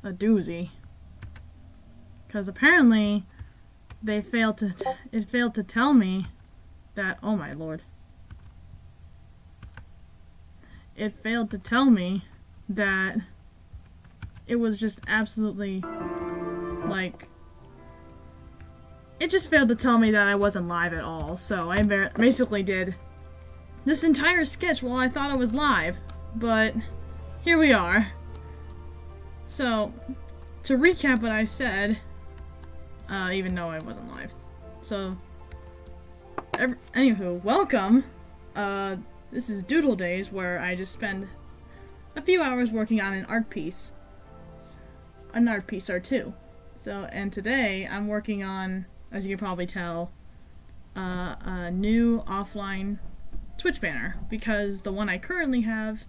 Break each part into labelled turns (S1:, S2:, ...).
S1: a doozy. Because apparently it failed to tell me that, oh my lord. It failed to tell me that it was just absolutely, like, it just failed to tell me that I wasn't live at all. So I basically did this entire sketch while I thought I was live, but here we are. So, to recap what I said, even though I wasn't live. So, anywho, welcome. This is Doodle Days, where I just spend a few hours working on an art piece or two. So, and today I'm working on, as you can probably tell, a new offline Twitch banner, because the one I currently have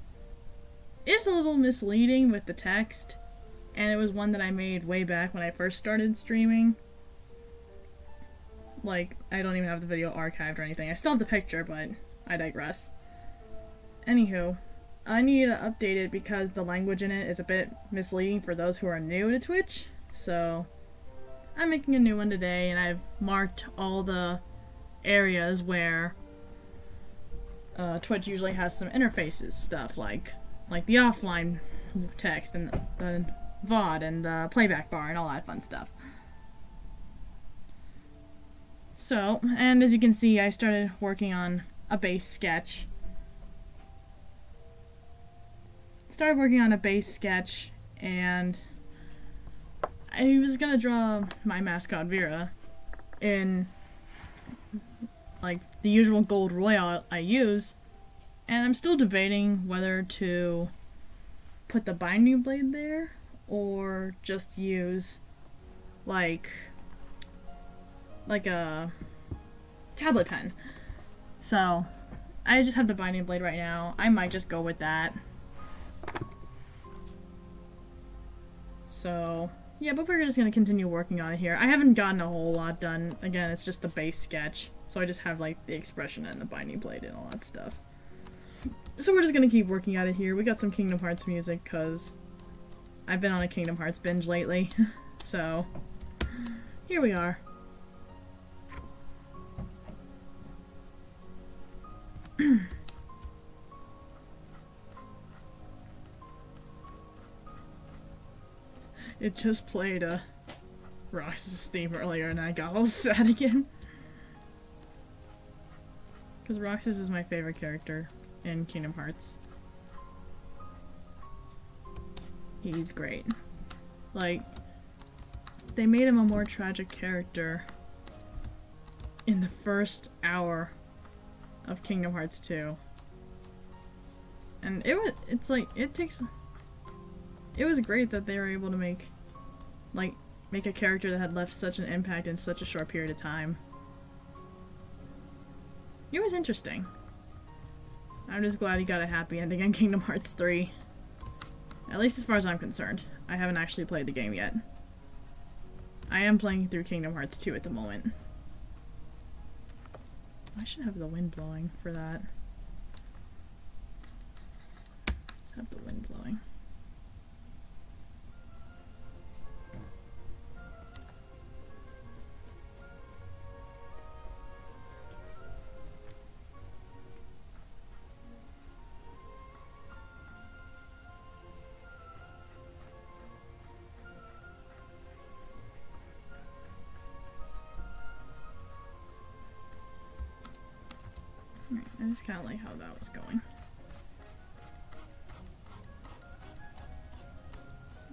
S1: is a little misleading with the text, and it was one that I made way back when I first started streaming. Like, I don't even have the video archived or anything. I still have the picture, but I digress. Anywho, I need to update it because the language in it is a bit misleading for those who are new to Twitch. So, I'm making a new one today, and I've marked all the areas where Twitch usually has some interfaces stuff, like the offline text and the VOD and the playback bar and all that fun stuff. So, and as you can see, I started working on a base sketch. And I was gonna draw my mascot Vera in like the usual gold royale I use, and I'm still debating whether to put the binding blade there or just use like a tablet pen. So I just have the binding blade right now. I might just go with that. So yeah, but we're just gonna continue working on it here. I haven't gotten a whole lot done. Again, it's just the base sketch, so I just have like the expression and the binding blade and all that stuff. So we're just gonna keep working at it here. We got some Kingdom Hearts music because I've been on a Kingdom Hearts binge lately. So here we are. It just played a Roxas' theme earlier and I got all sad again. Because Roxas is my favorite character in Kingdom Hearts. He's great. Like, they made him a more tragic character in the first hour of Kingdom Hearts 2. And it was great that they were able to make a character that had left such an impact in such a short period of time. It was interesting. I'm just glad he got a happy ending in Kingdom Hearts 3. At least as far as I'm concerned. I haven't actually played the game yet. I am playing through Kingdom Hearts 2 at the moment. I should have the wind blowing for that. Let's have the wind blowing. I just kind of like how that was going.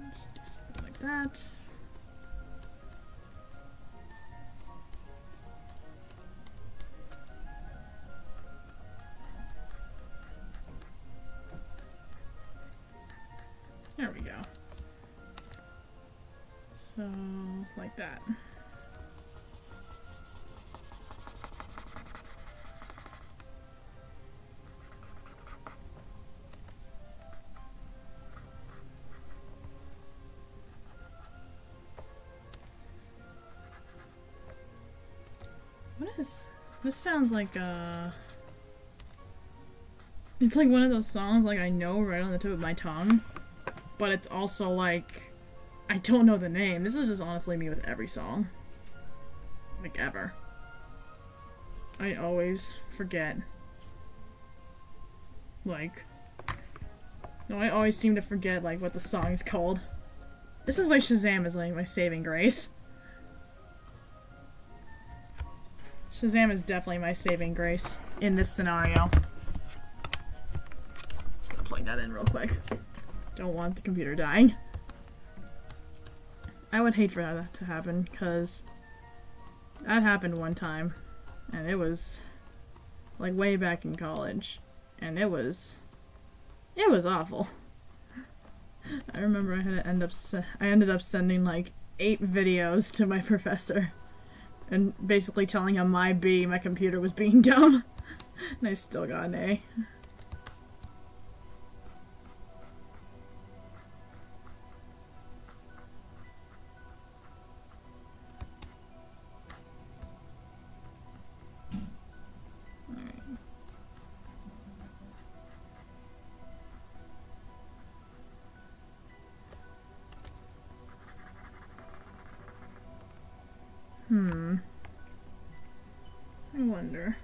S1: Let's do something like that. There we go. So, like that. This sounds like it's like one of those songs like I know right on the tip of my tongue, but it's also like I don't know the name. This is just honestly me with every song. Like, ever. I always forget. Like... No, I always seem to forget, like, what the song's called. This is why Shazam is, like, my saving grace. Shazam is definitely my saving grace in this scenario. Just gonna plug that in real quick. Don't want the computer dying. I would hate for that to happen, because that happened one time, and it was, like, way back in college, and it was awful. I remember I ended up sending, like, 8 videos to my professor, and basically telling him my computer was being dumb, and I still got an A. I wonder.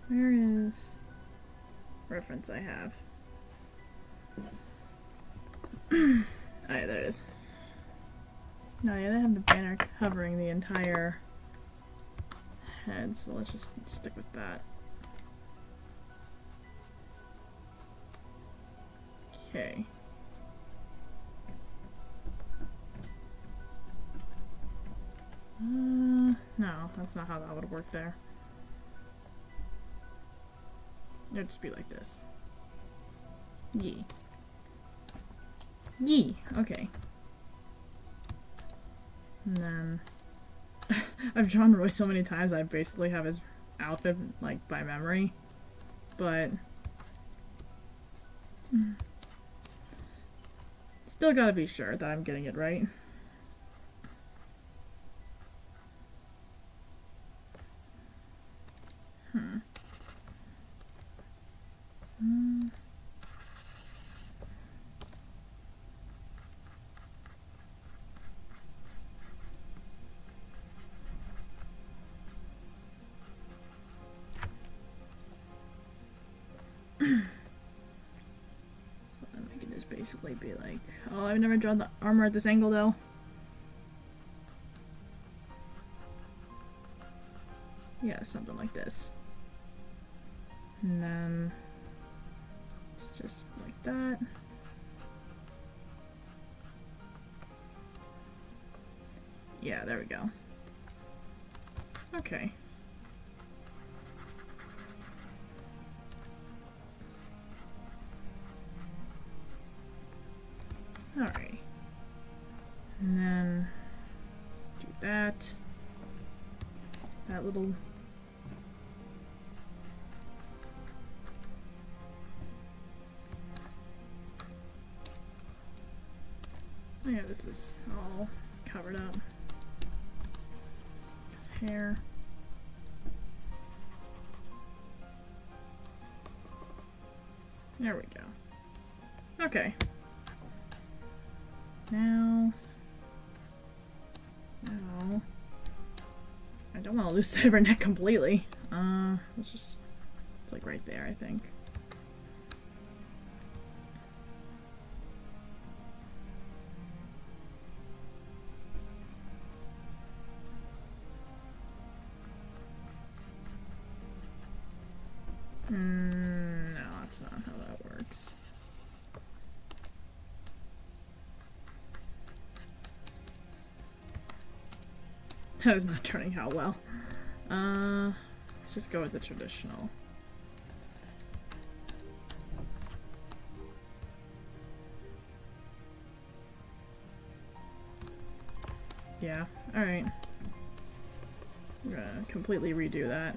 S1: Where is reference I have? Oh yeah, there it is. No, yeah, they have the banner covering the entire head, so let's just stick with that. Okay. No, that's not how that would work there. It'd just be like this. Yee. Yee, okay. And then... I've drawn Roy so many times I basically have his outfit, like, by memory. But... still gotta be sure that I'm getting it right. So then we can just basically be like, oh, I've never drawn the armor at this angle though. Yeah, something like this. And then it's just like that. Yeah, there we go. Okay. Alright. And then do that. That little... Oh yeah, this is all covered up. His hair. There we go. Okay. Now... I don't want to lose sight of her neck completely. Let's just... It's like right there, I think. No, that's not how that works. That is not turning out well. Let's just go with the traditional. Yeah, alright. We're gonna completely redo that.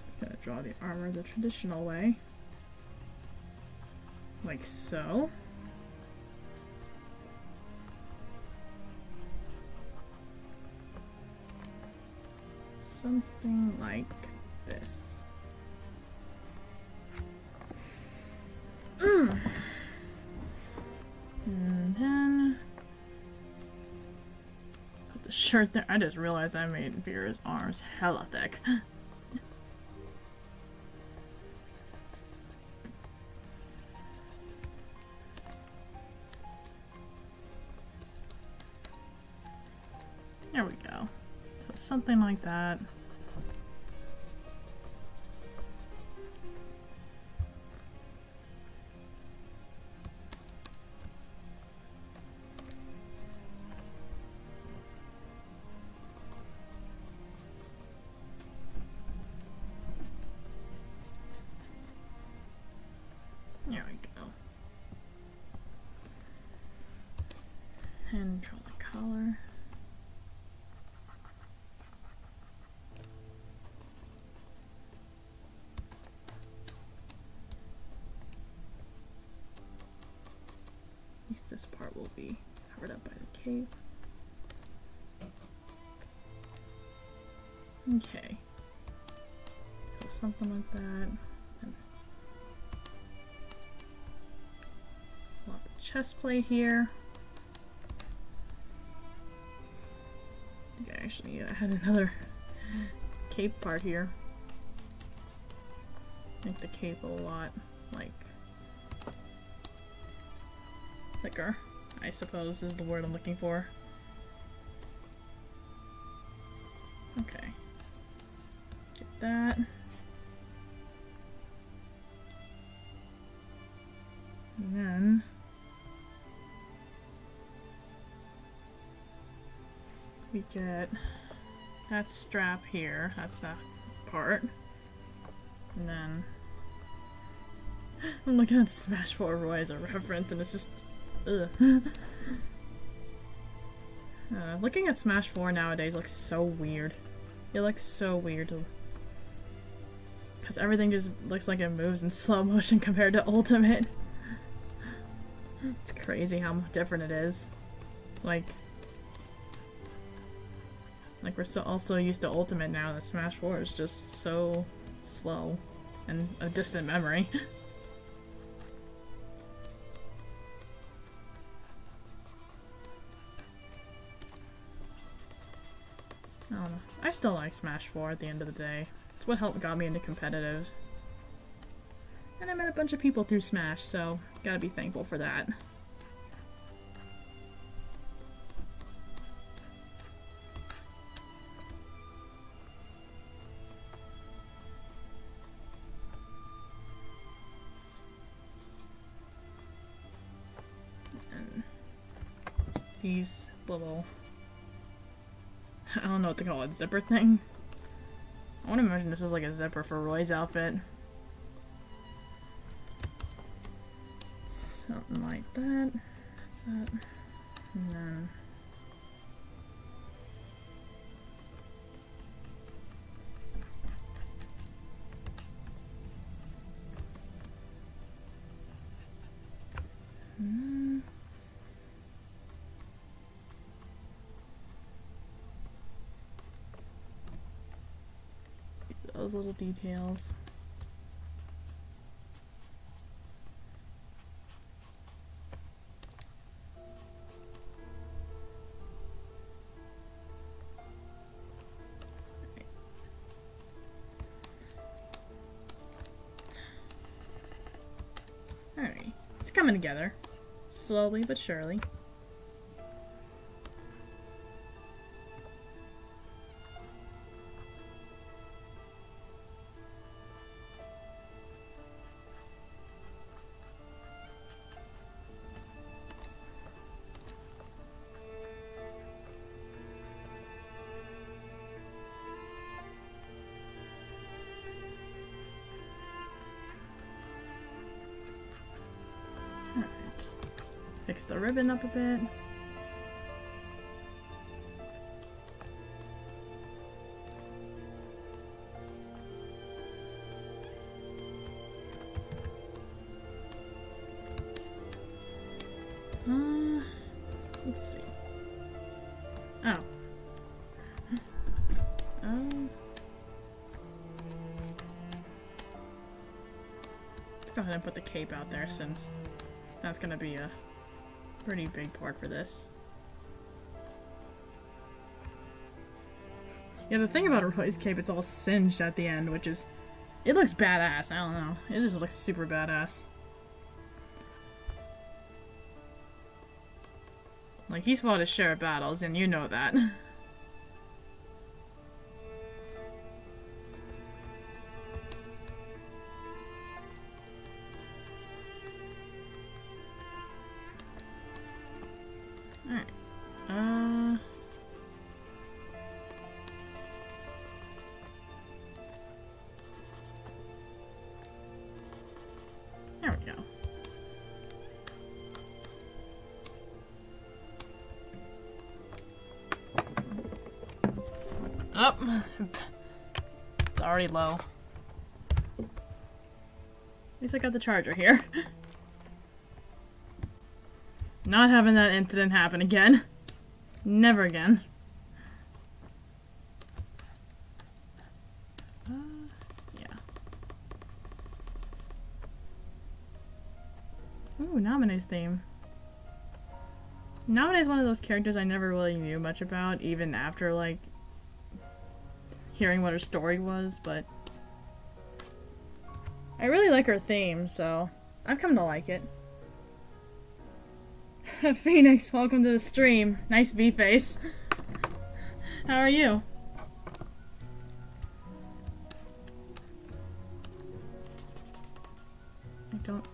S1: Just gonna draw the armor the traditional way. Like so. Something like this. shirt there. I just realized I made Veera's arms hella thick. There we go. So something like that. There we go. And draw the collar. At least this part will be covered up by the cape. Okay. So something like that. And pull out the chest plate here. I think I actually had another cape part here. Make the cape a lot like thicker, I suppose is the word I'm looking for. Okay. Get that. And then we get that strap here. That's that part. And then I'm looking at Smash 4 Roy as a reference and it's just ugh. Looking at Smash 4 nowadays looks so weird. It looks so weird because everything just looks like it moves in slow motion compared to Ultimate. It's crazy how different it is. Like we're so also used to Ultimate now that Smash 4 is just so slow and a distant memory. I don't know. I still like Smash 4 at the end of the day. It's what got me into competitive. And I met a bunch of people through Smash, so gotta be thankful for that. And these little, I don't know what to call it, zipper things. I want to imagine this is like a zipper for Roy's outfit. Something like that. That's that. And then those little details. Alright, it's coming together. Slowly but surely. Fix the ribbon up a bit. Let's see. Oh. Let's go ahead and put the cape out there since that's gonna be a pretty big part for this. Yeah, the thing about Roy's cape, it's all singed at the end, which is... It looks badass, I don't know. It just looks super badass. Like, he's fought his share of battles, and you know that. Alright. There we go. Oh, it's already low. At least I got the charger here. Not having that incident happen again. Never again. Yeah. Ooh, Namine's theme. Namine's one of those characters I never really knew much about, even after, like, hearing what her story was, but I really like her theme, so I've come to like it. Phoenix, welcome to the stream. Nice V-face. How are you? I don't...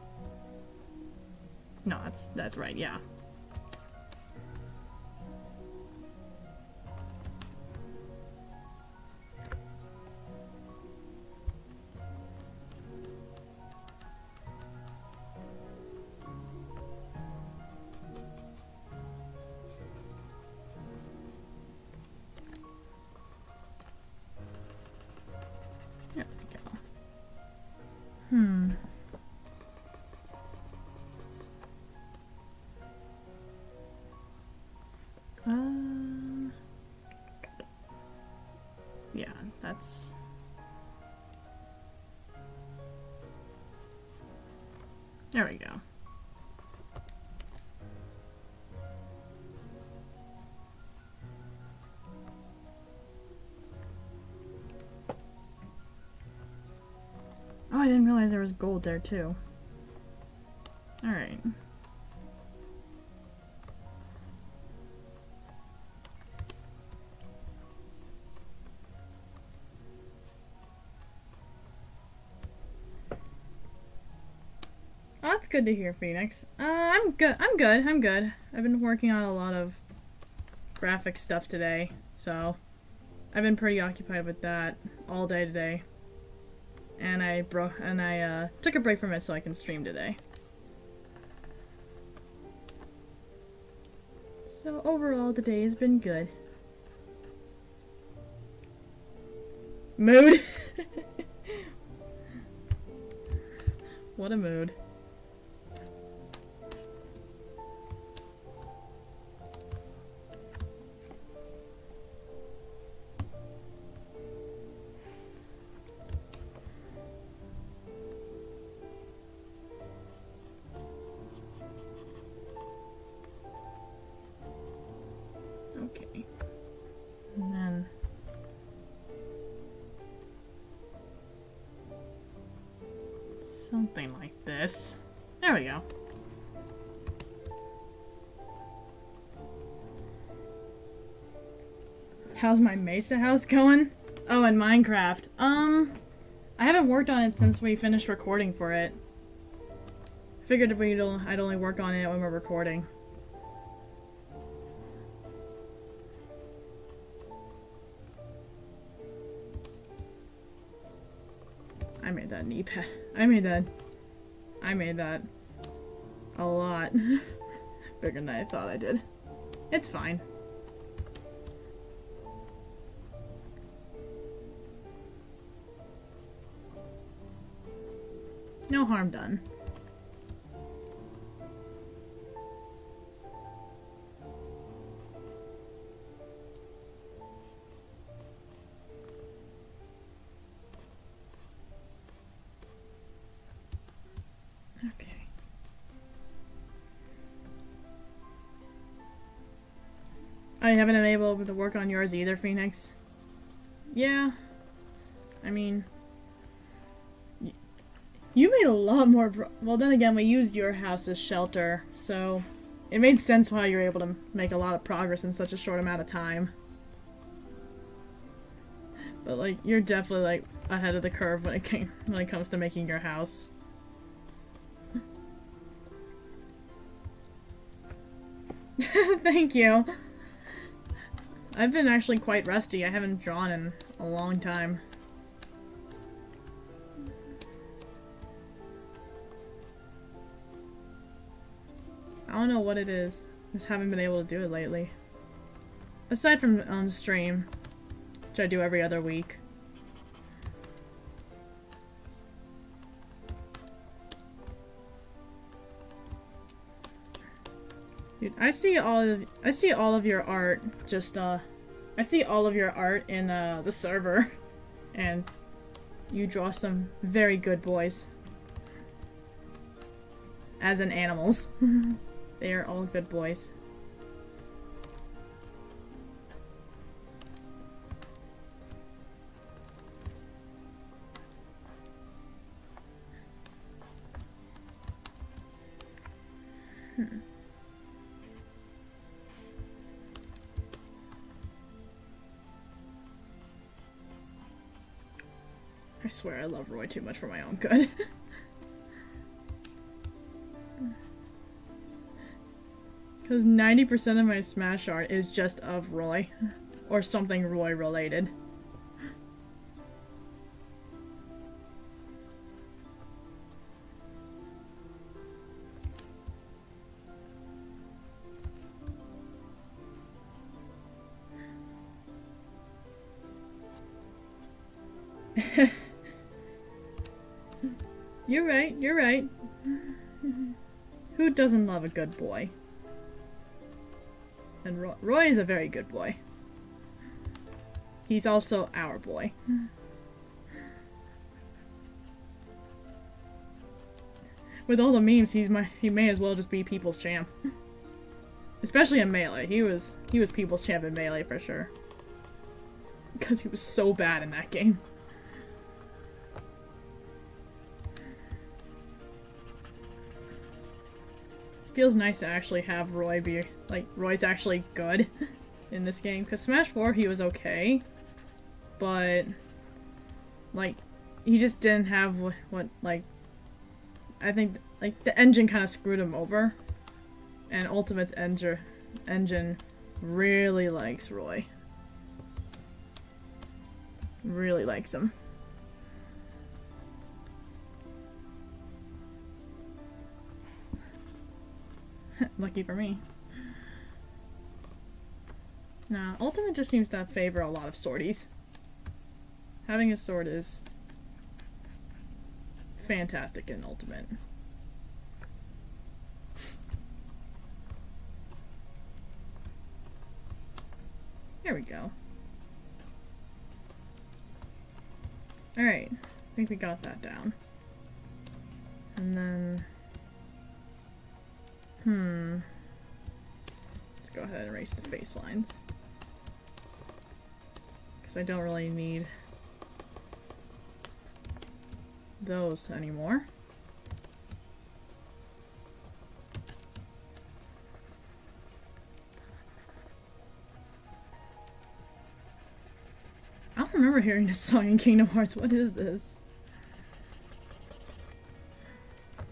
S1: No, that's right, yeah. There we go. Yeah, that's... There we go. Oh, I didn't realize there was gold there too. Alright. Oh, that's good to hear, Phoenix. I'm good. I'm good. I've been working on a lot of graphic stuff today, so I've been pretty occupied with that all day today. And I took a break from it so I can stream today. So overall, the day has been good. Mood. What a mood. Okay. And then something like this. There we go. How's my Mesa house going? Oh, and Minecraft. I haven't worked on it since we finished recording for it. Figured I'd only work on it when we're recording. I made that knee pad. I made that a lot bigger than I thought I did. It's fine. No harm done. Okay. I haven't been able to work on yours either, Phoenix. Yeah. I mean... You made a lot more well, then again, we used your house as shelter, so... It made sense why you're able to make a lot of progress in such a short amount of time. But, like, you're definitely, like, ahead of the curve when it comes to making your house. Thank you. I've been actually quite rusty. I haven't drawn in a long time. I don't know what it is. Just haven't been able to do it lately. Aside from on stream, which I do every other week. Dude, I see all of your art I see all of your art in the server, and you draw some very good boys. As in animals. They are all good boys. I swear I love Roy too much for my own good. Because 90% of my Smash art is just of Roy. Or something Roy related. You're right, you're right. Who doesn't love a good boy? And Roy is a very good boy. He's also our boy. With all the memes, he may as well just be People's Champ. Especially in Melee. He was People's Champ in Melee for sure. Because he was so bad in that game. Feels nice to actually have Roy be, like, Roy's actually good in this game. Because Smash 4, he was okay. But, like, he just didn't have what like, I think, like, the engine kind of screwed him over. And Ultimate's engine really likes Roy. Really likes him. Lucky for me. Nah, Ultimate just seems to favor a lot of swordies. Having a sword is fantastic in Ultimate. There we go. Alright, I think we got that down. And then... let's go ahead and erase the face lines. Because I don't really need those anymore. I don't remember hearing this song in Kingdom Hearts. What is this?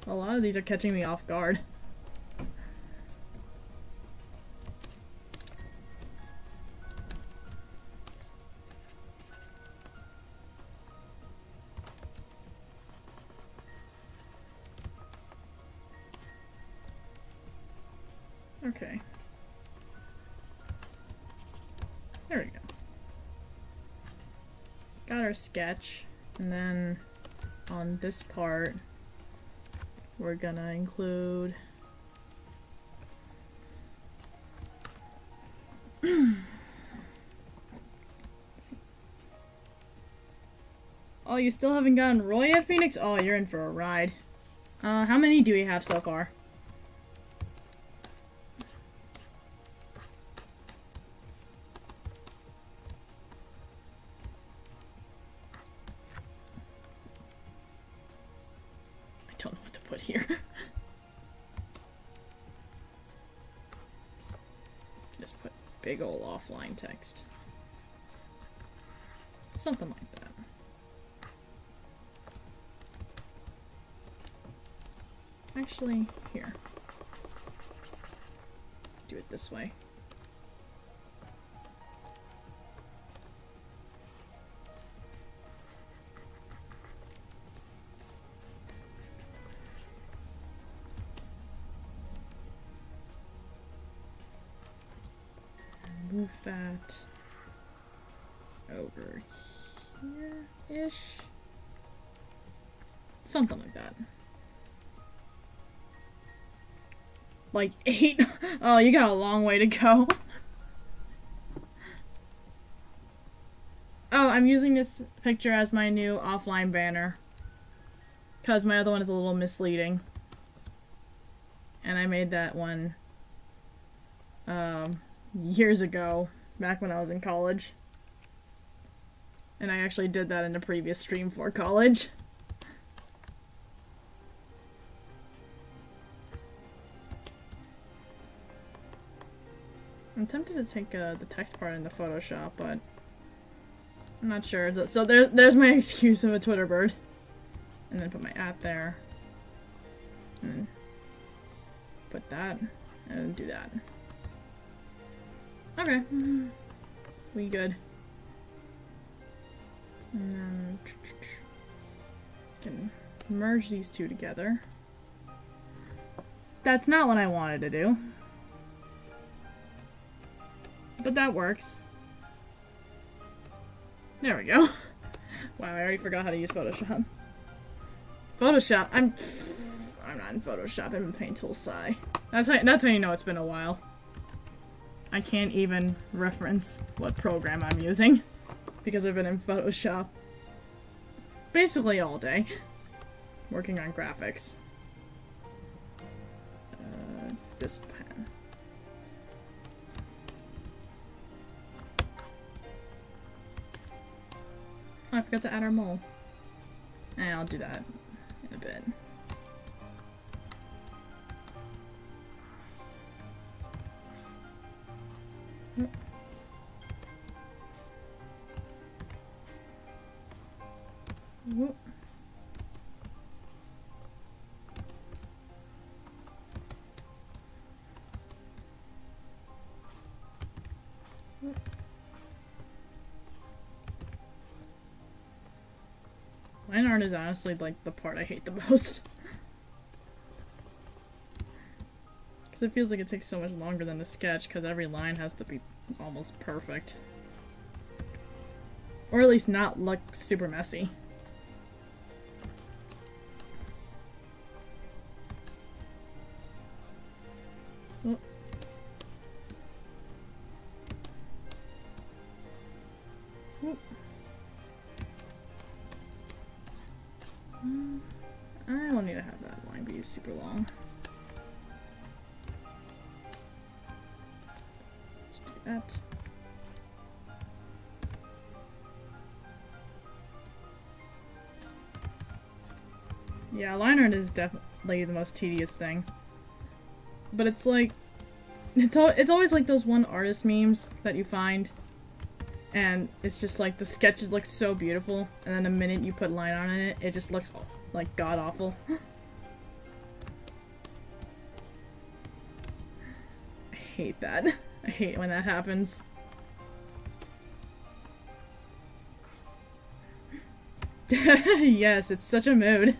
S1: A lot of these are catching me off guard. Okay. There we go. Got our sketch, and then on this part, we're gonna include Oh, you still haven't gotten Roy yet, Phoenix? Oh, you're in for a ride. How many do we have so far? don't know what to put here. Just put big ol' offline text. Something like that. Actually, here. Do it this way. Move that over here-ish. Something like that. Like 8? Oh, you got a long way to go. Oh, I'm using this picture as my new offline banner. Because my other one is a little misleading. And I made that one years ago, back when I was in college. And I actually did that in a previous stream for college. I'm tempted to take the text part into Photoshop, but I'm not sure. So there's my excuse of a Twitter bird. And then put my @ there. And then put that. And do that. Okay. We good. And then can merge these two together. That's not what I wanted to do. But that works. There we go. Wow, I already forgot how to use Photoshop. Photoshop. I'm not in Photoshop. I'm in Paint Tool Sci. That's how you know it's been a while. I can't even reference what program I'm using because I've been in Photoshop basically all day working on graphics. This pen. Oh, I forgot to add our mole. I'll do that in a bit. Whoop. Whoop. Line art is honestly like the part I hate the most. Because it feels like it takes so much longer than the sketch because every line has to be almost perfect. Or at least not look super messy. Oh. Oh. I don't need to have that line be super long. Let's do that. Yeah, line art is definitely the most tedious thing. But it's like, it's always like those one artist memes that you find, and it's just like the sketches look so beautiful, and then the minute you put line art in it, it just looks like god awful. I hate that. I hate when that happens. Yes, it's such a mood.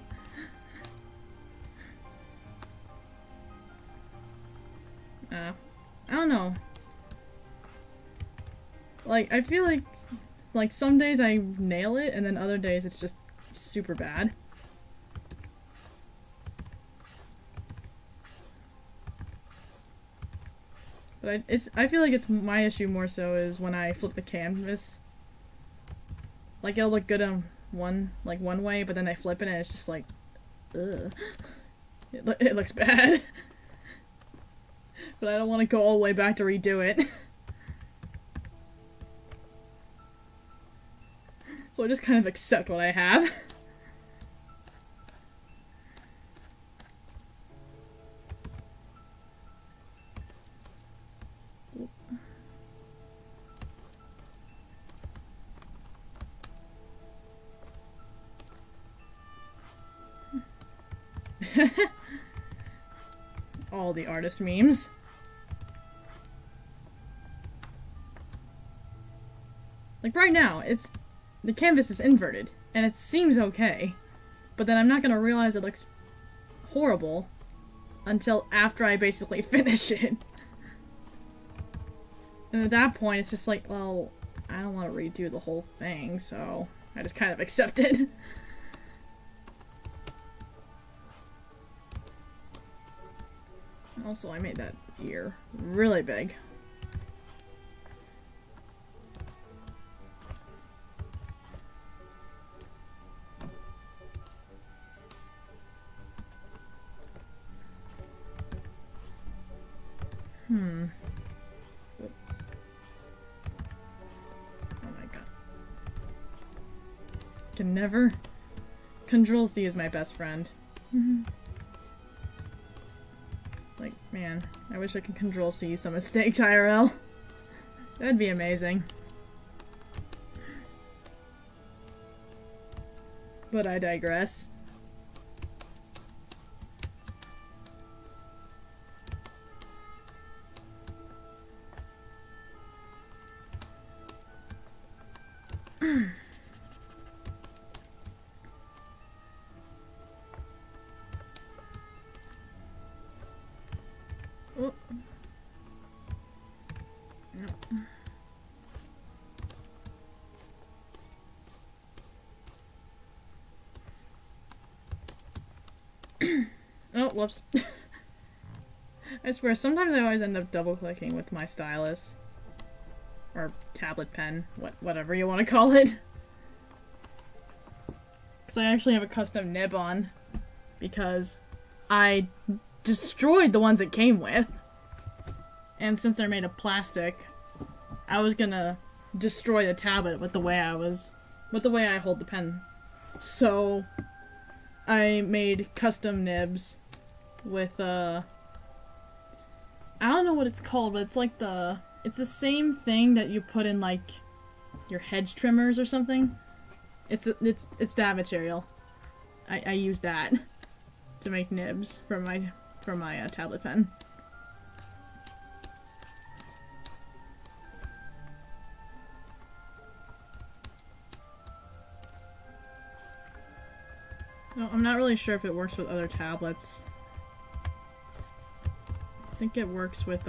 S1: I don't know. Like, I feel like some days I nail it, and then other days it's just super bad. But I feel like it's my issue more so is when I flip the canvas. Like, it'll look good on one way, but then I flip it and it's just like, ugh. It looks bad. But I don't want to go all the way back to redo it. So I just kind of accept what I have. All the artist memes. Like right now, the canvas is inverted, and it seems okay, but then I'm not gonna realize it looks horrible until after I basically finish it. And at that point, it's just like, well, I don't want to redo the whole thing, so I just kind of accept it. Also, I made that ear really big. Oh my god. Can never. Control-C is my best friend. Like, man, I wish I could Control-C some mistakes IRL. That'd be amazing. But I digress. Oh. No. Oh, whoops. I swear, sometimes I always end up double-clicking with my stylus. Or tablet pen, whatever you want to call it. Because I actually have a custom nib on. Because I destroyed the ones it came with. And since they're made of plastic, I was gonna destroy the tablet with the way I hold the pen. So I made custom nibs with I don't know what it's called, but it's like it's the same thing that you put in like your hedge trimmers or something. It's that material. I use that to make nibs for my tablet pen. No, I'm not really sure if it works with other tablets. I think it works with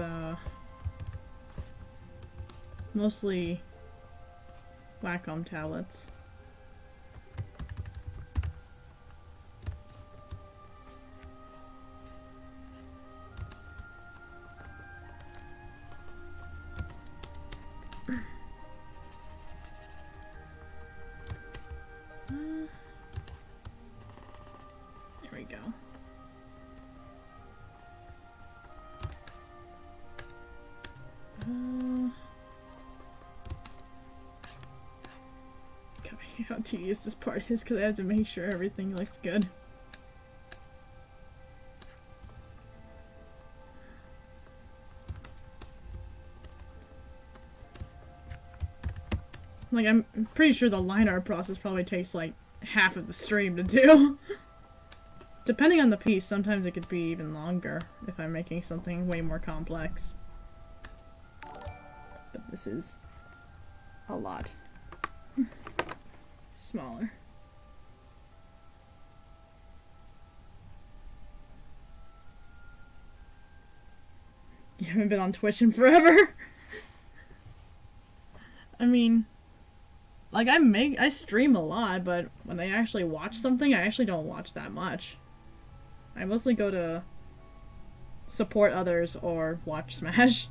S1: mostly Wacom tablets. There we go. God, how tedious this part is because I have to make sure everything looks good. Like, I'm pretty sure the line art process probably takes like half of the stream to do. Depending on the piece, sometimes it could be even longer if I'm making something way more complex. But this is a lot smaller. You haven't been on Twitch in forever? I mean, like, I stream a lot, but when I actually watch something, I actually don't watch that much. I mostly go to support others or watch Smash.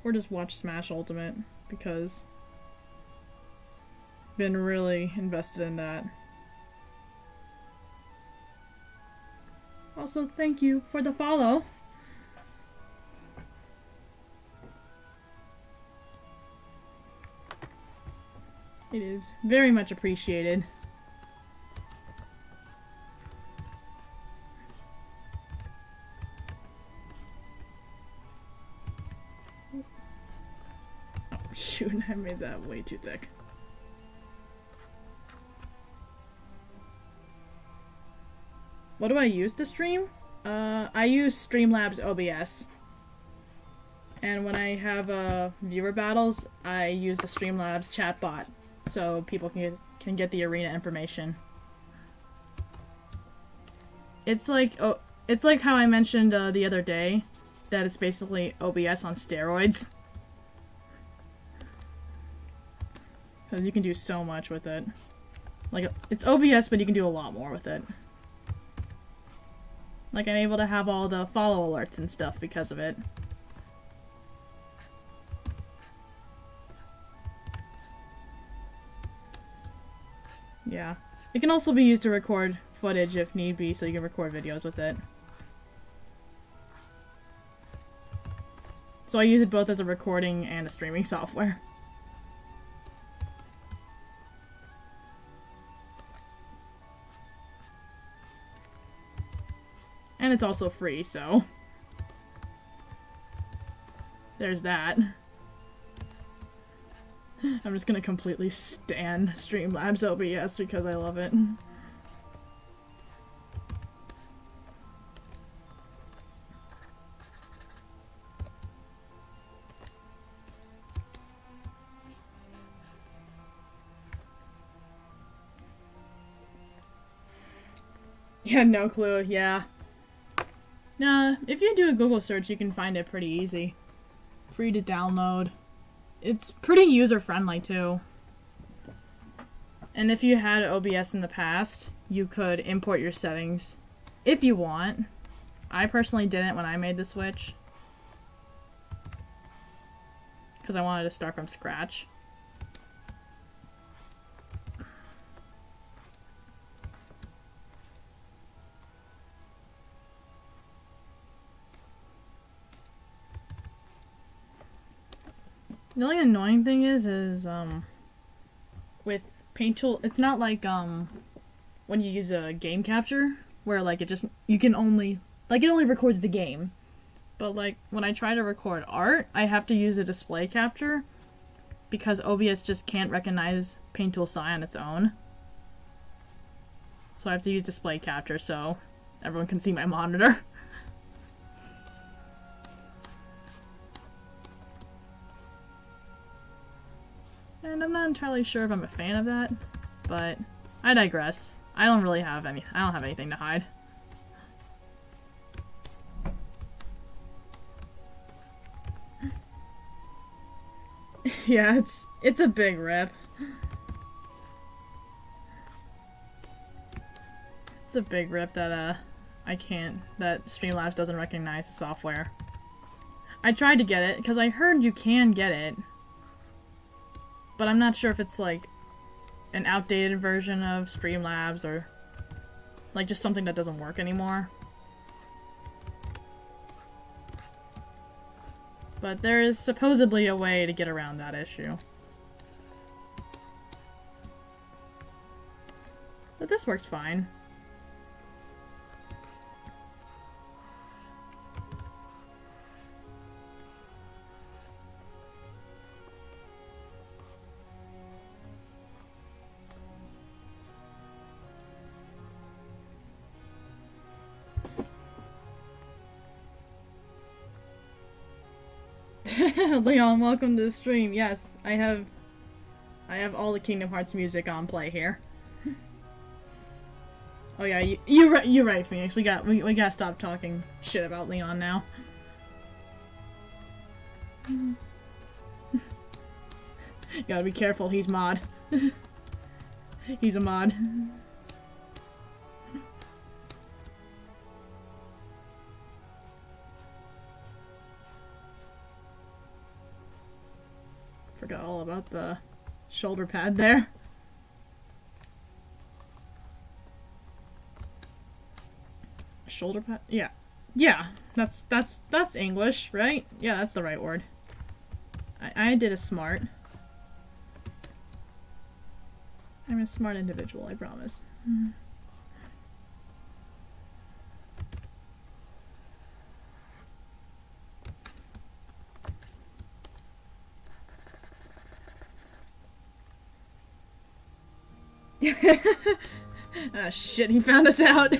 S1: Or just watch Smash Ultimate, because I've been really invested in that. Also, thank you for the follow. It is very much appreciated. Oh shoot, I made that way too thick. What do I use to stream? I use Streamlabs OBS. And when I have viewer battles, I use the Streamlabs chatbot so people can get the arena information. It's like how I mentioned the other day that it's basically OBS on steroids. Because you can do so much with it. Like, it's OBS, but you can do a lot more with it. Like, I'm able to have all the follow alerts and stuff because of it. Yeah. It can also be used to record footage if need be, so you can record videos with it. So I use it both as a recording and a streaming software. And it's also free, so there's that. I'm just gonna completely stan Streamlabs OBS because I love it. Yeah, no clue, yeah. Nah, if you do a Google search, you can find it pretty easy. Free to download. It's pretty user-friendly, too. And if you had OBS in the past, you could import your settings if you want. I personally didn't when I made the switch. Because I wanted to start from scratch. The only annoying thing is with Paint Tool, it's not like, when you use a game capture, where, like, it only records the game. But, like, when I try to record art, I have to use a display capture, because OBS just can't recognize Paint Tool SI on its own. So I have to use display capture so everyone can see my monitor. And I'm not entirely sure if I'm a fan of that, but I digress. I don't have anything to hide. Yeah, it's a big rip. It's a big rip that that Streamlabs doesn't recognize the software. I tried to get it because I heard you can get it. But I'm not sure if it's, like, an outdated version of Streamlabs or, like, just something that doesn't work anymore. But there is supposedly a way to get around that issue. But this works fine. Leon, welcome to the stream. Yes, I have all the Kingdom Hearts music on play here. Oh yeah, you're right, Phoenix. We gotta stop talking shit about Leon now. Gotta be careful. He's mod. He's a mod. Forgot all about the shoulder pad there. Shoulder pad? Yeah. Yeah, that's English, right? Yeah, that's the right word. I did a smart. I'm a smart individual, I promise. Ah, shit, he found us out.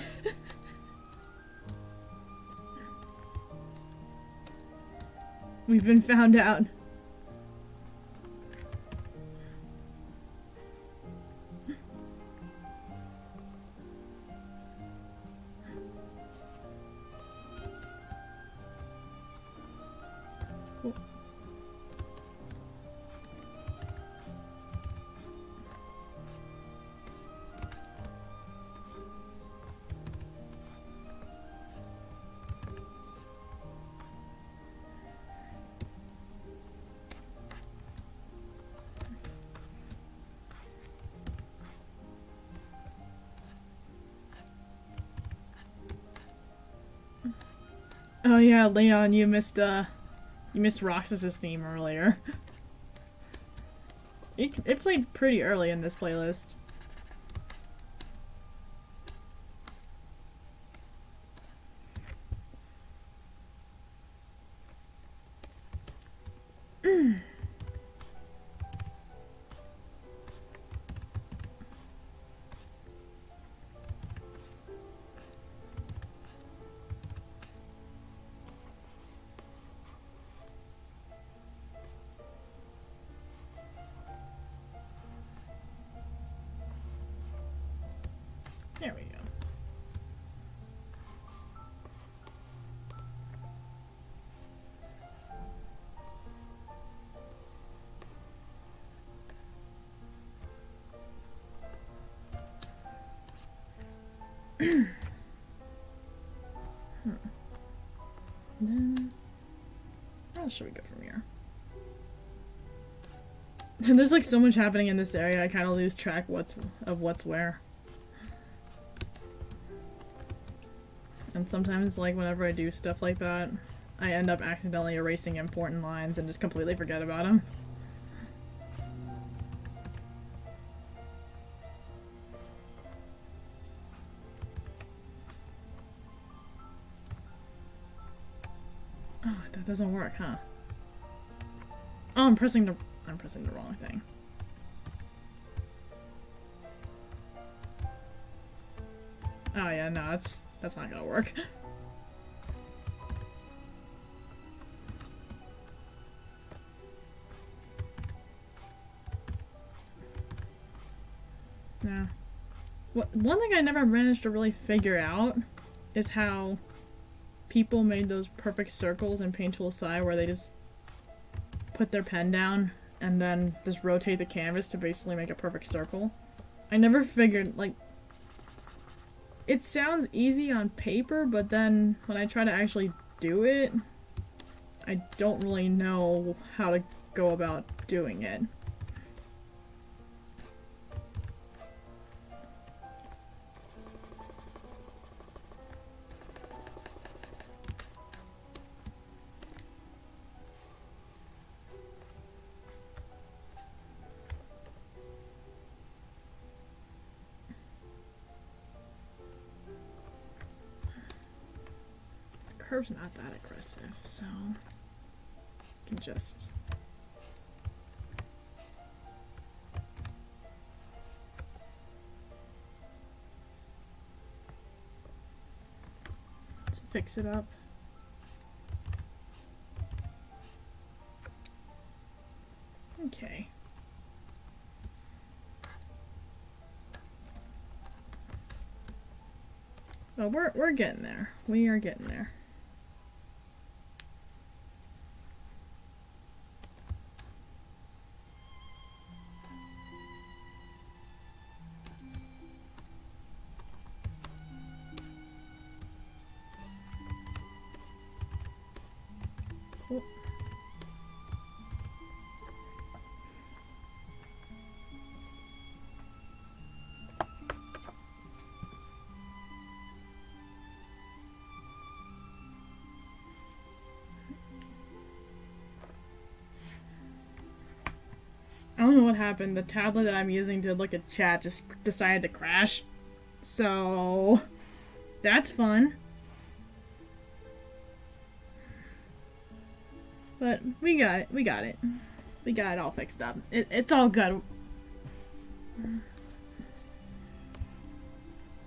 S1: We've been found out. Oh yeah, Leon, you missed Roxas's theme earlier. It played pretty early in this playlist. There we go. Then, how should we go from here? There's like so much happening in this area, I kind of lose track of what's where. And sometimes, like, whenever I do stuff like that, I end up accidentally erasing important lines and just completely forget about them. Oh, that doesn't work, huh? Oh, I'm pressing the wrong thing. Oh yeah, no, that's not gonna work. Yeah. One thing I never managed to really figure out is how people made those perfect circles in Painttool SAI where they just put their pen down and then just rotate the canvas to basically make a perfect circle. I never figured, like, it sounds easy on paper, but then when I try to actually do it, I don't really know how to go about doing it. Curve's not that aggressive, so I can just let's fix it up. Okay. Well, we're getting there. We are getting there. I don't know what happened. The tablet that I'm using to look at chat just decided to crash. So that's fun. But we got it. We got it. We got it all fixed up. It's all good.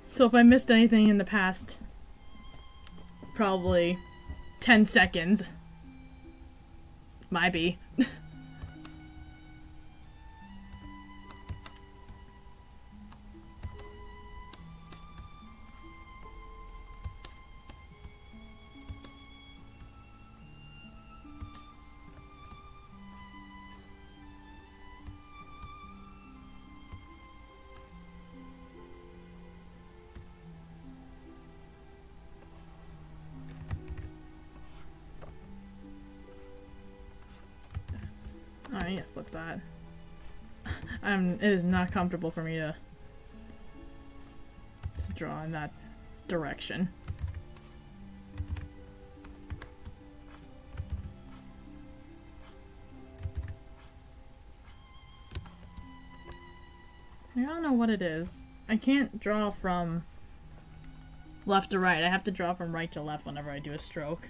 S1: So if I missed anything in the past, probably 10 seconds, Might be. I need to flip that. It is not comfortable for me to draw in that direction. I don't know what it is. I can't draw from left to right. I have to draw from right to left whenever I do a stroke.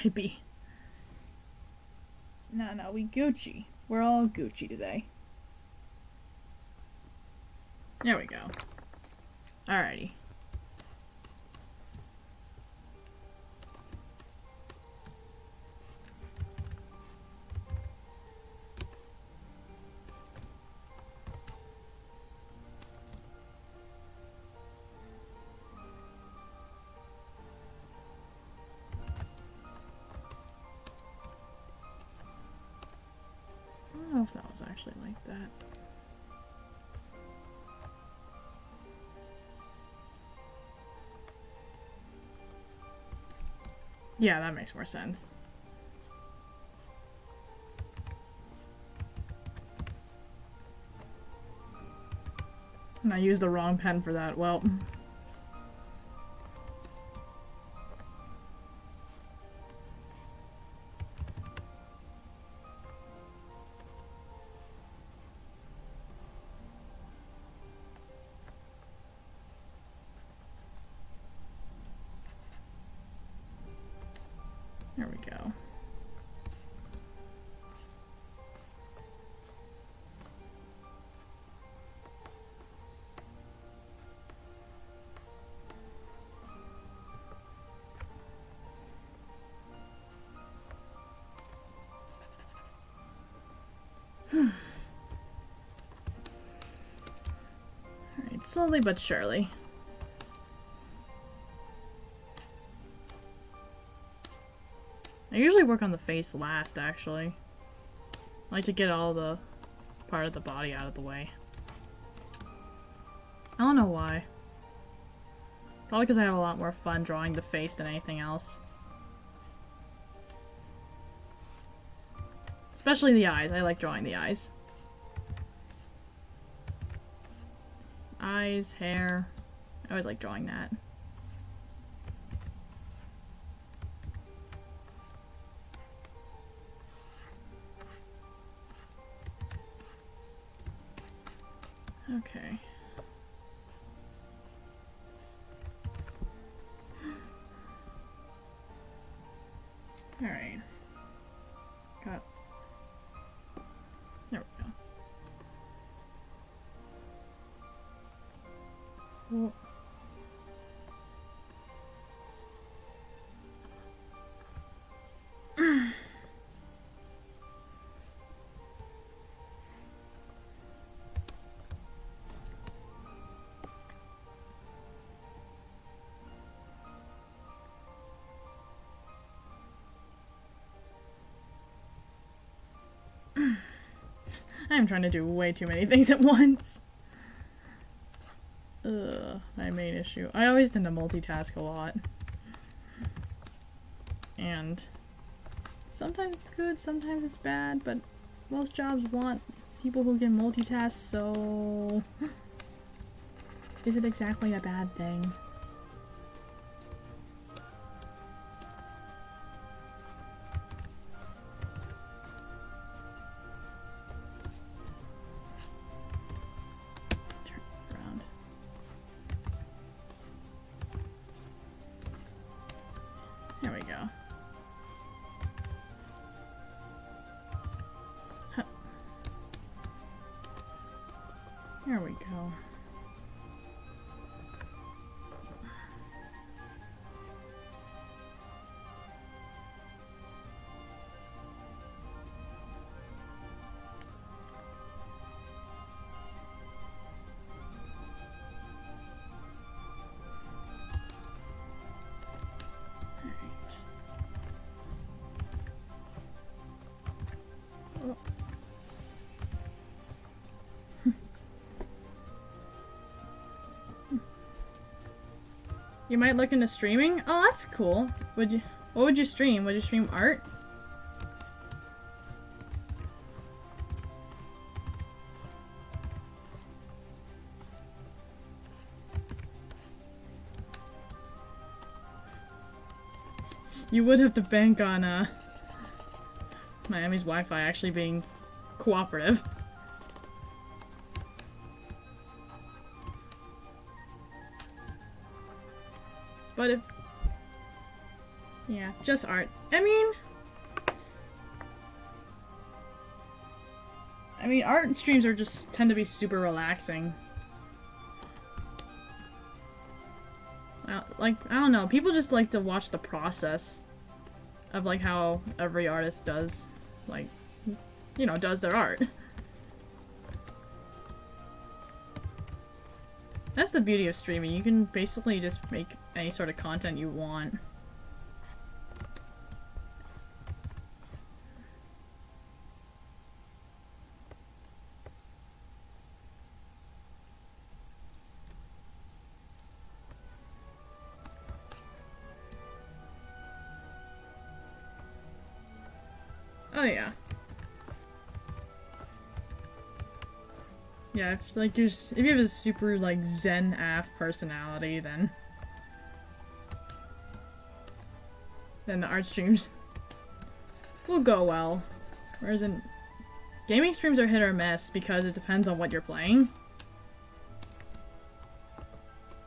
S1: Maybe. No, we Gucci. We're all Gucci today. There we go. Alrighty. I don't know if that was actually like that. Yeah, that makes more sense. And I used the wrong pen for that. Well. There we go. Alright, slowly but surely. I usually work on the face last, actually. I like to get all the part of the body out of the way. I don't know why. Probably because I have a lot more fun drawing the face than anything else. Especially the eyes. I like drawing the eyes. Eyes, hair. I always like drawing that. Okay. Alright. Got... There we go. Cool. I'm trying to do way too many things at once. My main issue. I always tend to multitask a lot. And sometimes it's good, sometimes it's bad, but most jobs want people who can multitask, so is it exactly a bad thing? There we go. Huh. You might look into streaming? Oh, that's cool. What would you stream? Would you stream art? You would have to bank on, Miami's Wi-Fi actually being cooperative. But if... yeah, just art. I mean, art streams are just tend to be super relaxing. Like, I don't know, people just like to watch the process of, like, how every artist does, like, you know, does their art. That's the beauty of streaming. You can basically just make any sort of content you want. Oh yeah. Yeah, if, like, if you have a super, like, zen AF personality, then the art streams will go well. Whereas in gaming streams are hit or miss because it depends on what you're playing.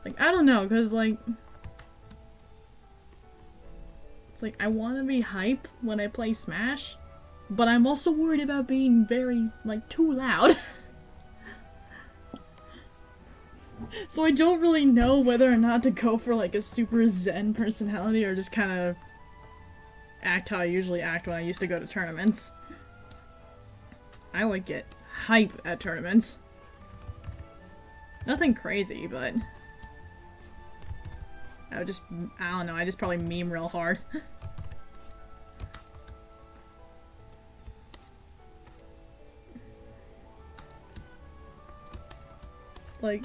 S1: Like, I don't know, because, like, it's like, I want to be hype when I play Smash, but I'm also worried about being very, like, too loud. So I don't really know whether or not to go for, like, a super zen personality or just kind of act how I usually act when I used to go to tournaments. I would get hype at tournaments. Nothing crazy, but I don't know, I just probably meme real hard. Like,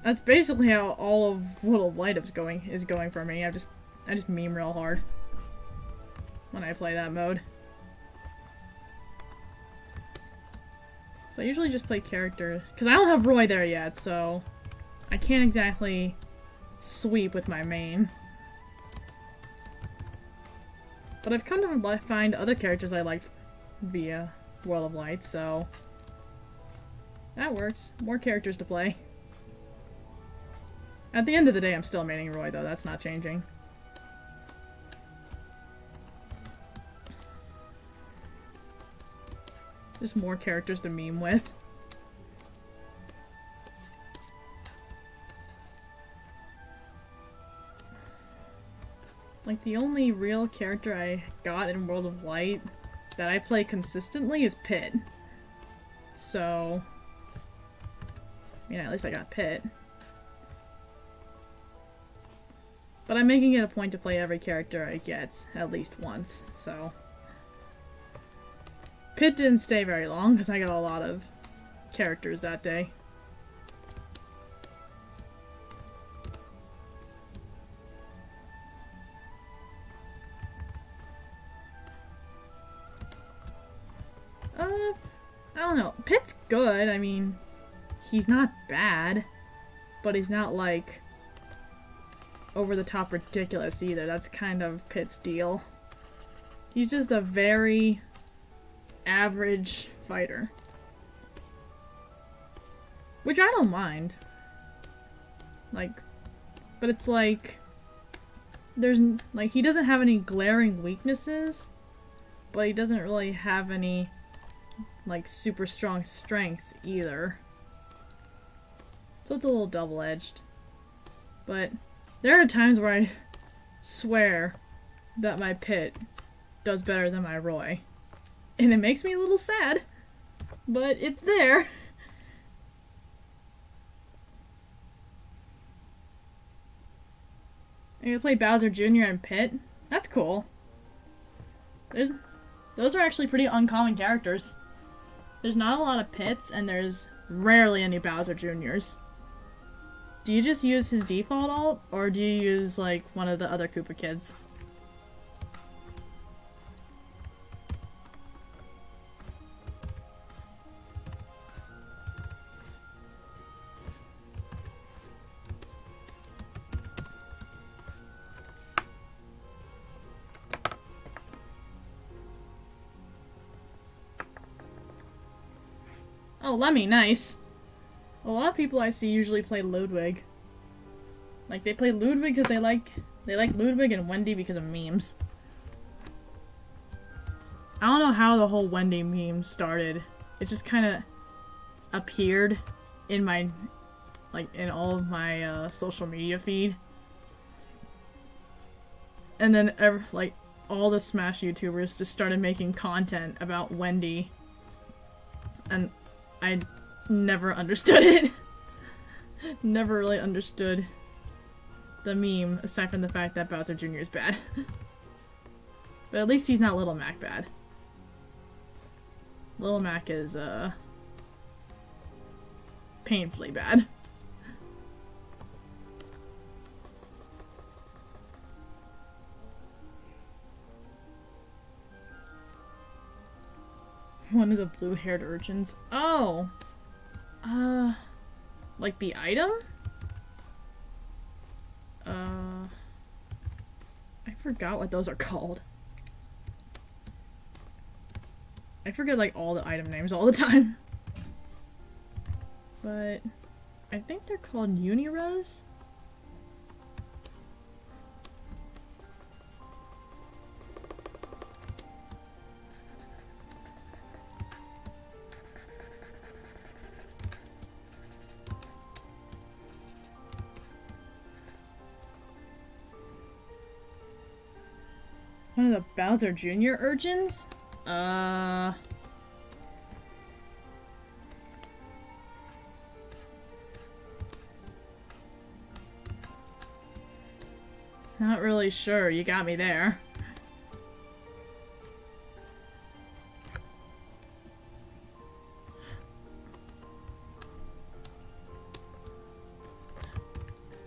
S1: that's basically how all of World of Light is going for me. I just meme real hard when I play that mode. So I usually just play character, because I don't have Roy there yet, so I can't exactly sweep with my main. But I've come to find other characters I like via World of Light, so that works. More characters to play. At the end of the day, I'm still maining Roy, though. That's not changing. Just more characters to meme with. Like, the only real character I got in World of Light that I play consistently is Pit. So, I mean, at least I got Pit. But I'm making it a point to play every character I get at least once, so. Pit didn't stay very long, because I got a lot of characters that day. I don't know. Pit's good, I mean, he's not bad, but he's not, like, over-the-top ridiculous either. That's kind of Pit's deal. He's just a very average fighter. Which I don't mind. Like, but it's like, he doesn't have any glaring weaknesses, but he doesn't really have any, like, super strong strengths either. So it's a little double-edged. But there are times where I swear that my Pit does better than my Roy. And it makes me a little sad, but it's there. I'm gonna play Bowser Jr. and Pit. That's cool. Those are actually pretty uncommon characters. There's not a lot of Pits, and there's rarely any Bowser Jr.'s. Do you just use his default alt, or do you use, like, one of the other Koopa kids? Oh, Lemmy, nice. A lot of people I see usually play Ludwig. Like, they play Ludwig because they like Ludwig, and Wendy because of memes. I don't know how the whole Wendy meme started. It just kind of appeared in my, like, in all of my social media feed. And then, like, all the Smash YouTubers just started making content about Wendy. And I never understood it. Never really understood the meme, aside from the fact that Bowser Jr. is bad. But at least he's not Little Mac bad. Little Mac is, painfully bad. One of the blue-haired urchins. Oh! Like the item? I forgot what those are called. I forget, like, all the item names all the time. But I think they're called Unires? One of the Bowser Jr. urchins? Not really sure. You got me there.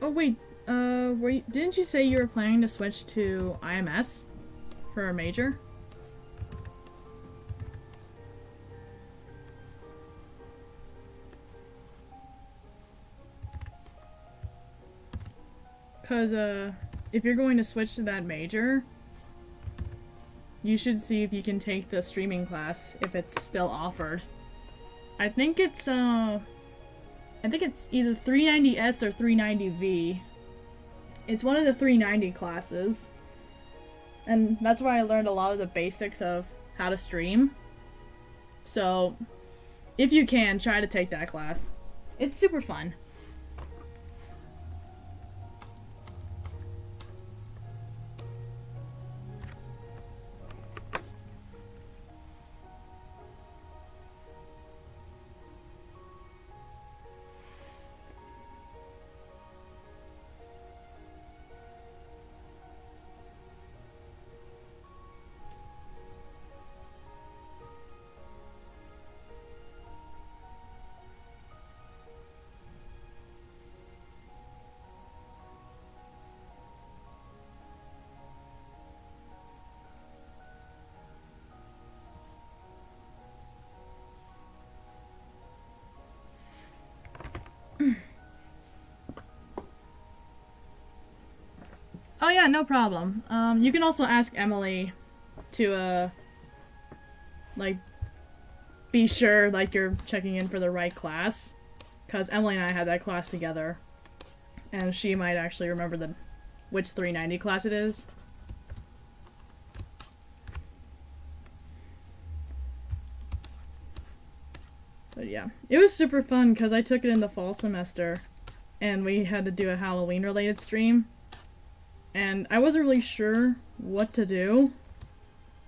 S1: Oh wait, didn't you say you were planning to switch to IMS for a major? Cause, if you're going to switch to that major, you should see if you can take the streaming class, if it's still offered. I think it's either 390S or 390V. It's one of the 390 classes. And that's where I learned a lot of the basics of how to stream. So, if you can, try to take that class. It's super fun. Oh yeah, no problem. You can also ask Emily to, like, be sure, like, you're checking in for the right class. Because Emily and I had that class together. And she might actually remember which 390 class it is. But yeah, it was super fun because I took it in the fall semester. And we had to do a Halloween-related stream. And I wasn't really sure what to do.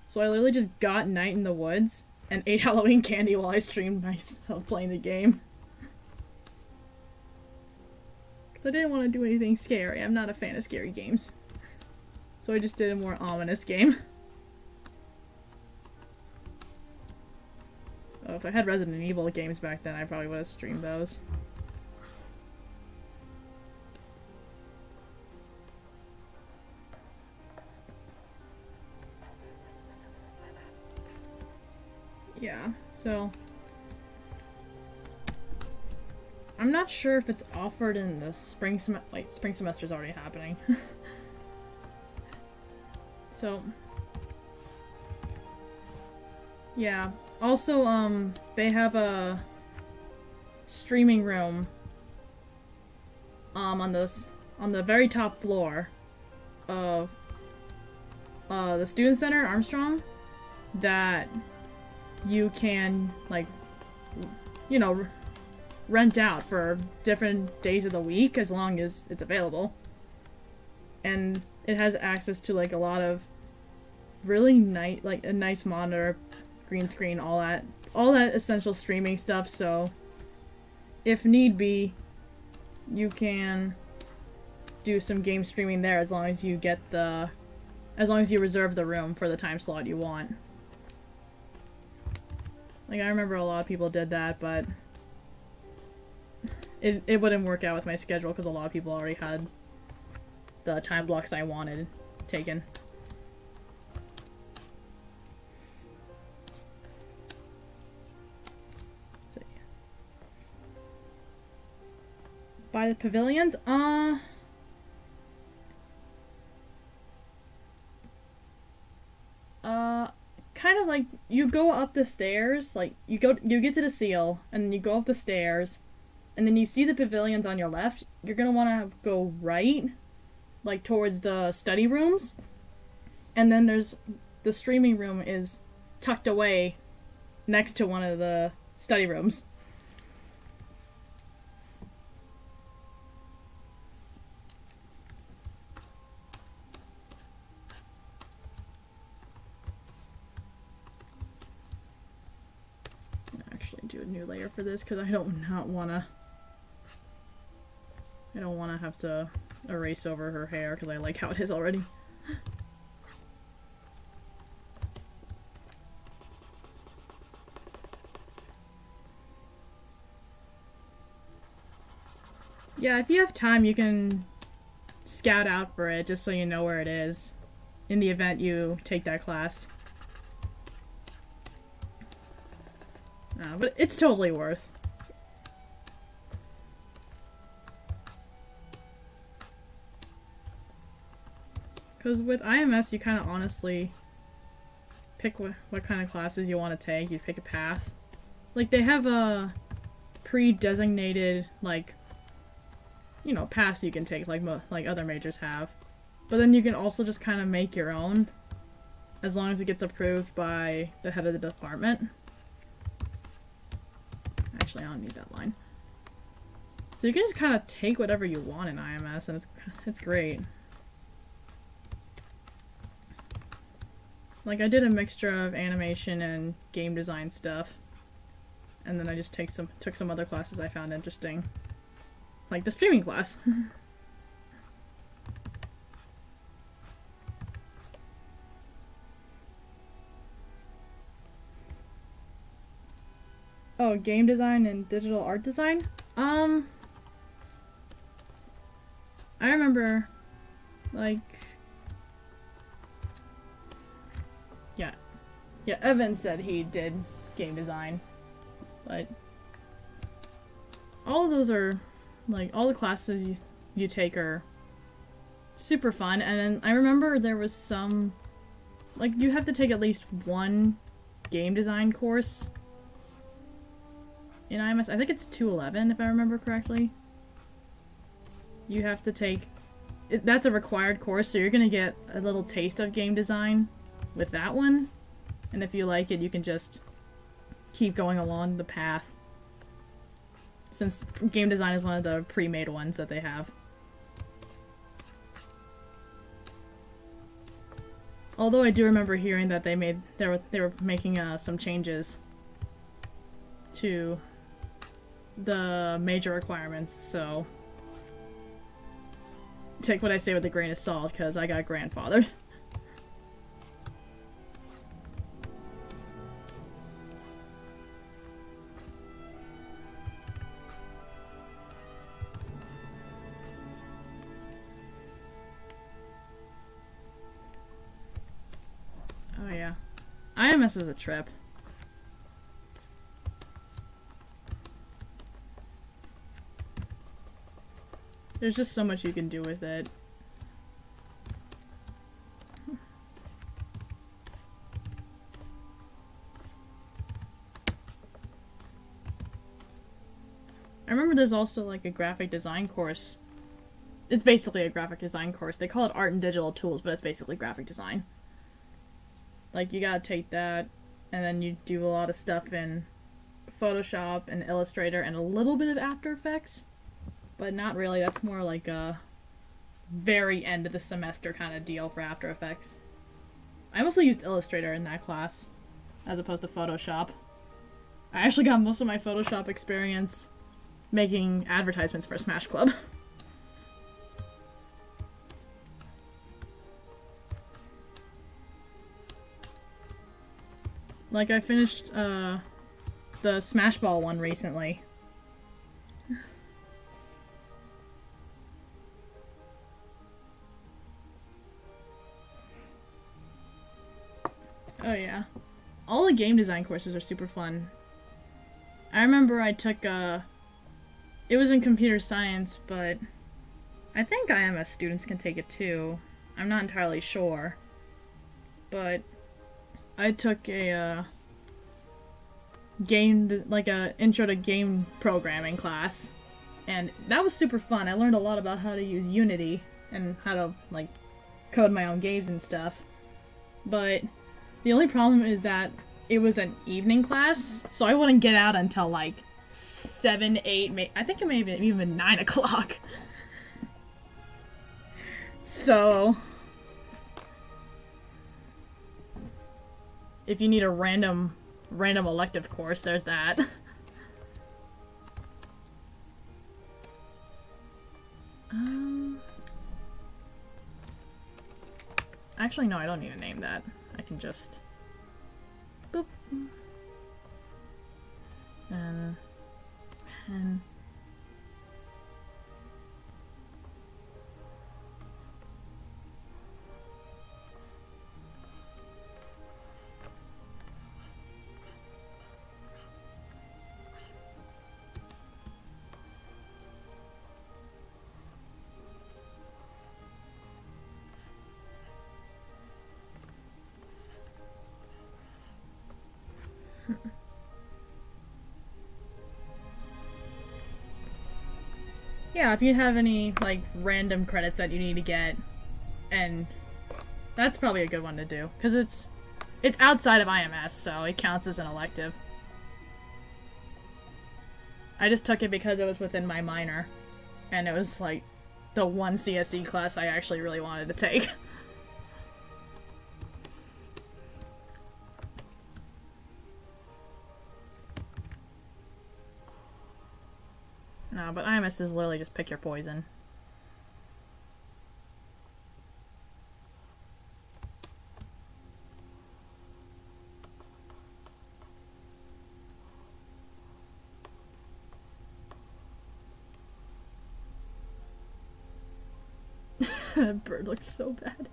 S1: So I literally just got Night in the Woods and ate Halloween candy while I streamed myself playing the game. Because I didn't want to do anything scary. I'm not a fan of scary games. So I just did a more ominous game. Oh, if I had Resident Evil games back then, I probably would have streamed those. Yeah, so I'm not sure if it's offered in the spring semester's already happening. So yeah. Also, they have a streaming room on the very top floor of the student center, Armstrong, that you can, like, you know, rent out for different days of the week as long as it's available. And it has access to, like, a lot of really nice, like, a nice monitor, green screen, all that essential streaming stuff. So if need be, you can do some game streaming there as long as you reserve the room for the time slot you want. Like, I remember a lot of people did that, but it wouldn't work out with my schedule because a lot of people already had the time blocks I wanted taken. So, yeah. By the pavilions? Kind of like, you go up the stairs, like, you get to the seal, and then you go up the stairs, and then you see the pavilions on your left. You're gonna want to go right, like, towards the study rooms, and then the streaming room is tucked away next to one of the study rooms. Do a new layer for this because I don't want to have to erase over her hair because I like how it is already. Yeah, if you have time, you can scout out for it just so you know where it is in the event you take that class. But it's totally worth. Because with IMS, you kind of honestly pick what kind of classes you want to take. You pick a path. Like, they have a pre-designated, like, you know, paths you can take, like other majors have. But then you can also just kind of make your own, as long as it gets approved by the head of the department. Actually, I don't need that line. So you can just kind of take whatever you want in IMS, and it's great. Like, I did a mixture of animation and game design stuff, and then I just took some other classes I found interesting, like the streaming class. Oh, game design and digital art design? I remember, like, yeah, Evan said he did game design, but all of those are, like, all the classes you take are super fun, and then I remember there was some, like, you have to take at least one game design course in IMS. I think it's 211 if I remember correctly. You have to take that's a required course, so you're gonna get a little taste of game design with that one, and if you like it, you can just keep going along the path, since game design is one of the pre-made ones that they have. Although I do remember hearing that they were making some changes to the major requirements, so take what I say with a grain of salt, because I got grandfathered. Oh yeah. IMS is a trip. There's just so much you can do with it. I remember there's also like a graphic design course. It's basically a graphic design course. They call it Art and Digital Tools, but it's basically graphic design. Like, you gotta take that, and then you do a lot of stuff in Photoshop and Illustrator and a little bit of After Effects. But not really. That's more like a very end of the semester kind of deal for After Effects. I mostly used Illustrator in that class, as opposed to Photoshop. I actually got most of my Photoshop experience making advertisements for Smash Club. Like, I finished, the Smash Ball one recently. Oh yeah. All the game design courses are super fun. I remember I took, it was in computer science, but I think IMS students can take it too. I'm not entirely sure. But I took a, intro to game programming class. And that was super fun. I learned a lot about how to use Unity and how to, like, code my own games and stuff. But the only problem is that it was an evening class, so I wouldn't get out until, like, 7, 8, I think it may have been even 9 o'clock. So if you need a random elective course, there's that. Actually, no, I don't need to name that. I can just boop. And pen. Yeah, if you have any, like, random credits that you need to get, and that's probably a good one to do, because it's outside of IMS, so it counts as an elective. I just took it because it was within my minor, and it was, like, the one CSE class I actually really wanted to take. No, but IMS is literally just pick your poison. That bird looks so bad.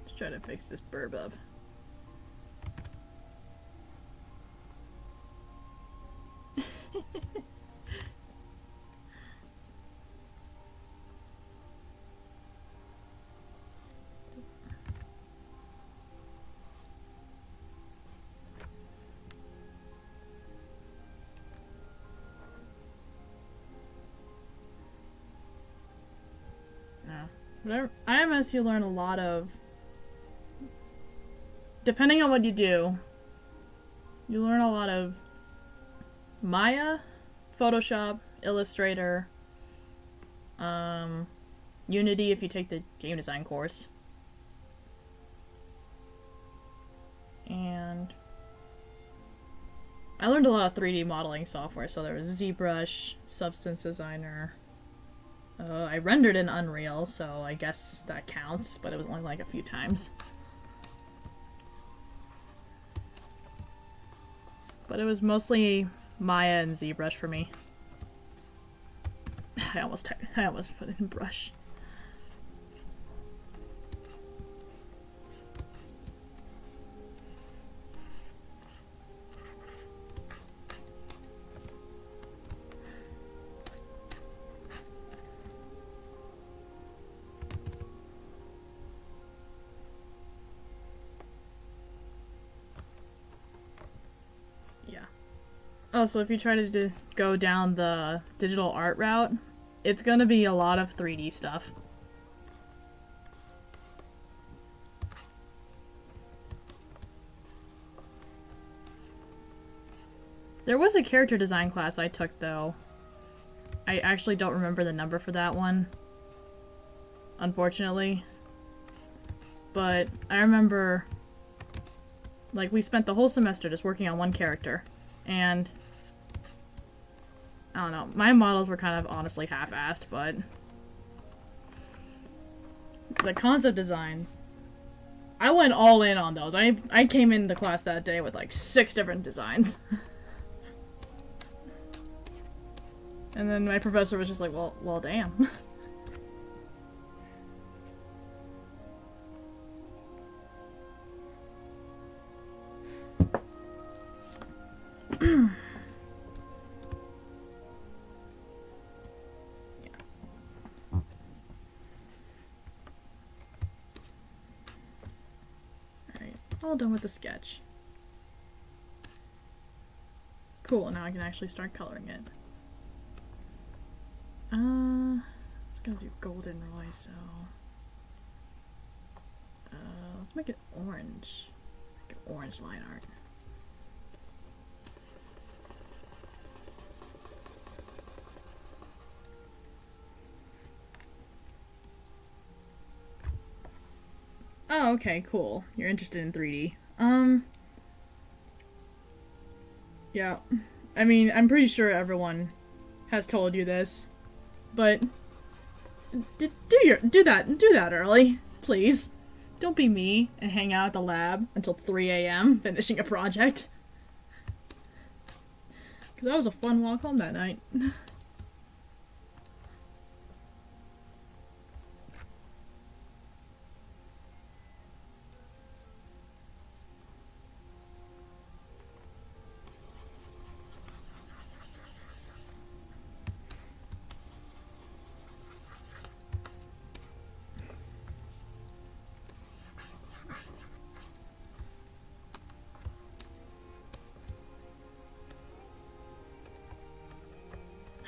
S1: Let's try to fix this burb up. Whatever. IMS, you learn a lot of, depending on what you do, you learn a lot of Maya, Photoshop, Illustrator, Unity if you take the game design course, and I learned a lot of 3D modeling software, so there was ZBrush, Substance Designer. I rendered in Unreal, so I guess that counts, but it was only like a few times. But it was mostly Maya and ZBrush for me. I almost put it in brush. Oh, so if you try to go down the digital art route, it's gonna be a lot of 3D stuff. There was a character design class I took, though. I actually don't remember the number for that one, unfortunately. But I remember, like, we spent the whole semester just working on one character, and I don't know, my models were kind of honestly half-assed, but the concept designs, I went all in on those. I came into class that day with like 6 different designs. And then my professor was just like, well, damn. Alright, all done with the sketch. Cool, now I can actually start coloring it. I'm just gonna do golden Roy, so let's make it orange. Make it orange line art. Oh, okay, cool. You're interested in 3D. Yeah. I mean, I'm pretty sure everyone has told you this, but do that early, please. Don't be me and hang out at the lab until 3 a.m. finishing a project. Because that was a fun walk home that night.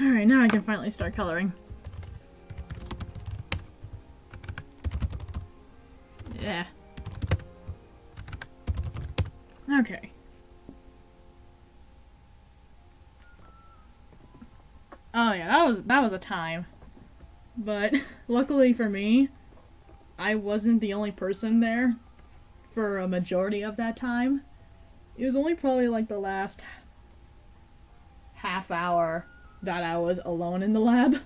S1: Alright, now I can finally start coloring. Yeah. Okay. Oh yeah, that was a time. But luckily for me, I wasn't the only person there for a majority of that time. It was only probably like the last half hour that I was alone in the lab.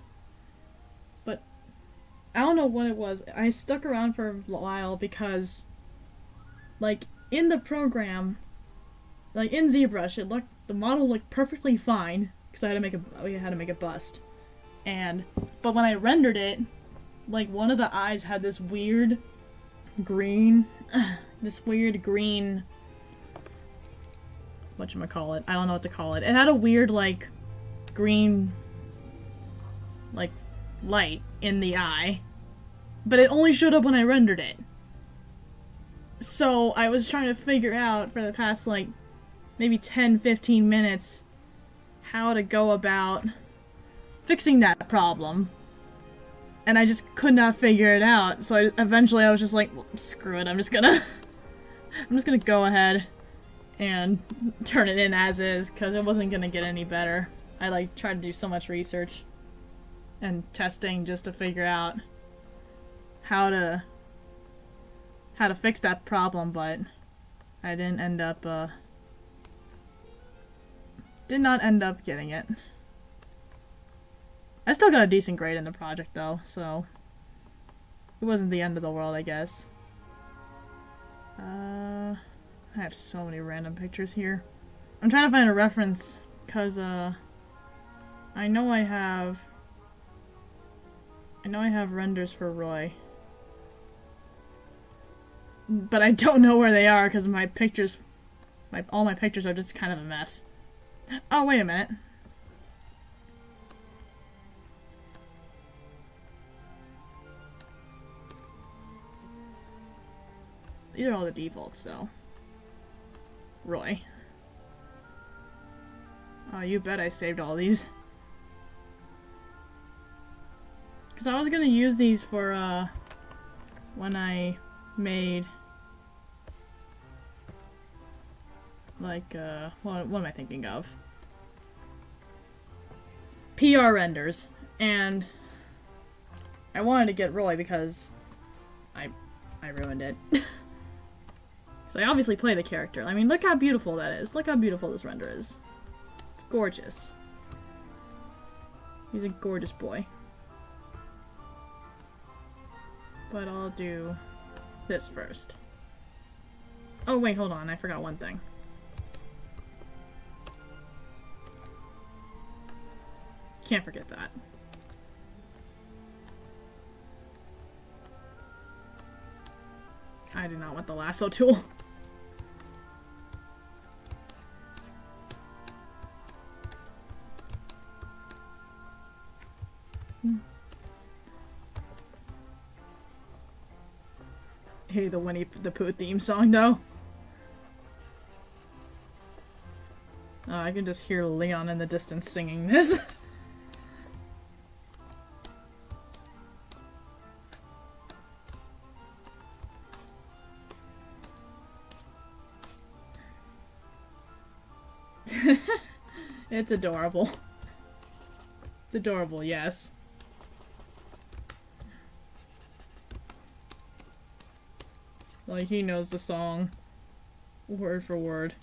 S1: But I don't know what it was. I stuck around for a while because, like, in the program, like in ZBrush, the model looked perfectly fine because we had to make a bust. But when I rendered it, like, one of the eyes had this weird green, whatchamacallit, I don't know what to call it. It had a weird, like, green, like, light in the eye, but it only showed up when I rendered it. So I was trying to figure out for the past, like, maybe 10-15 minutes how to go about fixing that problem. And I just could not figure it out, so eventually I was just like, well, screw it, I'm just gonna go ahead and turn it in as is, because it wasn't gonna get any better. I, like, tried to do so much research and testing just to figure out how to fix that problem, but I did not end up getting it. I still got a decent grade in the project, though, so it wasn't the end of the world, I guess. I have so many random pictures here. I'm trying to find a reference, because, I know I have renders for Roy. But I don't know where they are, because my pictures, all my pictures are just kind of a mess. Oh, wait a minute. These are all the defaults, though. Roy. Oh, you bet I saved all these. Because I was gonna use these for, when I made... Like, what am I thinking of? PR renders. And I wanted to get Roy because I ruined it. So I obviously play the character. I mean, look how beautiful that is. Look how beautiful this render is. It's gorgeous. He's a gorgeous boy. But I'll do this first. Oh wait, hold on. I forgot one thing. Can't forget that. I do not want the lasso tool. Hey, the Winnie the Pooh theme song though. Oh, I can just hear Leon in the distance singing this. It's adorable. It's adorable, yes. Like, he knows the song word for word.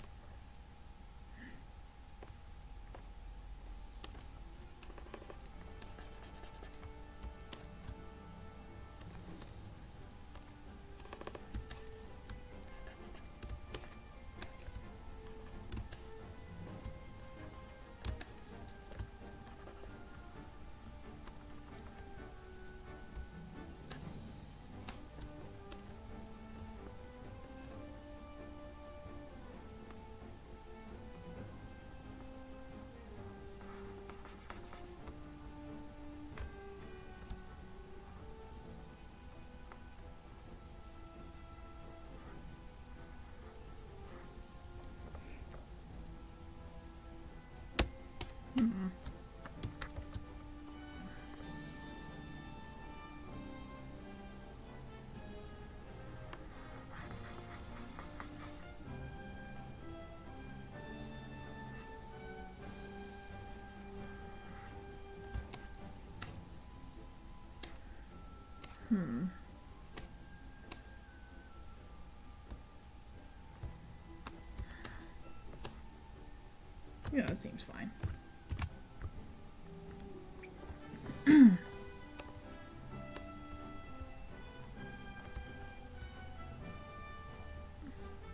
S1: Yeah, that seems fine.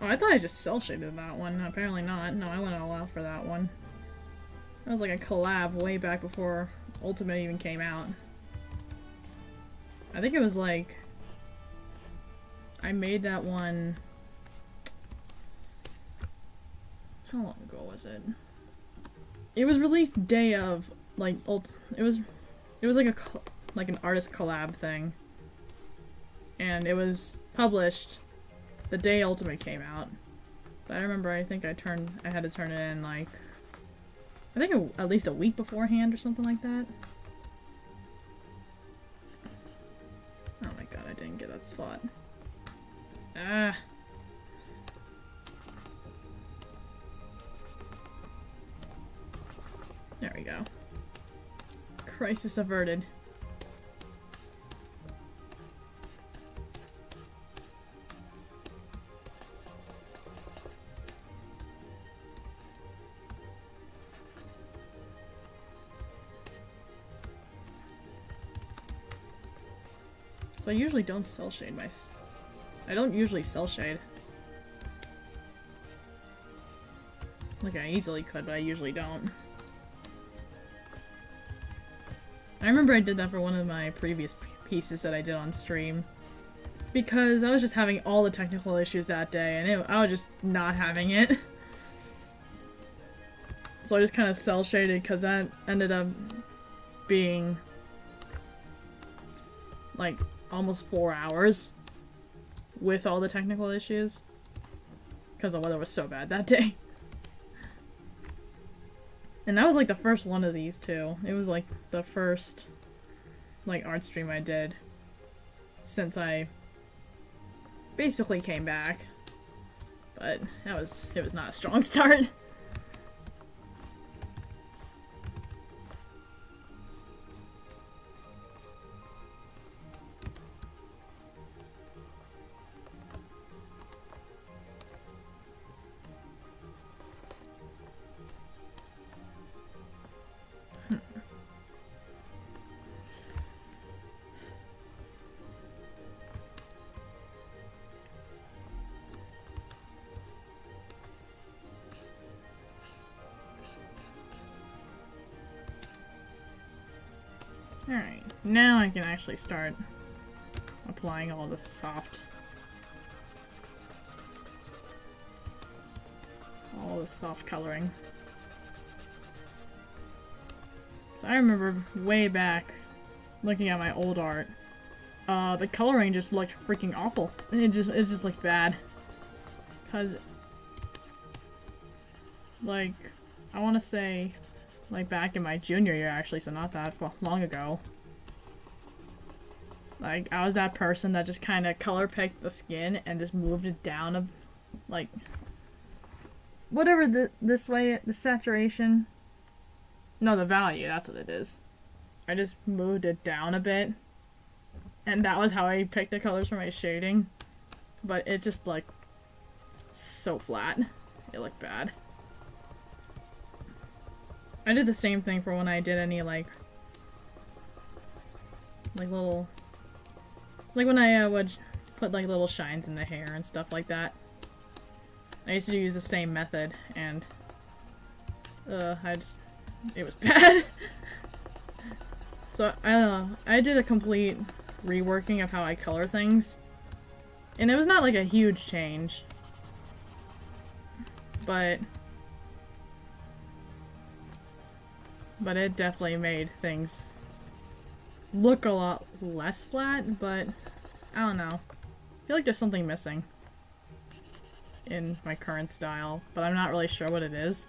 S1: Oh, I thought I just cell shaded that one. Apparently not. No, I went all out for that one. That was like a collab way back before Ultimate even came out. I think it was like... I made that one... How long ago was it? It was released day of, like, it was like like an artist collab thing. And it was published the day Ultimate came out. But I remember, I think I had to turn it in, like, I think at least a week beforehand or something like that. Oh my god, I didn't get that spot. Ah. There we go. Crisis averted. So I usually don't cell shade I don't usually cell shade. Like I easily could, but I usually don't. I remember I did that for one of my previous pieces that I did on stream. Because I was just having all the technical issues that day, and I was just not having it. So I just kind of cell shaded because that ended up being like almost 4 hours with all the technical issues because the weather was so bad that day. And that was like the first one of these too. It was like the first like art stream I did since I basically came back. But it was not a strong start. Alright, now I can actually start applying all this soft coloring. So I remember way back looking at my old art, the coloring just looked freaking awful. It just looked bad. Cause like I wanna say like back in my junior year actually, so not that long ago. Like I was that person that just kinda color picked the skin and just moved it down like whatever this way, the saturation. No, the value, that's what it is. I just moved it down a bit. And that was how I picked the colors for my shading. But it just looked so flat. It looked bad. I did the same thing for when I did any like little, like when I would put like little shines in the hair and stuff like that. I used to use the same method, and it was bad. So I did a complete reworking of how I color things, and it was not like a huge change, but it definitely made things look a lot less flat. But I don't know, I feel like there's something missing in my current style, but I'm not really sure what it is.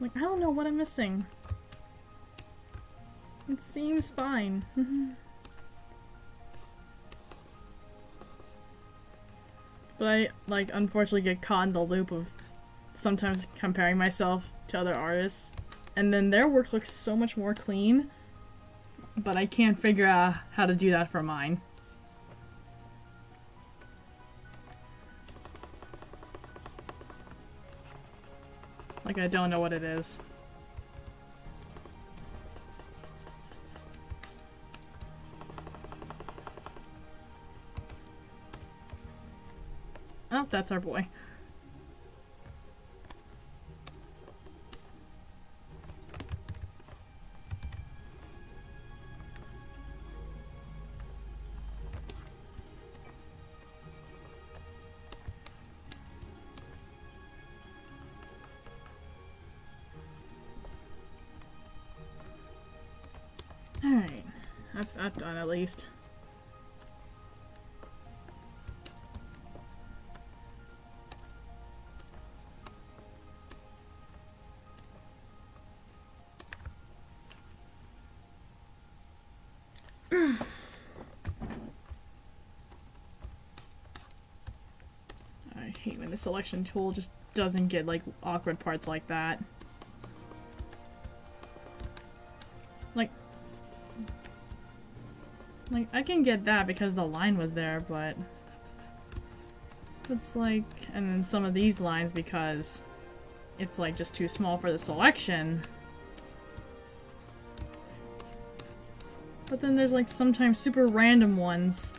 S1: Like, I don't know what I'm missing. It seems fine. But I, like, unfortunately get caught in the loop of sometimes comparing myself to other artists, and then their work looks so much more clean, but I can't figure out how to do that for mine. Like, I don't know what it is. Oh, that's our boy. Alright, that's that done at least. I hate when the selection tool just doesn't get like awkward parts like that. Like, I can get that because the line was there, but it's like, and then some of these lines because it's like just too small for the selection. But then there's like sometimes super random ones.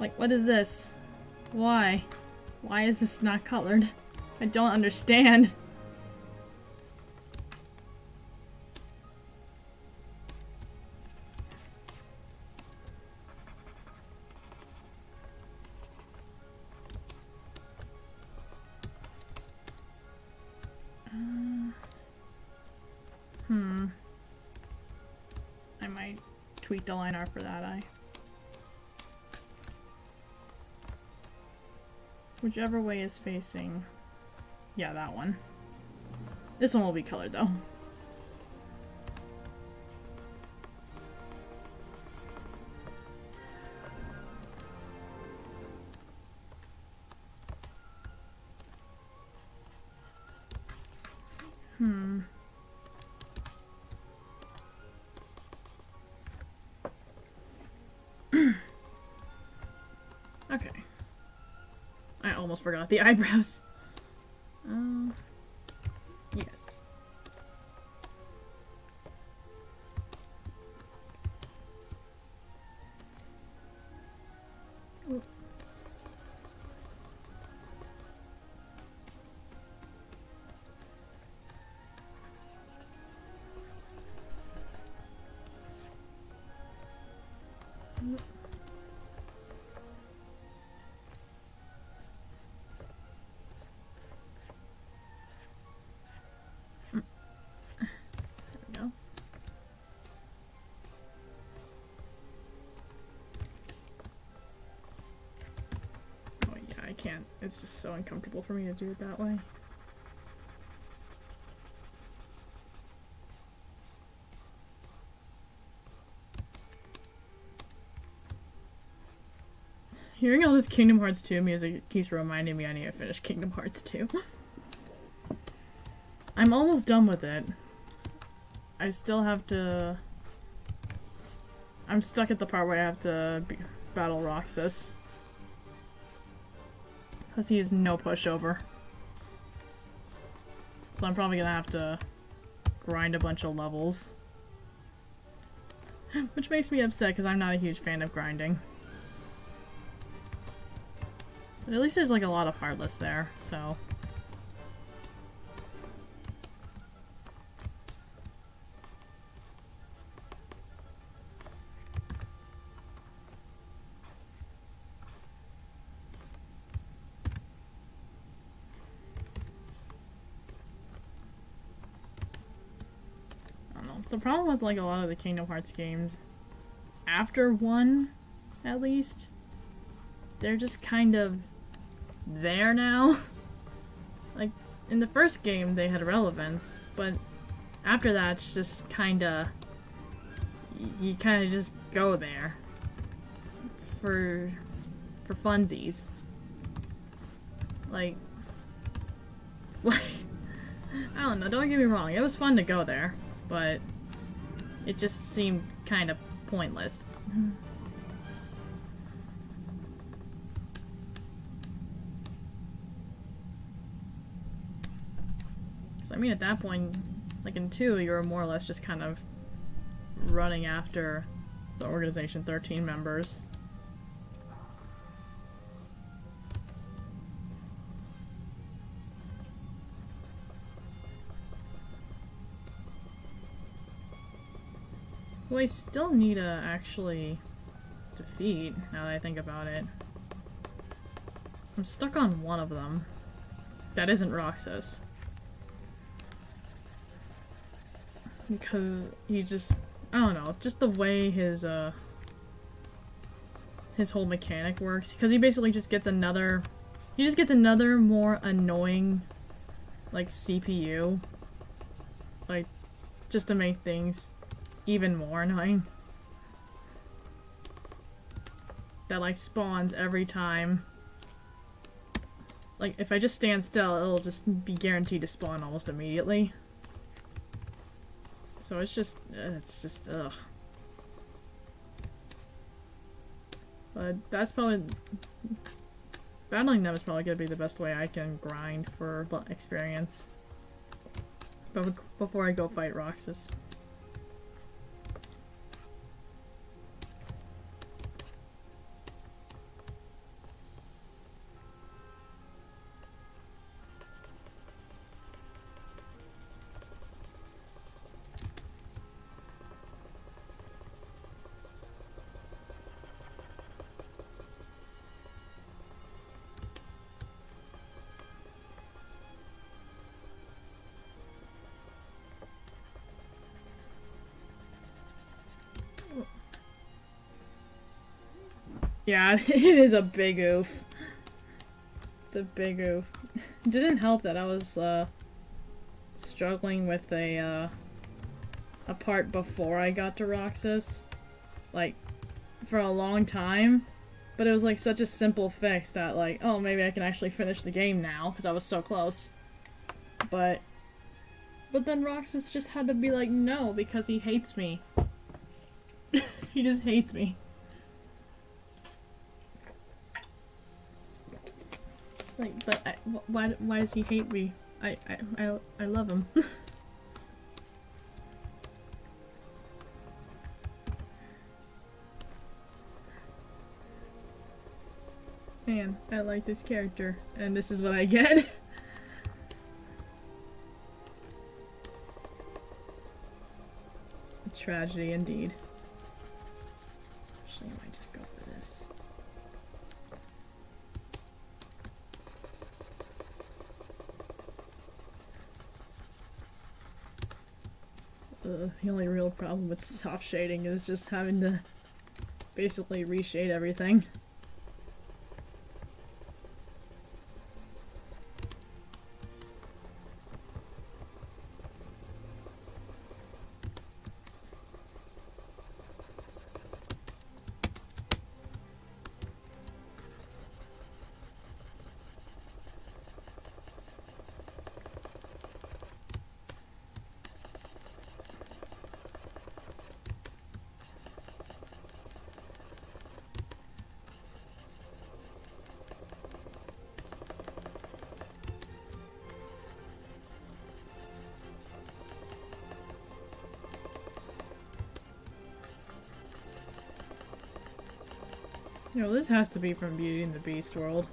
S1: Like, what is this? Why? Why is this not colored? I don't understand. tweak the line art for that eye. Whichever way is facing... Yeah, that one. This one will be colored, though. Okay. I almost forgot the eyebrows. Yes. Ooh. I can't. It's just so uncomfortable for me to do it that way. Hearing all this Kingdom Hearts 2 music keeps reminding me I need to finish Kingdom Hearts 2. I'm almost done with it. I still have to... I'm stuck at the part where I have to battle Roxas. Because he is no pushover. So I'm probably gonna have to grind a bunch of levels. Which makes me upset because I'm not a huge fan of grinding. But at least there's like a lot of Heartless there, so... The problem with like a lot of the Kingdom Hearts games, after 1, at least, they're just kind of there now. Like, in the first game they had relevance, but after that it's just kinda, you kinda just go there for funsies. Like, I don't know, don't get me wrong, it was fun to go there, but it just seemed kind of pointless. So I mean, at that point, like in 2, you were more or less just kind of running after the Organization 13 members. Who I still need to actually defeat, now that I think about it. I'm stuck on one of them. That isn't Roxas. Because he just... I don't know, just the way his whole mechanic works. Because he basically just gets another... He just gets another more annoying, like, CPU. Like, just to make things even more annoying. That like spawns every time. Like if I just stand still, it'll just be guaranteed to spawn almost immediately. So it's just ugh. But that's probably... Battling them is probably gonna be the best way I can grind for experience. But before I go fight Roxas. Yeah, it is a big oof. It's a big oof. It didn't help that I was, struggling with a part before I got to Roxas. Like, for a long time. But it was, like, such a simple fix that, like, oh, maybe I can actually finish the game now, because I was so close. But then Roxas just had to be like, no, because he hates me. He just hates me. It's like, but why does he hate me? I love him. Man, I like this character, and this is what I get. A tragedy indeed. Actually, I might just go for this. The only real problem with soft shading is just having to basically reshade everything. You know, this has to be from Beauty and the Beast world.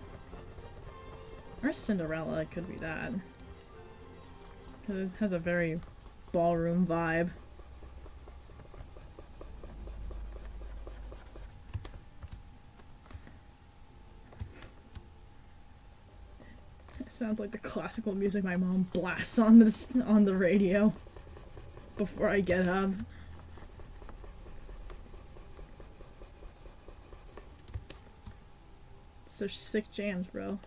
S1: Or Cinderella, it could be that. Because it has a very ballroom vibe. It sounds like the classical music my mom blasts on the radio before I get up. Such sick jams, bro.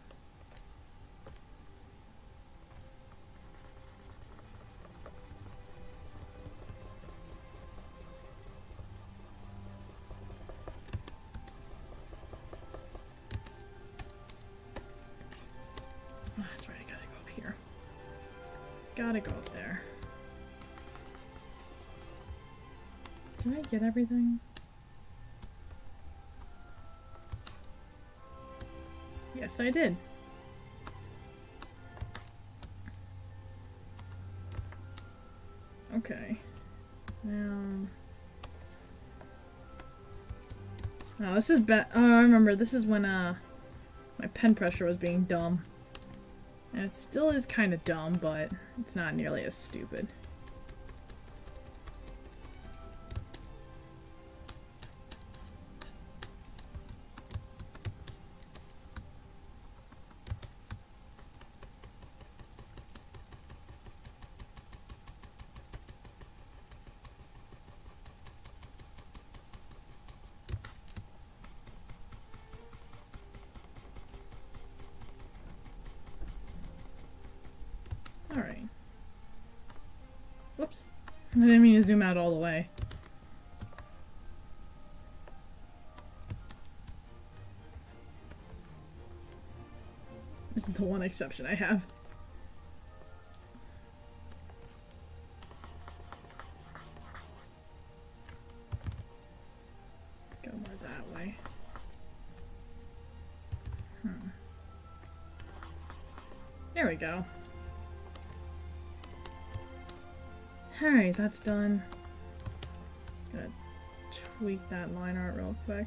S1: Oh, that's right, I gotta go up here. Gotta go up there. Did I get everything? Yes, I did. Okay. Now... Oh, this is bad. Oh, I remember. This is when, my pen pressure was being dumb. And it still is kind of dumb, but it's not nearly as stupid. Alright. Whoops. I didn't mean to zoom out all the way. This is the one exception I have. Go more that way. There we go. Alright, that's done. Gotta tweak that line art real quick.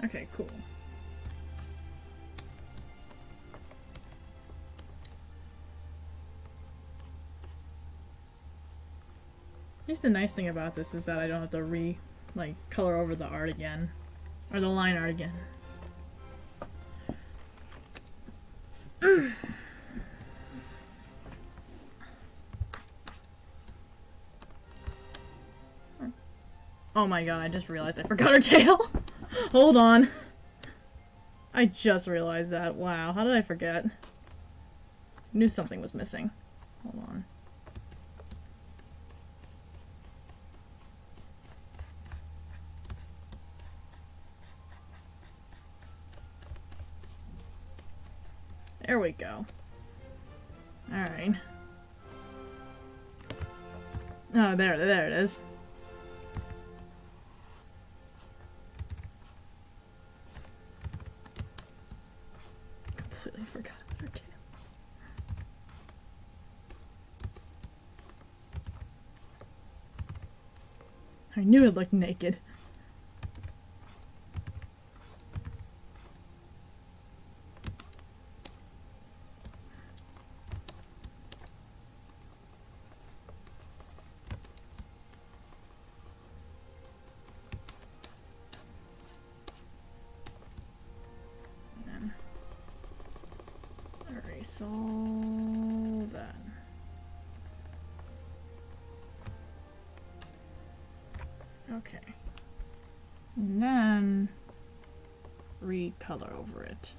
S1: Okay, cool. At least the nice thing about this is that I don't have to color over the art again. Or the line art again. Oh my god, I just realized I forgot her tail. Hold on. I just realized that. Wow, how did I forget? Knew something was missing. Hold on. There we go. Alright. Oh, there it is. Completely forgot about her tail. I knew it looked naked. Erase all that. Okay. And then recolor over it.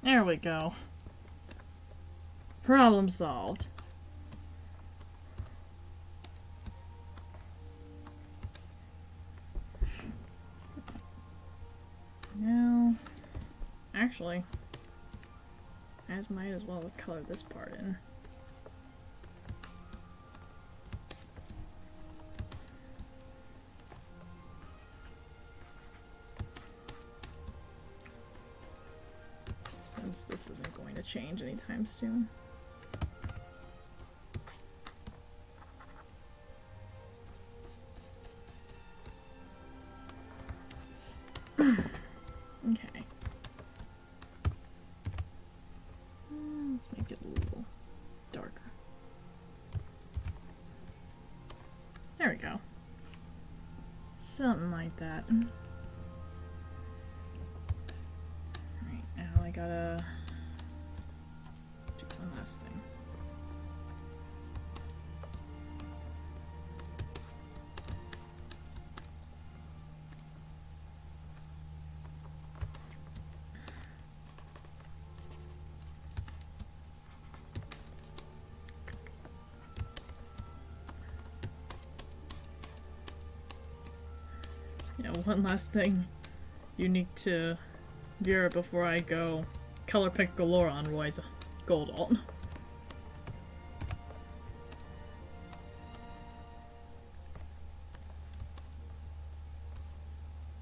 S1: There we go. Problem solved. Now, actually, might as well color this part in. Since this isn't going to change anytime soon. Okay. Let's make it a little darker. There we go. Something like that. Right, now I gotta do one last thing. Yeah, one last thing unique to Veera before I go color pick galore on Roy's gold alt.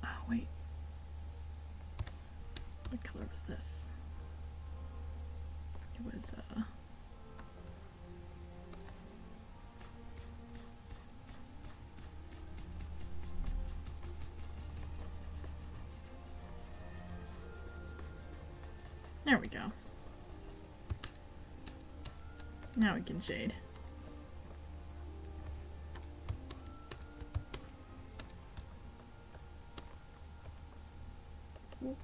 S1: Oh, wait. What color was this? It was, there we go. Now we can shade. Oop.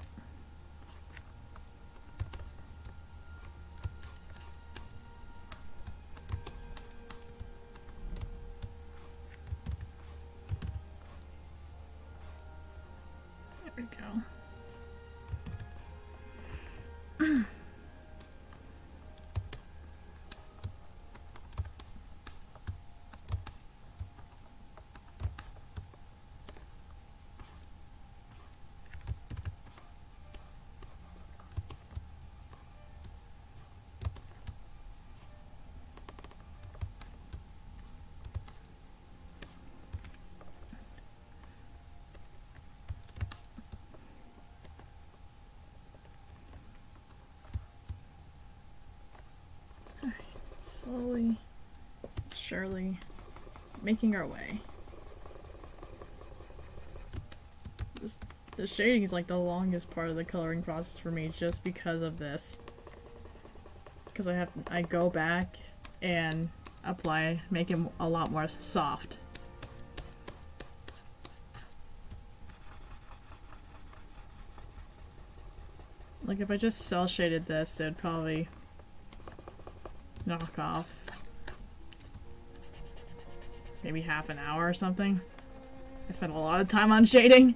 S1: There we go. Slowly, surely, making our way. The shading is like the longest part of the coloring process for me just because of this. Because I go back and apply, make it a lot more soft. Like if I just cell shaded this, it'd probably knock off maybe half an hour or something. I spent a lot of time on shading.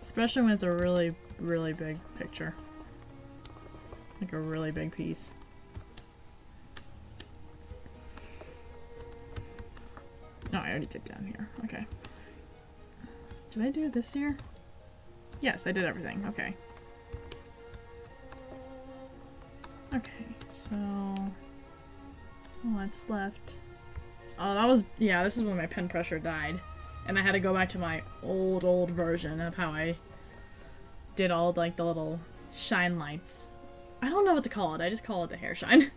S1: Especially when it's a really, really big picture. Like a really big piece. No, I already did down here. Okay. Did I do this here? Yes, I did everything. Okay. Okay, so... what's left? Oh, that was... yeah, this is when my pen pressure died. And I had to go back to my old version of how I did all, like, the little shine lights. I don't know what to call it. I just call it the hair shine.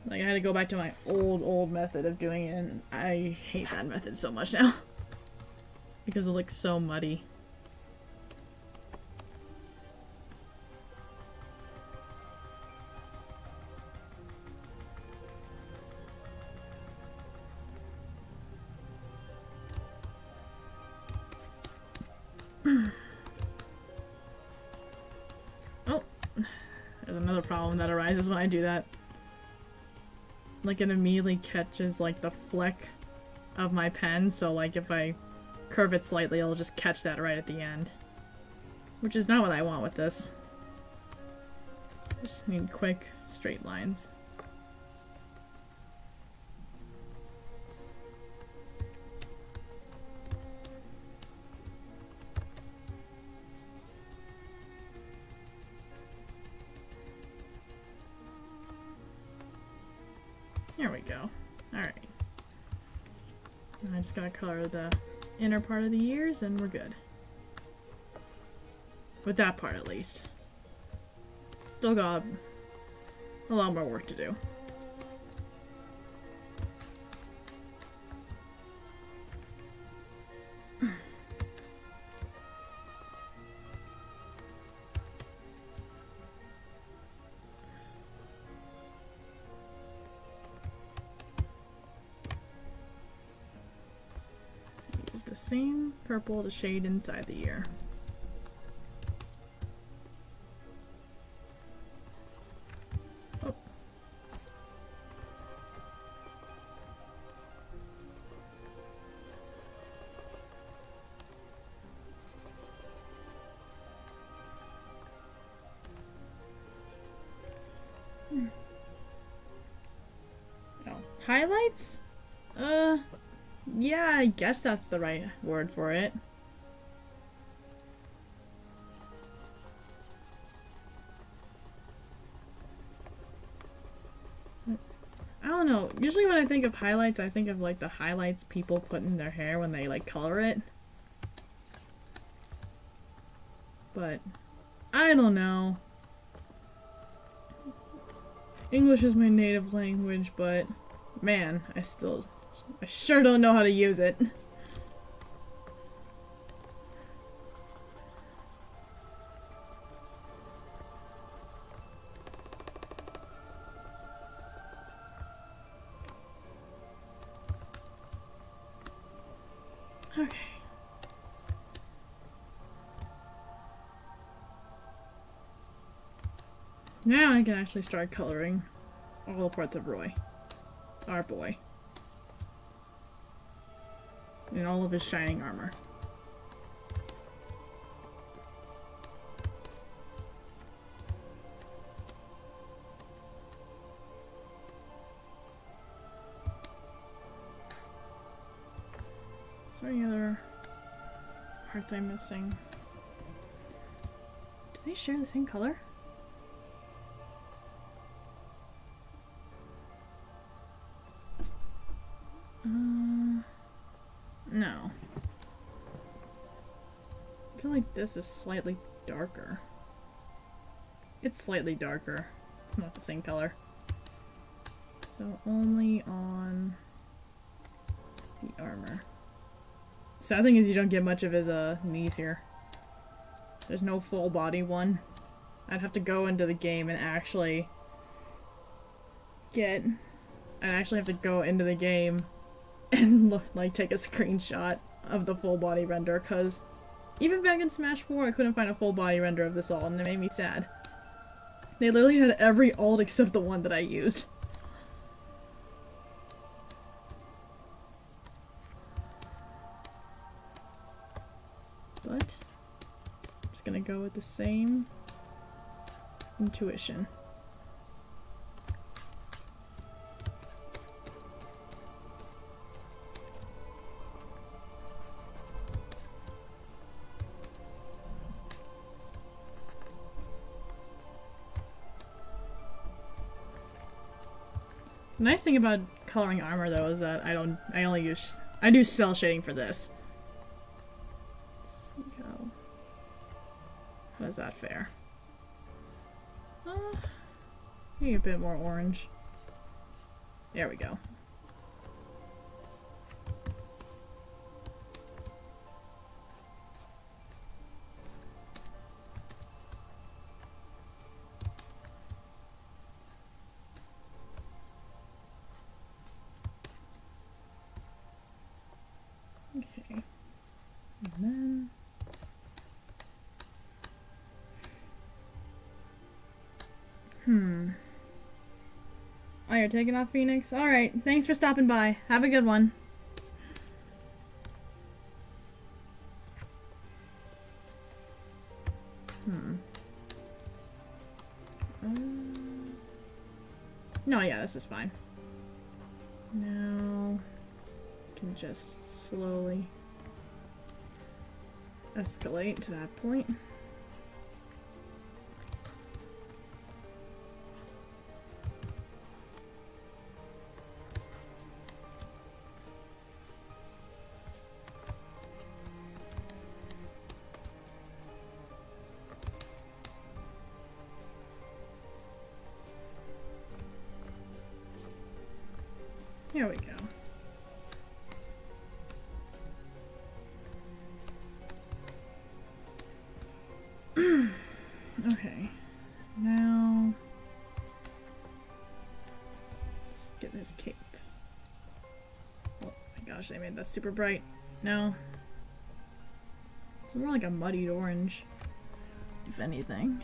S1: Like, I had to go back to my old method of doing it, and I hate that method so much now. Because it looks so muddy. Oh, there's another problem that arises when I do that. Like, it immediately catches, like, the flick of my pen, so, like, if I curve it slightly, it'll just catch that right at the end. Which is not what I want with this. Just need quick, straight lines. There we go. Alright. I just gotta color the inner part of the ears and we're good. With that part at least. Still got a lot more work to do. Use the same purple to shade inside the ear. Oh. Oh, highlights? Yeah, I guess that's the right word for it. I don't know. Usually when I think of highlights, I think of like the highlights people put in their hair when they like color it. But I don't know. English is my native language, but man, I sure don't know how to use it. Okay. Now I can actually start coloring all the parts of Roy. Our boy. In all of his shining armor. Is there any other parts I'm missing? Do they share the same color? No. I feel like this is slightly darker. It's slightly darker. It's not the same color. So only on the armor. Sad thing is you don't get much of his knees here. There's no full body one. I'd have to go into the game and actually I'd actually have to go into the game and look, like take a screenshot of the full body render, because even back in Smash 4 I couldn't find a full body render of this all, and it made me sad. They literally had every alt except the one that I used. But I'm just gonna go with the same intuition. The nice thing about coloring armor though is that I do cell shading for this. Let's see how does that fare? Maybe a bit more orange. There we go. Okay. And then oh, you're taking off Phoenix? Alright, thanks for stopping by. Have a good one. No, yeah, this is fine. Now, I can just slowly escalate to that point. Here we go. Okay, now let's get his cape. Oh my gosh, they made that super bright. No. It's more like a muddied orange, if anything.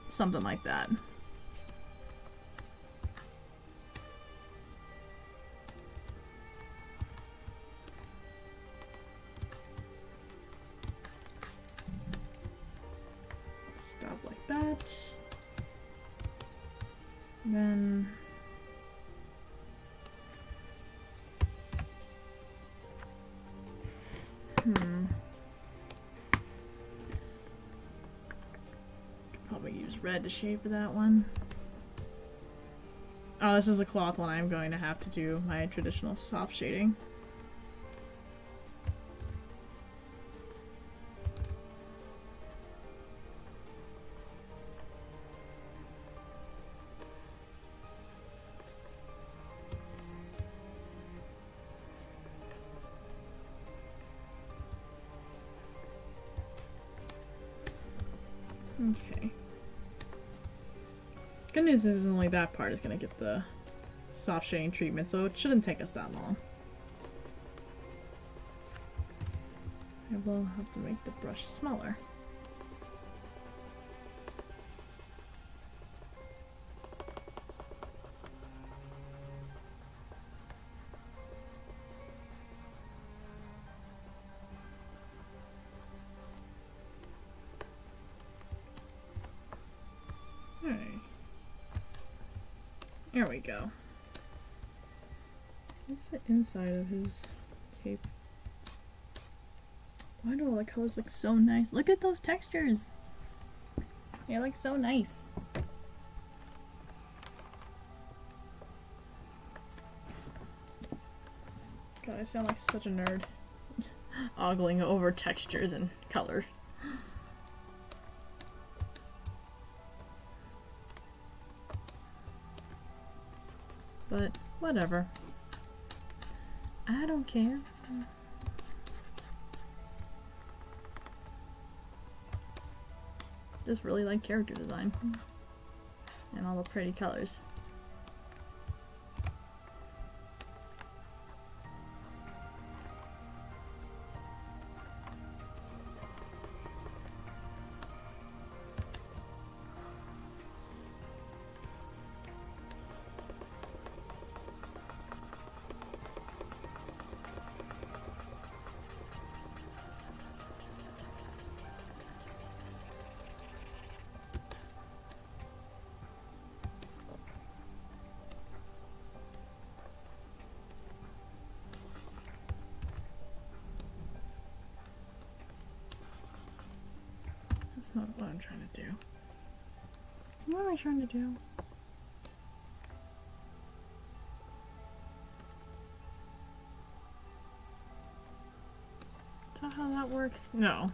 S1: Something like that. Stop like that. Then probably use red to shade for that one. Oh, this is a cloth one. I'm going to have to do my traditional soft shading. Okay. Good news is only that part is going to get the soft shading treatment, so it shouldn't take us that long. I will have to make the brush smaller. There we go. What's the inside of his cape? Why do all the colors look so nice? Look at those textures! They look so nice. God, I sound like such a nerd. Ogling over textures and color. But whatever. I don't care. Just really like character design. And all the pretty colors. That's not what I'm trying to do. What am I trying to do? Is that how that works? No.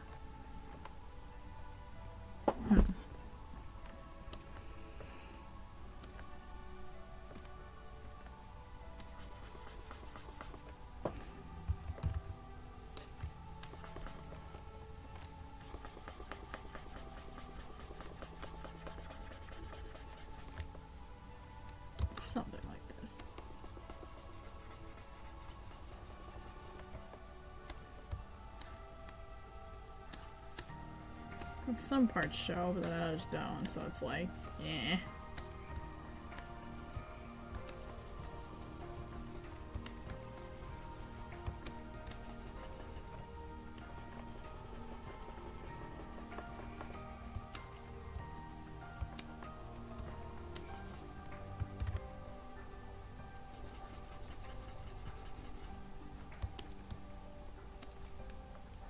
S1: Something like this. Like some parts show, but then others don't, so it's like, eh.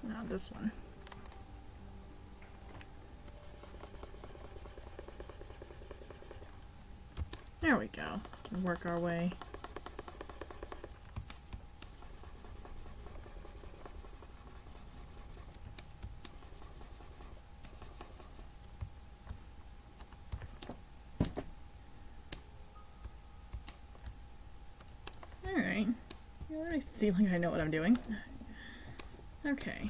S1: Not this one. There we go. Can work our way. Alright. You already seem like I know what I'm doing. Okay.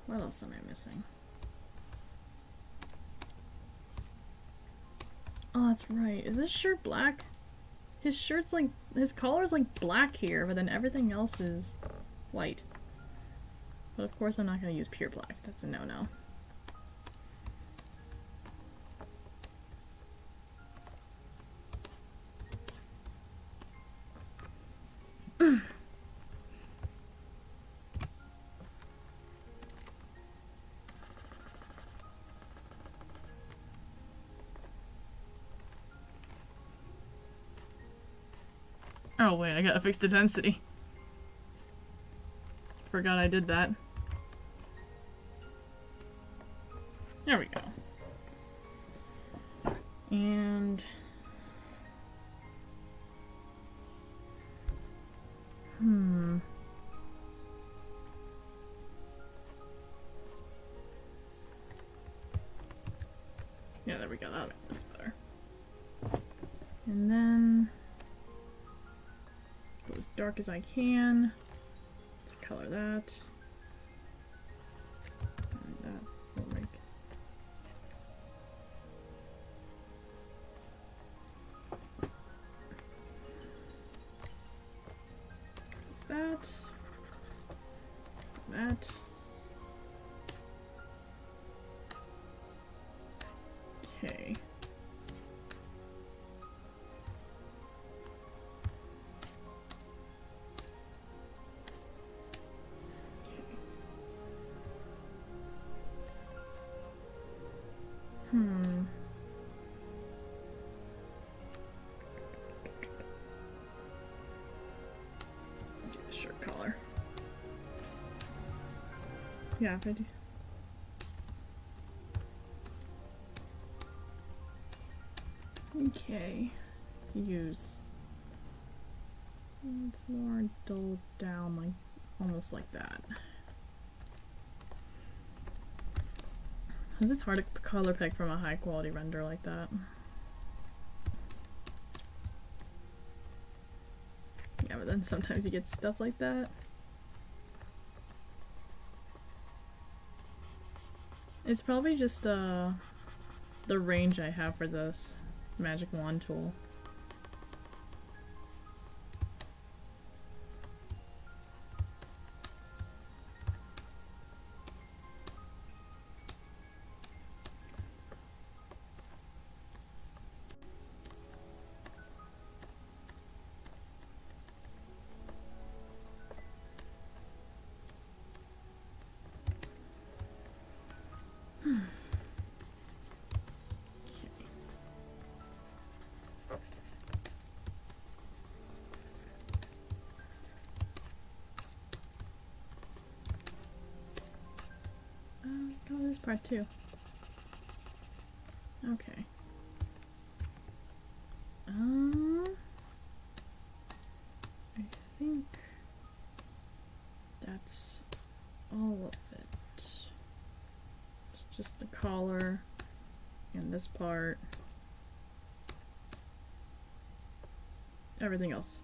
S1: What else am I missing? Oh, that's right. Is this shirt black? His shirt's like, his collar's like black here, but then everything else is white. But of course I'm not gonna use pure black. That's a no-no. Oh wait, I gotta fix the density. Forgot I did that. There we go. And... yeah, there we go. That's better. And then... go as dark as I can to color that. And that will make... is that. That. Okay. Do the shirt collar. Yeah, if I do. Okay. Use. It's more dulled down, like almost like that. Because it's hard to color pick from a high quality render like that. Yeah, but then sometimes you get stuff like that. It's probably just the range I have for this magic wand tool. Oh, this part too. Okay. I think that's all of it. It's just the collar and this part. Everything else.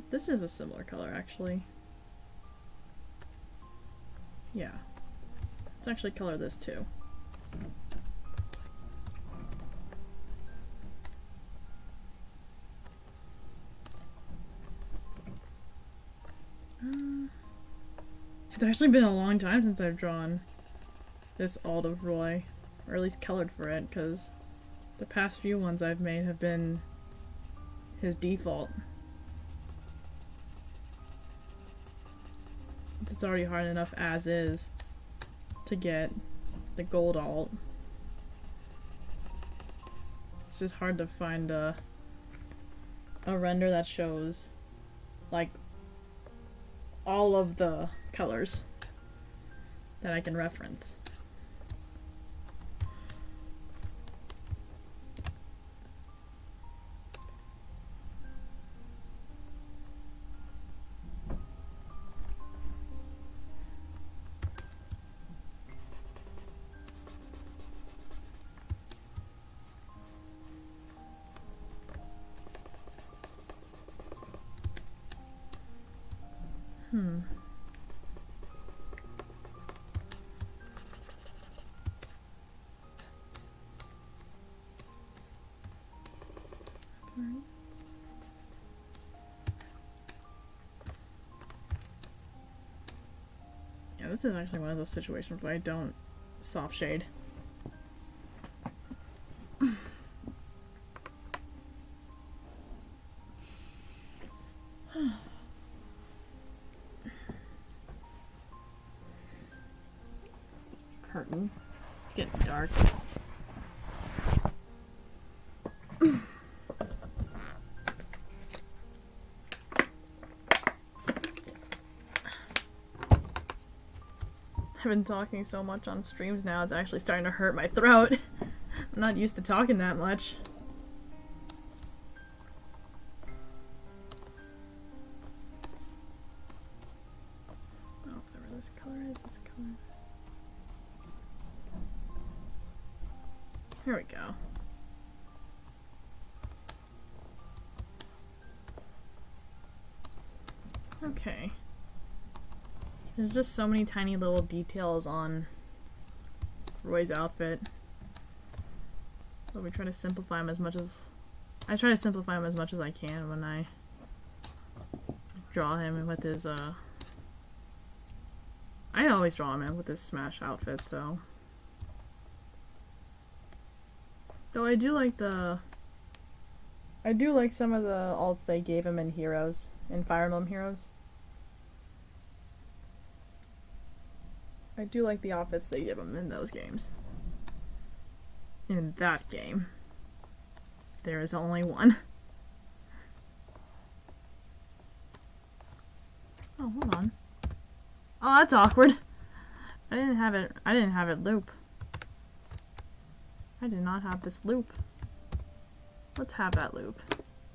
S1: This is a similar color actually. Yeah. Let's actually color this too. It's actually been a long time since I've drawn this Ald of Roy, or at least colored for it, because the past few ones I've made have been his default. Since it's already hard enough as is to get the gold alt. It's just hard to find a render that shows like all of the colors that I can reference. Yeah, this is actually one of those situations where I don't soft shade. Curtain. It's getting dark. I've been talking so much on streams now, it's actually starting to hurt my throat. I'm not used to talking that much. Oh, whatever this color is, it's color. Here we go. Okay. There's just so many tiny little details on Roy's outfit. But we try to simplify him as much as... I try to simplify him as much as I can when I draw him with his, I always draw him in with his Smash outfit, so... Though I do like the... I do like some of the alts they gave him in Heroes, in Fire Emblem Heroes. I do like the outfits they give him in those games. In that game, there is only one. Oh, hold on. Oh, that's awkward. I didn't have it loop. I did not have this loop. Let's have that loop.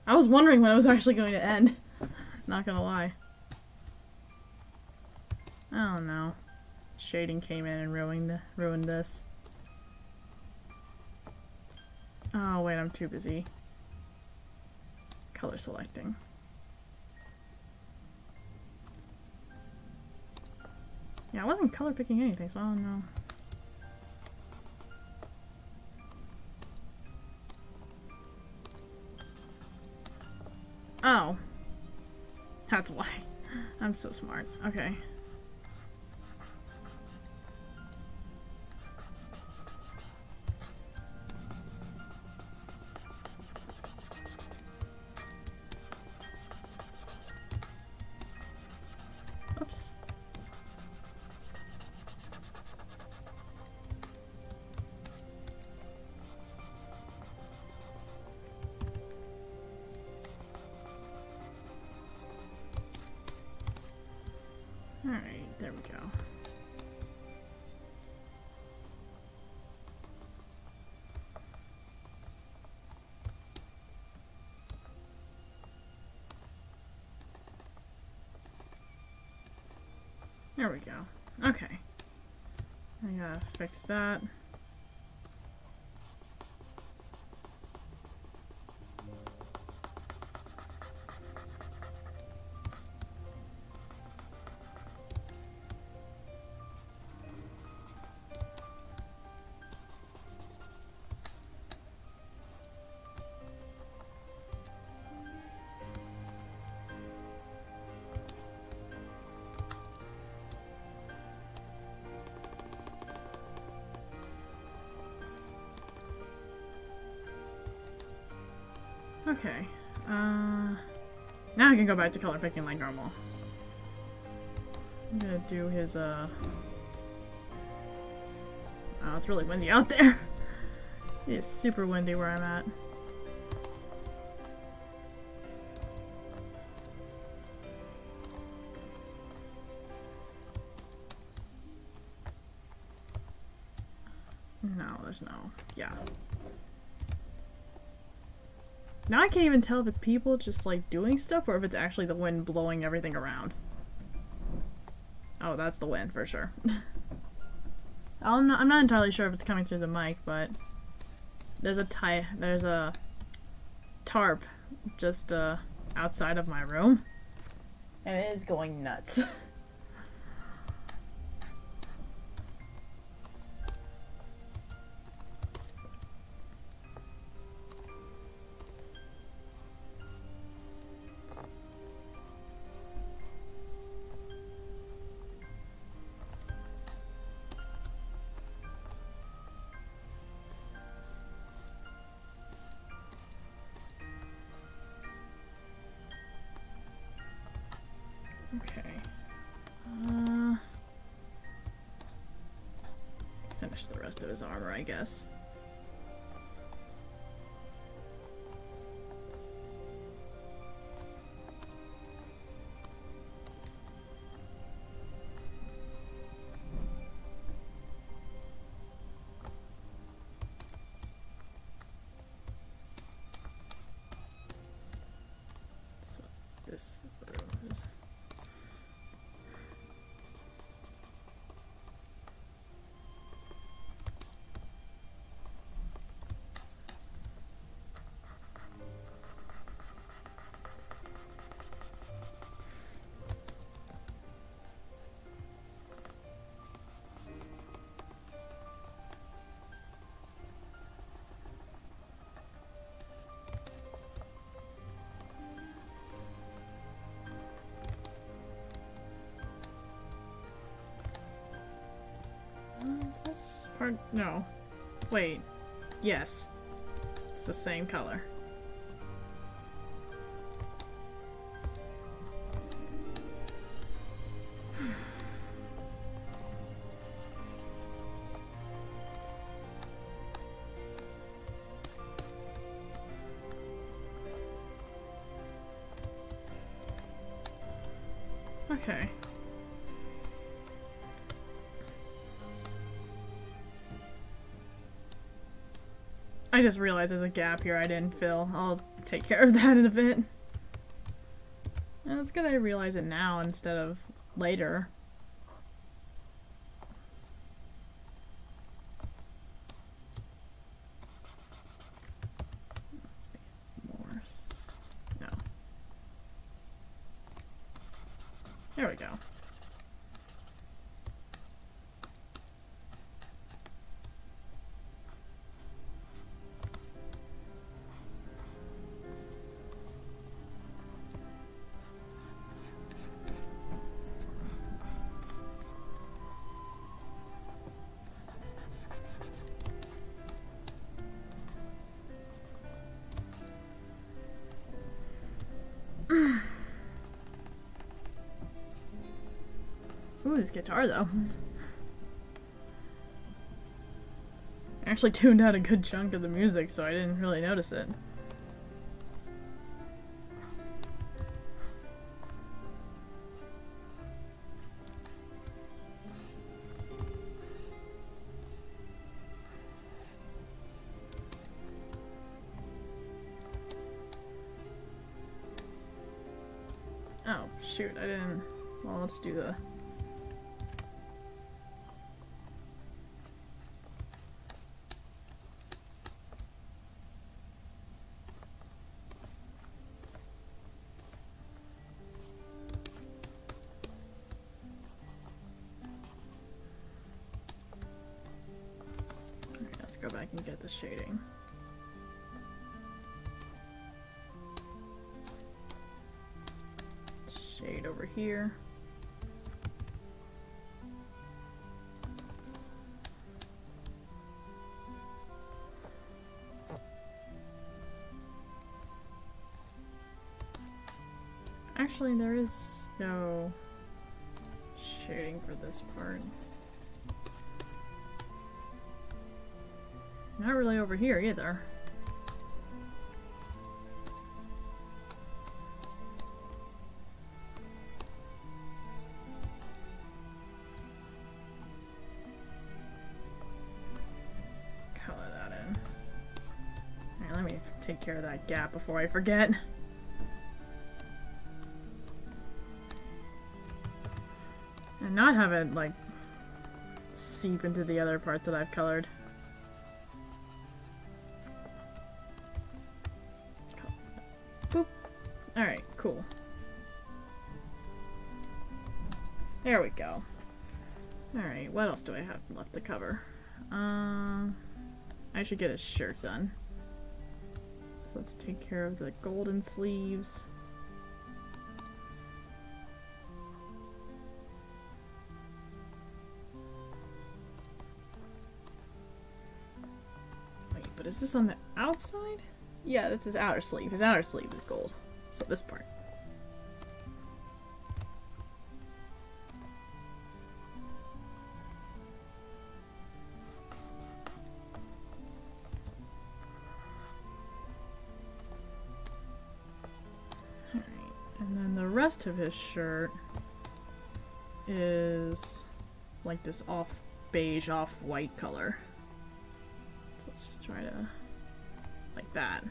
S1: I was wondering when it was actually going to end. Not gonna lie. Oh no. Shading came in and ruined this. Oh wait, I'm too busy color selecting. Yeah, I wasn't color picking anything, so I don't know. Oh. That's why. I'm so smart. Okay. Oops. Alright, there we go. There we go. Okay. I gotta fix that. Okay. Now I can go back to color picking like normal. I'm gonna do his, Oh, it's really windy out there. It is super windy where I'm at. No, there's no. Yeah. Now I can't even tell if it's people just like doing stuff or if it's actually the wind blowing everything around. Oh, that's the wind for sure. I'm not entirely sure if it's coming through the mic, but there's a tarp just outside of my room, and it is going nuts. Okay. Finish the rest of his armor, I guess. That's what this room is. Is this part? No. Wait. Yes. It's the same color. Okay. I just realized there's a gap here I didn't fill. I'll take care of that in a bit. And it's good I realize it now instead of later. Let's make it more. No. There we go. Ooh, this guitar though. I actually tuned out a good chunk of the music, so I didn't really notice it. Oh, shoot, I didn't... Well, let's do the... Okay, let's go back and get the shading. Shade over here. Actually, there is no shading for this part. Not really over here either. Color that in. Alright, let me take care of that gap before I forget. And not have it, like, seep into the other parts that I've colored. Boop. Alright, cool. There we go. Alright, what else do I have left to cover? I should get his shirt done. So let's take care of the golden sleeves. Wait, but is this on the outside? Yeah, that's his outer sleeve. His outer sleeve is gold. So this part. And then the rest of his shirt is like this off beige, off white color. So let's just try to, like that.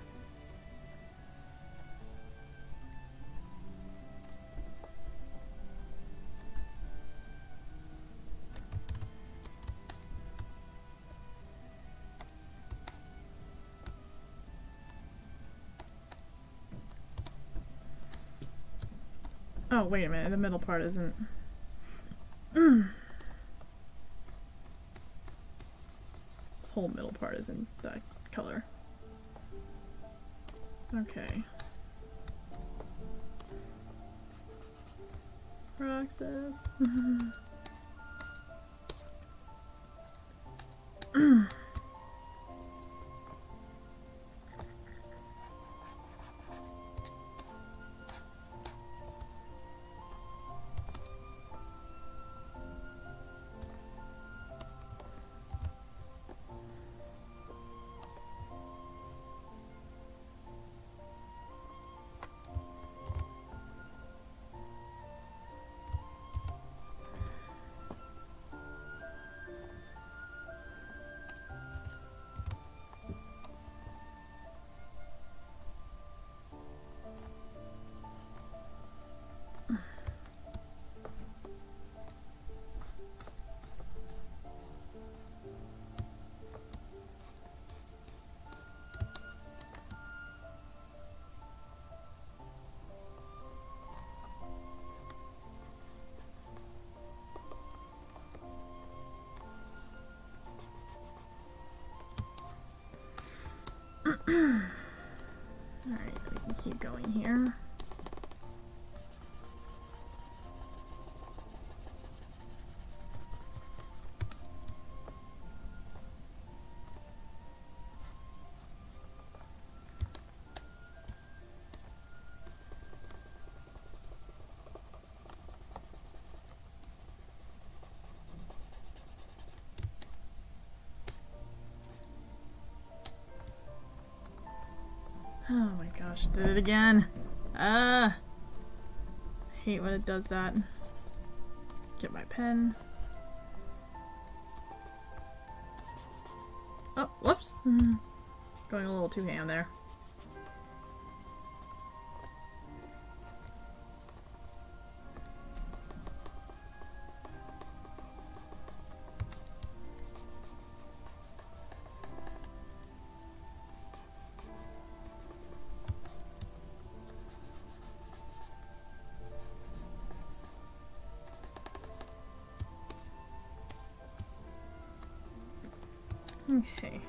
S1: Oh, wait a minute, the middle part isn't... This whole middle part isn't that color. Okay. Roxas. Alright, we can keep going here. Oh my gosh, did it again. I hate when it does that. Get my pen. Oh, whoops. Going a little too ham there. Okay.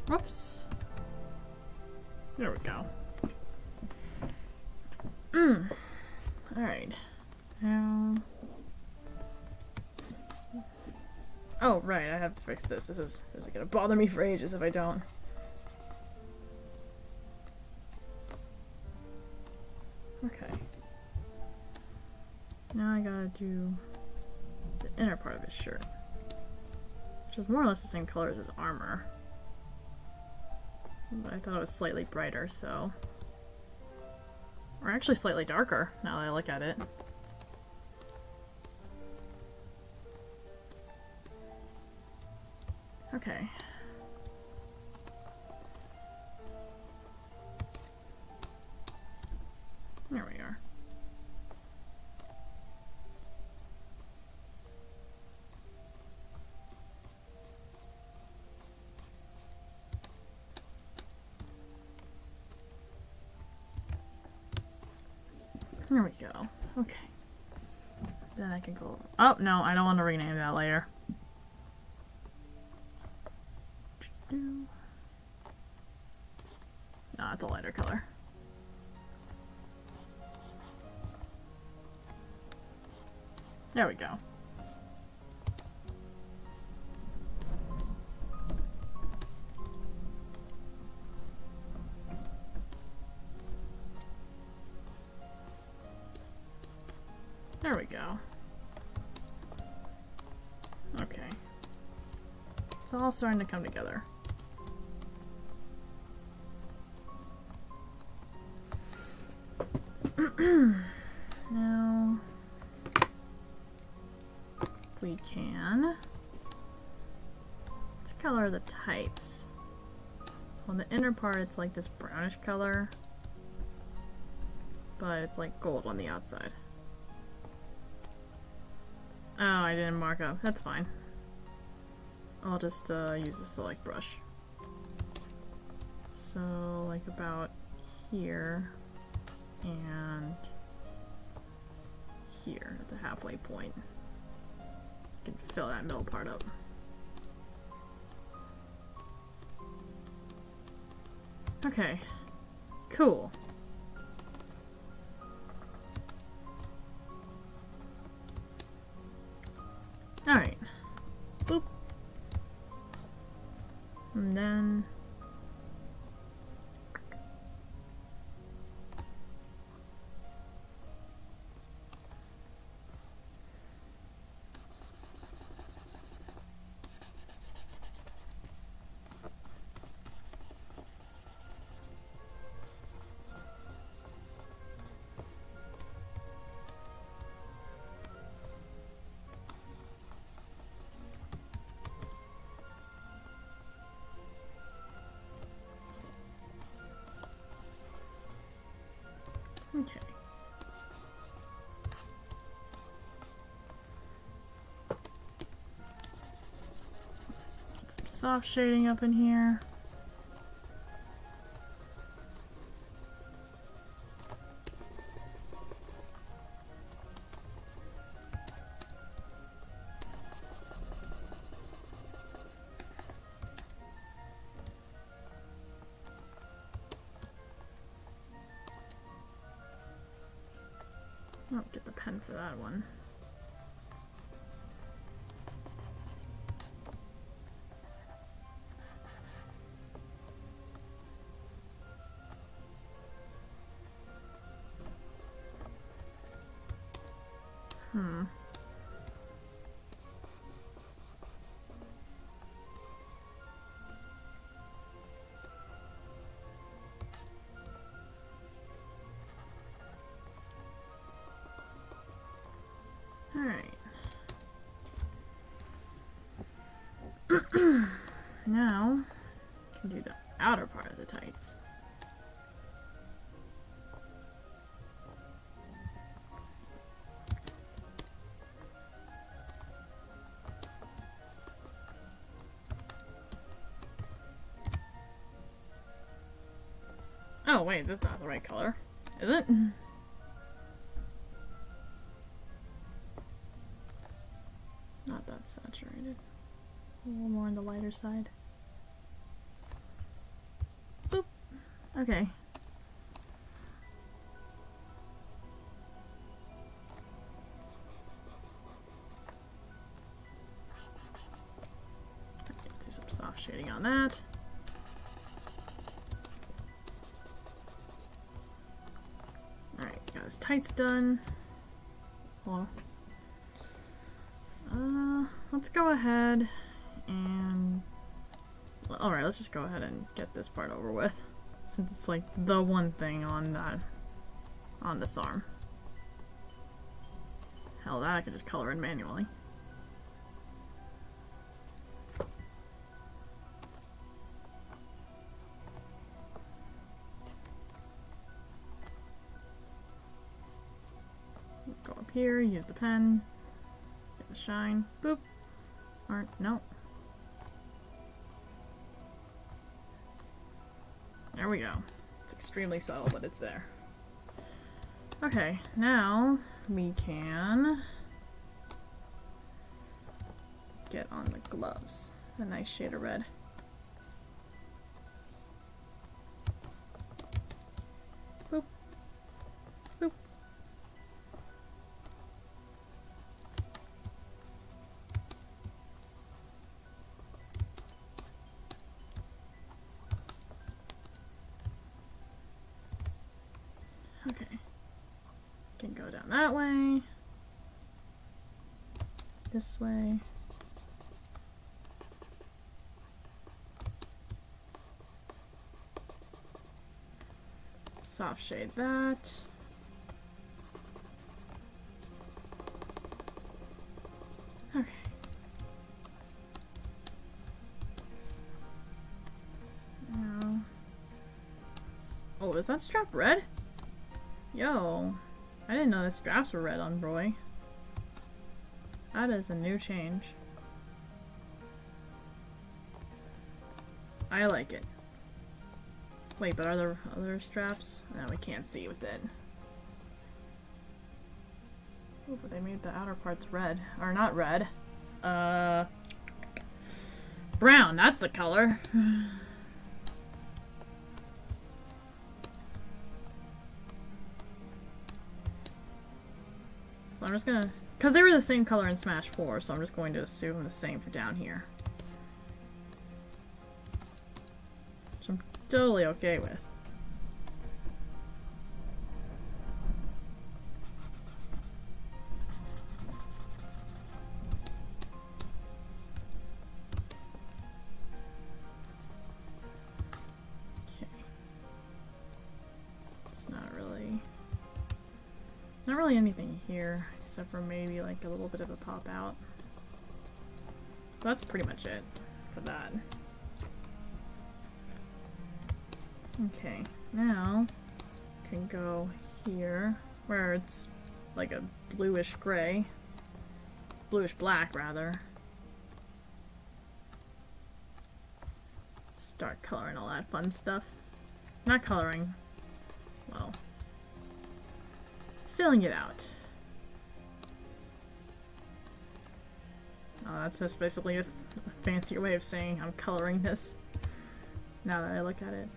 S1: Whoops. There we go. Alright. Now... Oh, right, I have to fix this. This is gonna bother me for ages if I don't. Okay. Now I gotta do the inner part of his shirt. Which is more or less the same color as his armor. But I thought it was slightly brighter, so... Or actually slightly darker, now that I look at it. Okay. There we are. There we go. Okay. Then I can go... Oh, no, I don't want to rename that later. No, it's a lighter color. There we go. There we go. Okay. It's all starting to come together. Now, we can... Let's color the tights. So on the inner part, it's like this brownish color, but it's like gold on the outside. Oh, I didn't mark up. That's fine. I'll just use the select brush. So, like about here and here at the halfway point. You can fill that middle part up. Okay. Cool. Alright. Boop. And then... Okay. Get some soft shading up in here. I'll get the pen for that one. Alright. Now, I can do the outer part of the tights. Oh wait, that's not the right color. Is it? Not that saturated. A little more on the lighter side. Boop. Okay. Do some soft shading on that. Alright, got his tights done. Hold on. Let's go ahead and... Alright, let's just go ahead and get this part over with. Since it's like the one thing on that... on this arm. Hell, that I could just color in manually. Go up here, use the pen. Get the shine. Boop. Or, no. There we go. It's extremely subtle, but it's there. Okay, now we can get on the gloves. A nice shade of red. Boop. Boop. Okay. Can go down that way. This way. Soft shade that. Okay. Now. Oh, is that strap red? Yo, I didn't know the straps were red on Roy. That is a new change. I like it. Wait, but are there other straps? No, we can't see with it. Oh, but they made the outer parts red. Or not red. Brown, that's the color. So I'm just gonna, because they were the same color in Smash 4, so I'm just going to assume the same for down here. Which I'm totally okay with. Okay. It's not really anything here, except for maybe like a little bit of a pop out. But that's pretty much it for that. Okay, now can go here where it's like a bluish gray, bluish black rather. Start coloring all that fun stuff. Not coloring, well, filling it out. Oh, that's just basically a fancier way of saying I'm coloring this, now that I look at it.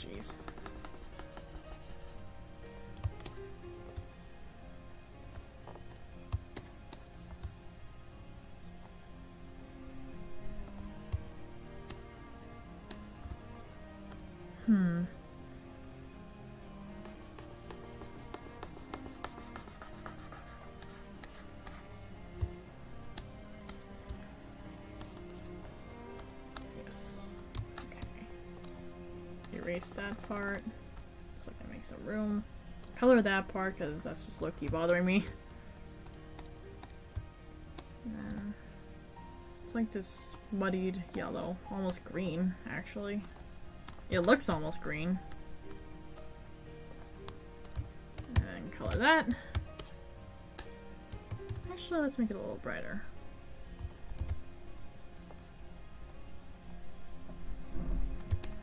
S1: jeez. Yes. Okay. Erase that part so I can make some room. Color that part because that's just low-key bothering me. And then it's like this muddied yellow, almost green, actually. It looks almost green. And color that. Actually, let's make it a little brighter.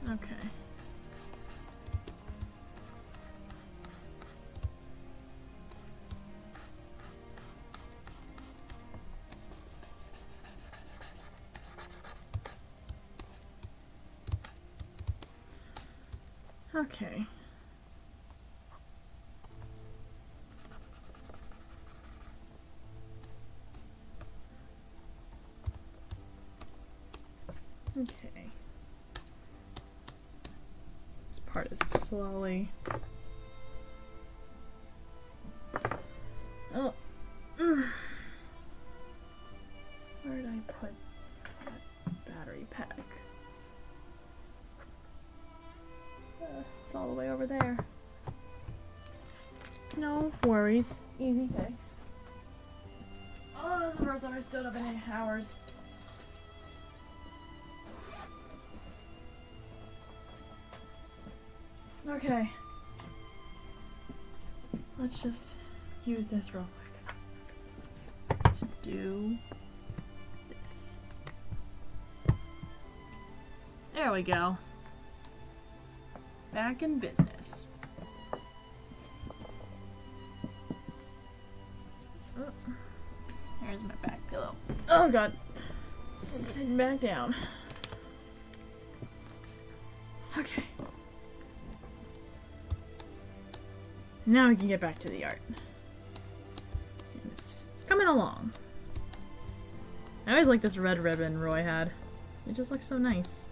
S1: Okay. Okay. Okay. This part is slowly... Oh. Where did I put that battery pack? It's all the way over there. No worries. Easy fix. Oh, that's the first time I stood up in 8 hours. Okay. Let's just use this real quick to do this. There we go. Back in business. Oh, there's my back pillow. Oh god. Sitting back down. Okay. Now we can get back to the art. It's coming along. I always liked this red ribbon Roy had. It just looks so nice.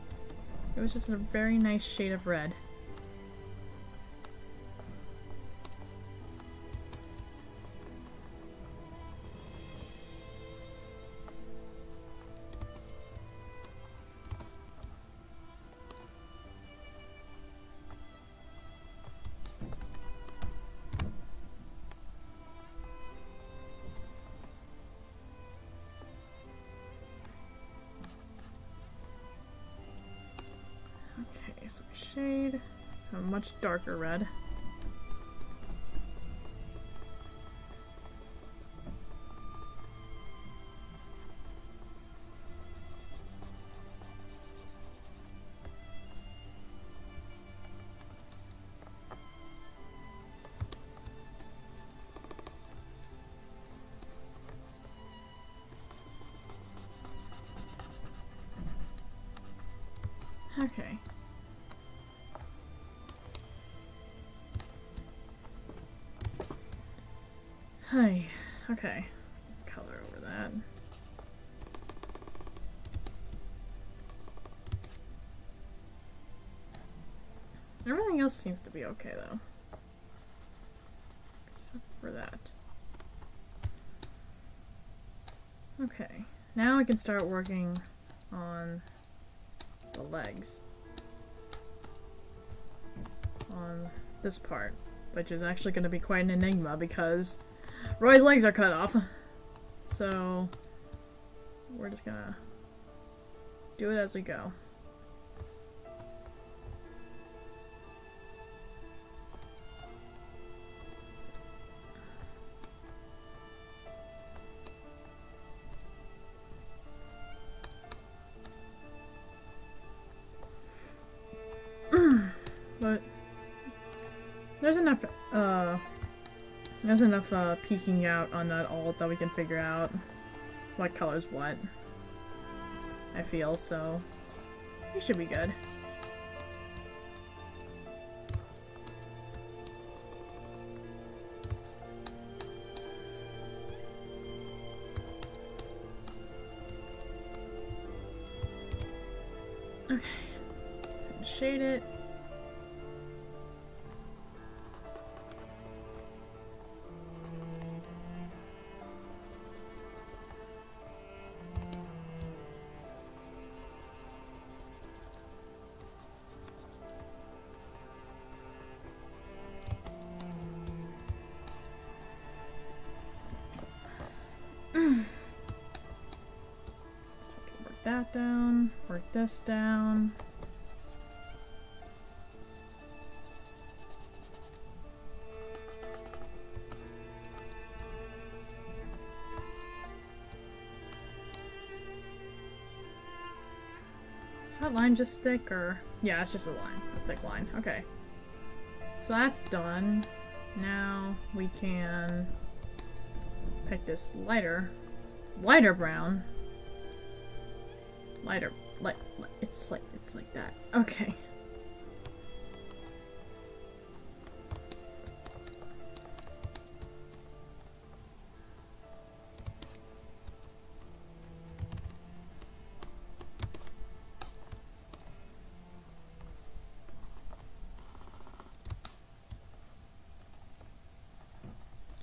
S1: It was just a very nice shade of red. So shade, a much darker red. Okay. Hi. Okay. Color over that. Everything else seems to be okay though. Except for that. Okay. Now we can start working on the legs. On this part. Which is actually going to be quite an enigma because Roy's legs are cut off. So we're just gonna do it as we go. But there's enough peeking out on that alt that we can figure out what color's what, I feel, so we should be good. Okay. Shade it. That down, work this down. Is that line just thick or? Yeah, it's just a line, a thick line. Okay. So that's done. Now we can pick this lighter brown. Lighter, it's like that. Okay.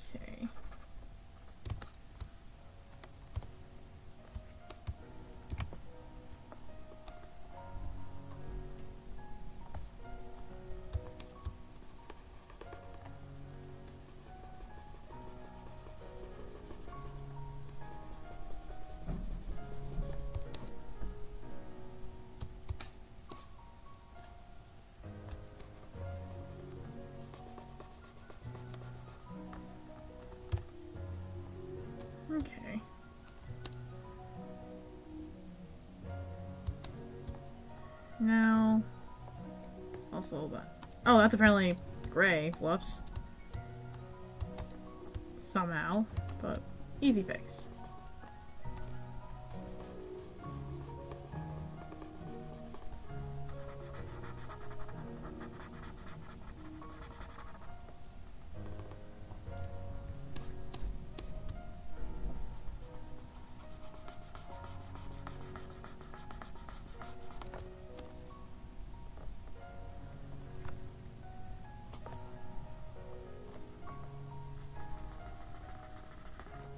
S1: Okay. Okay. Now, also that. Oh, that's apparently gray. Whoops. Somehow, but easy fix.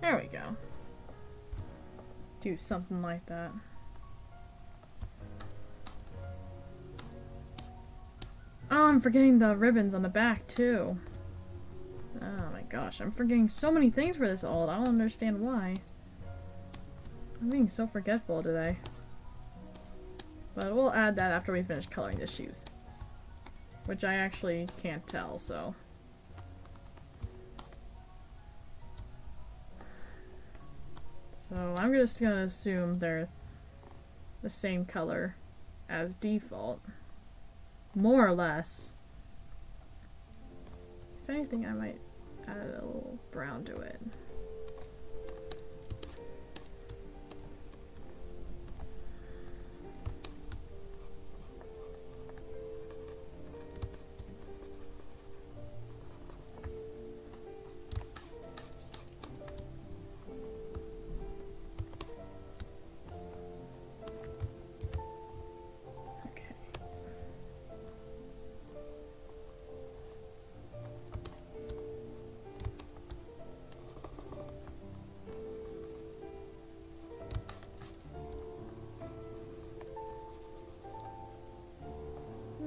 S1: There we go. Do something like that. Oh, I'm forgetting the ribbons on the back, too. Oh my gosh, I'm forgetting so many things for this old. I don't understand why. I'm being so forgetful today. But we'll add that after we finish coloring the shoes. Which I actually can't tell, so... So I'm just gonna assume they're the same color as default. More or less. If anything, I might add a little brown to it.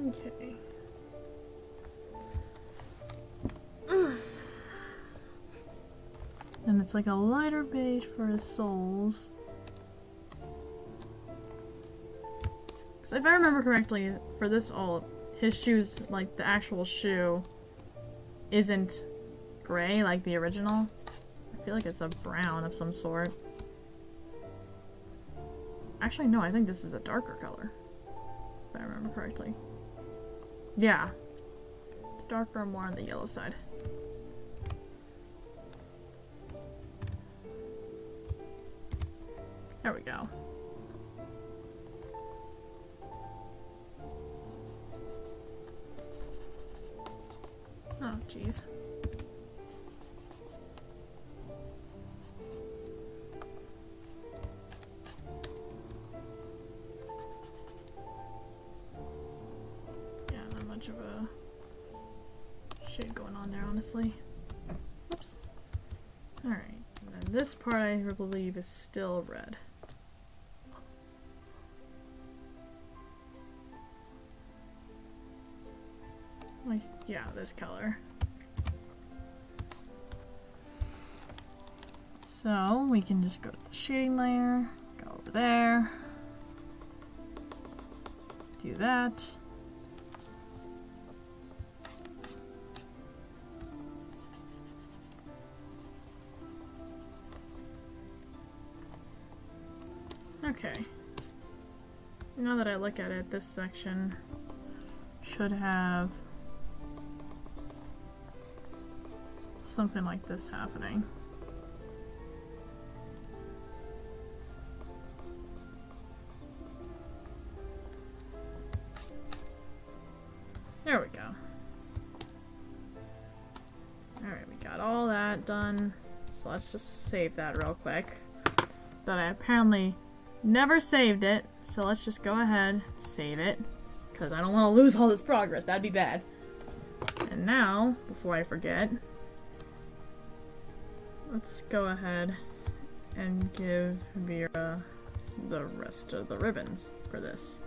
S1: Okay. And it's like a lighter beige for his soles. So if I remember correctly, for this alt, his shoes, like the actual shoe, isn't gray like the original. I feel like it's a brown of some sort. Actually, no, I think this is a darker color. If I remember correctly. Yeah. It's darker and more on the yellow side. There we go. Oh, jeez. shade going on there, honestly. Oops. Alright, and then this part I believe is still red. Like, yeah, this color. So we can just go to the shading layer, go over there, do that. Okay. Now that I look at it, this section should have something like this happening. There we go. Alright, we got all that done. So let's just save that real quick. But I apparently never saved it, so let's just go ahead, save it, because I don't want to lose all this progress. That'd be bad. And now, before I forget, let's go ahead and give Vera the rest of the ribbons for this.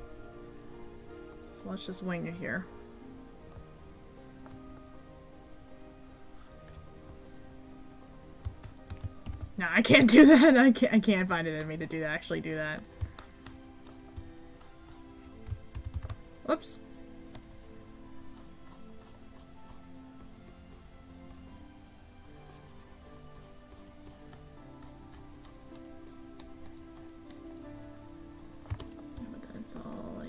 S1: So let's just wing it here. No, I can't do that. I can't find it in me to do that. Actually do that. Whoops. But that's all.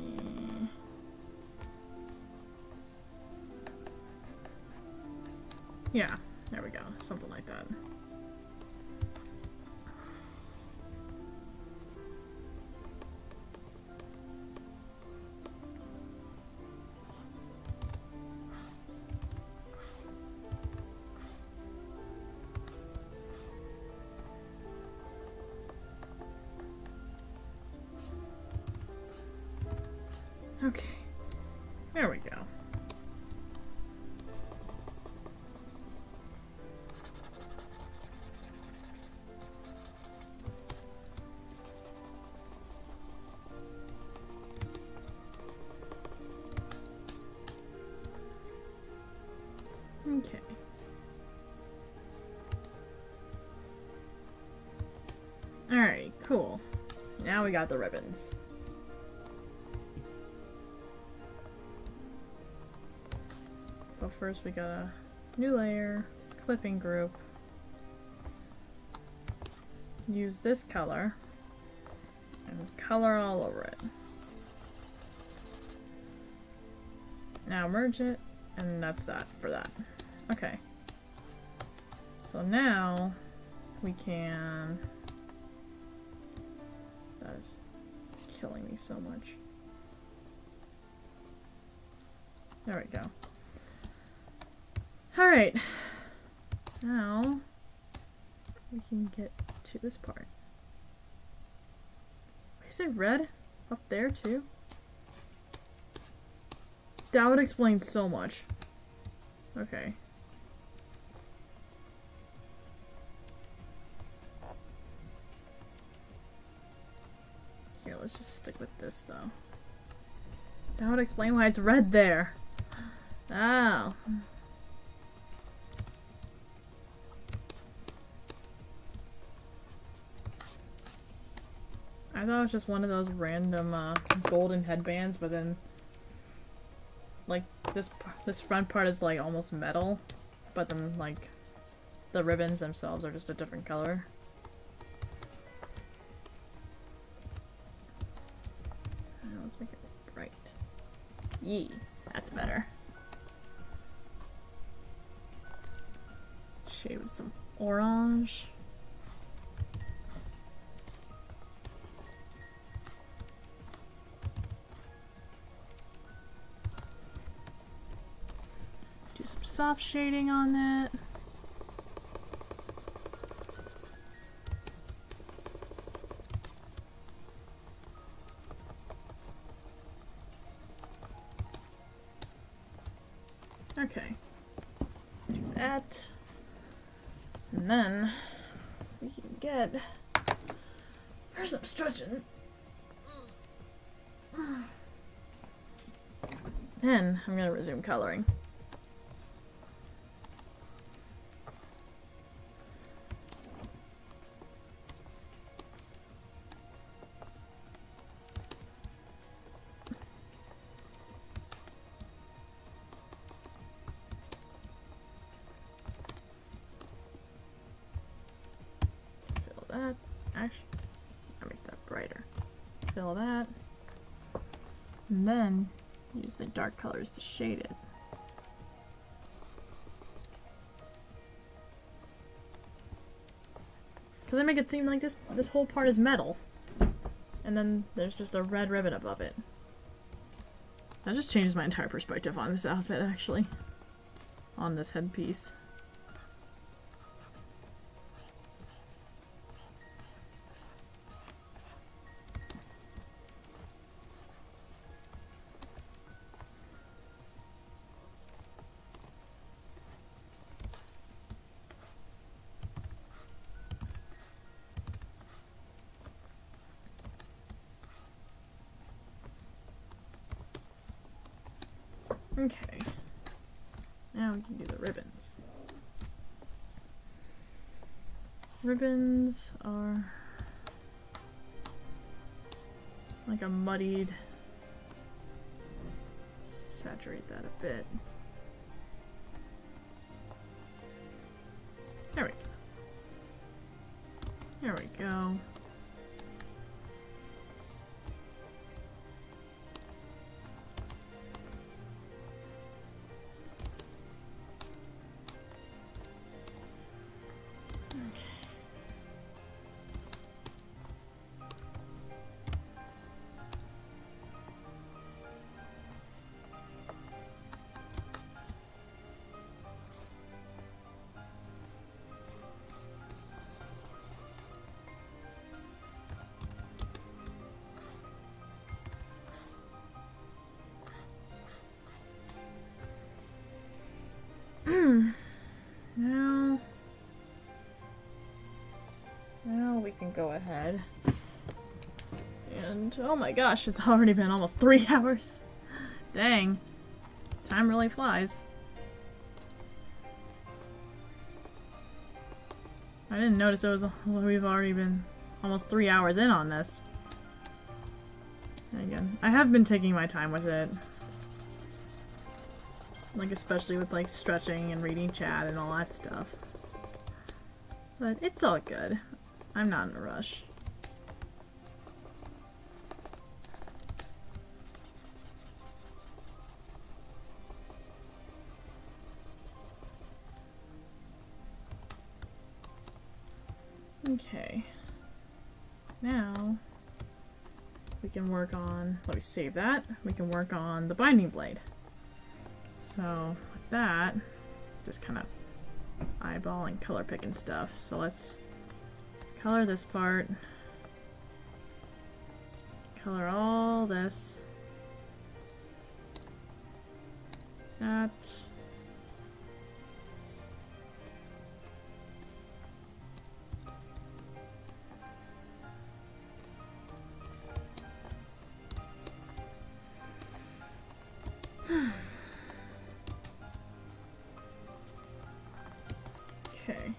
S1: Yeah, there we go. Something like that. Okay, there we go. Okay. Alright, cool. Now we got the ribbons. But first we got a new layer, clipping group. Use this color and color all over it. Now merge it, and that's that for that. Okay. So now we can... That is killing me so much. There we go. Alright, now we can get to this part. Is it red up there too? That would explain so much. Okay. Here, let's just stick with this though. That would explain why it's red there. Oh. I thought it was just one of those random golden headbands, but then like this front part is like almost metal, but then like the ribbons themselves are just a different color. Let's make it bright. Yee, that's better. Shade with some orange. Do some soft shading on that. Okay. that. And then we can get... First I'm stretching. Then I'm gonna resume coloring. Fill that. Actually, I'll make that brighter. Fill that. And then use the dark colors to shade it. Because I make it seem like this whole part is metal. And then there's just a red ribbon above it. That just changes my entire perspective on this outfit, actually. On this headpiece. Okay, now we can do the ribbons. Ribbons are like a muddied, let's saturate that a bit. There we go. There we go. Now we can go ahead and oh my gosh, it's already been almost 3 hours. Dang, time really flies. I didn't notice we've already been almost 3 hours in on this. And again, I have been taking my time with it. Like, especially with, like, stretching and reading chat and all that stuff. But it's all good. I'm not in a rush. Okay. Now, we can work on... Let me save that. We can work on the binding blade. So, with that, just kind of eyeballing, color picking stuff. So let's color this part. Color all this. That. Okay.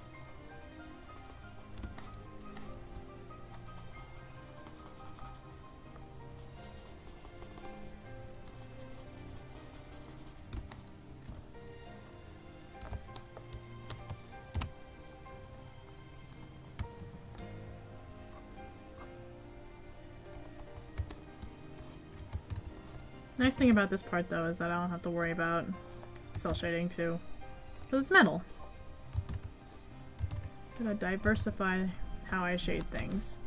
S1: Nice thing about this part though is that I don't have to worry about cell shading too, because it's metal. Gotta diversify how I shade things.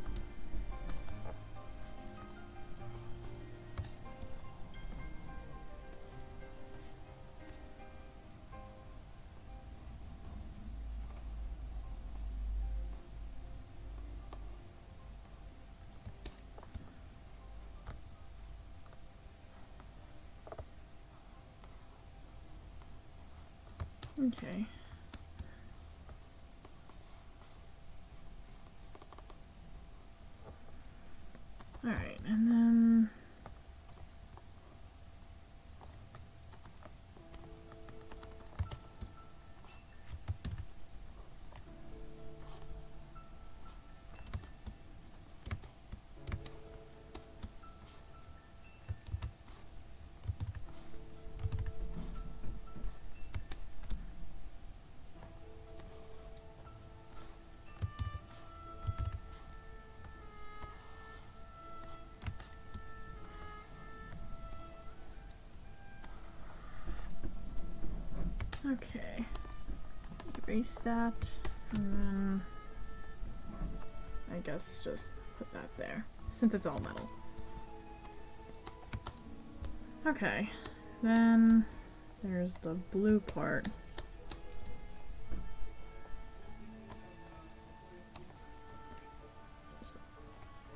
S1: Okay. Okay. Erase that, and then I guess just put that there, since it's all metal. Okay, then there's the blue part.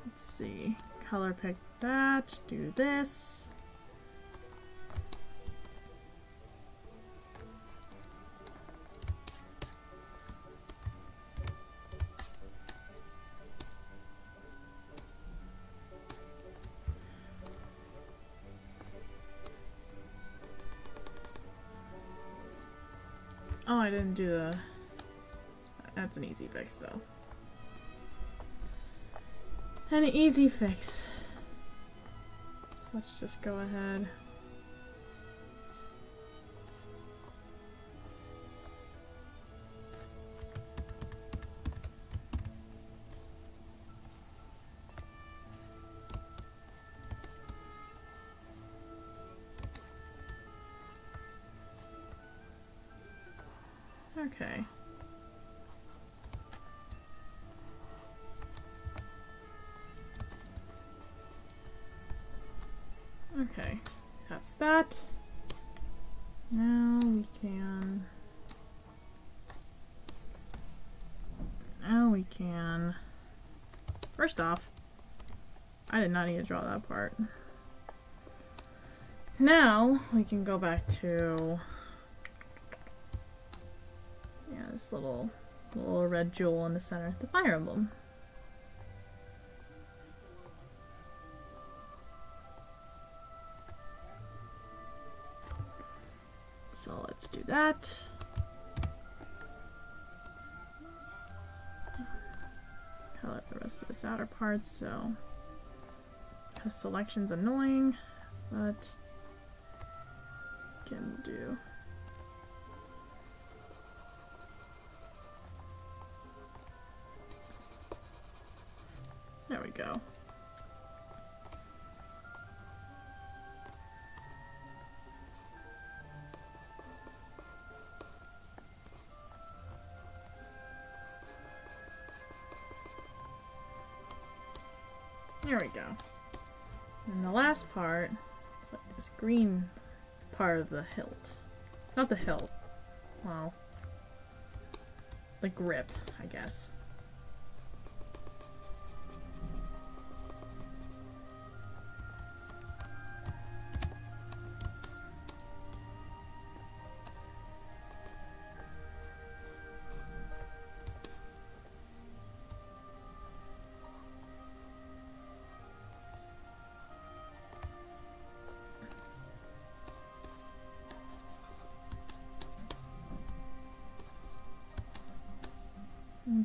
S1: Let's see, color pick that, do this. Oh, I didn't do the... That's an easy fix, though. An easy fix. So let's just go ahead. Okay. Okay, that's that. Now we can... First off, I did not need to draw that part. Now we can go back to... this little red jewel in the center, the fire emblem. So let's do that. Color the rest of this outer part, so because selection's annoying, but can do. There we go. There we go. And the last part is like this green part of the hilt. Not the hilt. Well, the grip, I guess.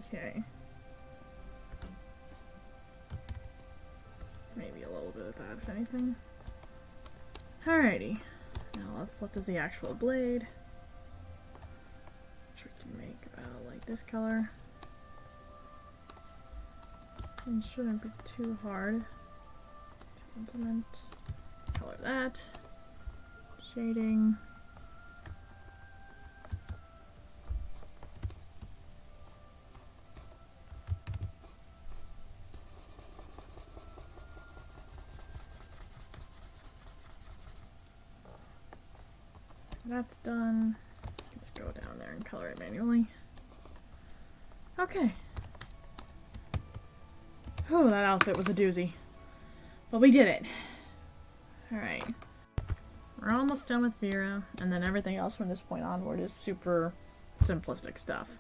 S1: Okay. Maybe a little bit of that, if anything. Alrighty. Now let's look as the actual blade. Which we can make about like this color. It shouldn't be too hard to implement. Color that. Shading. That's done. Just go down there and color it manually. Okay. Oh, that outfit was a doozy. But we did it. Alright. We're almost done with Veera, and then everything else from this point onward is super simplistic stuff.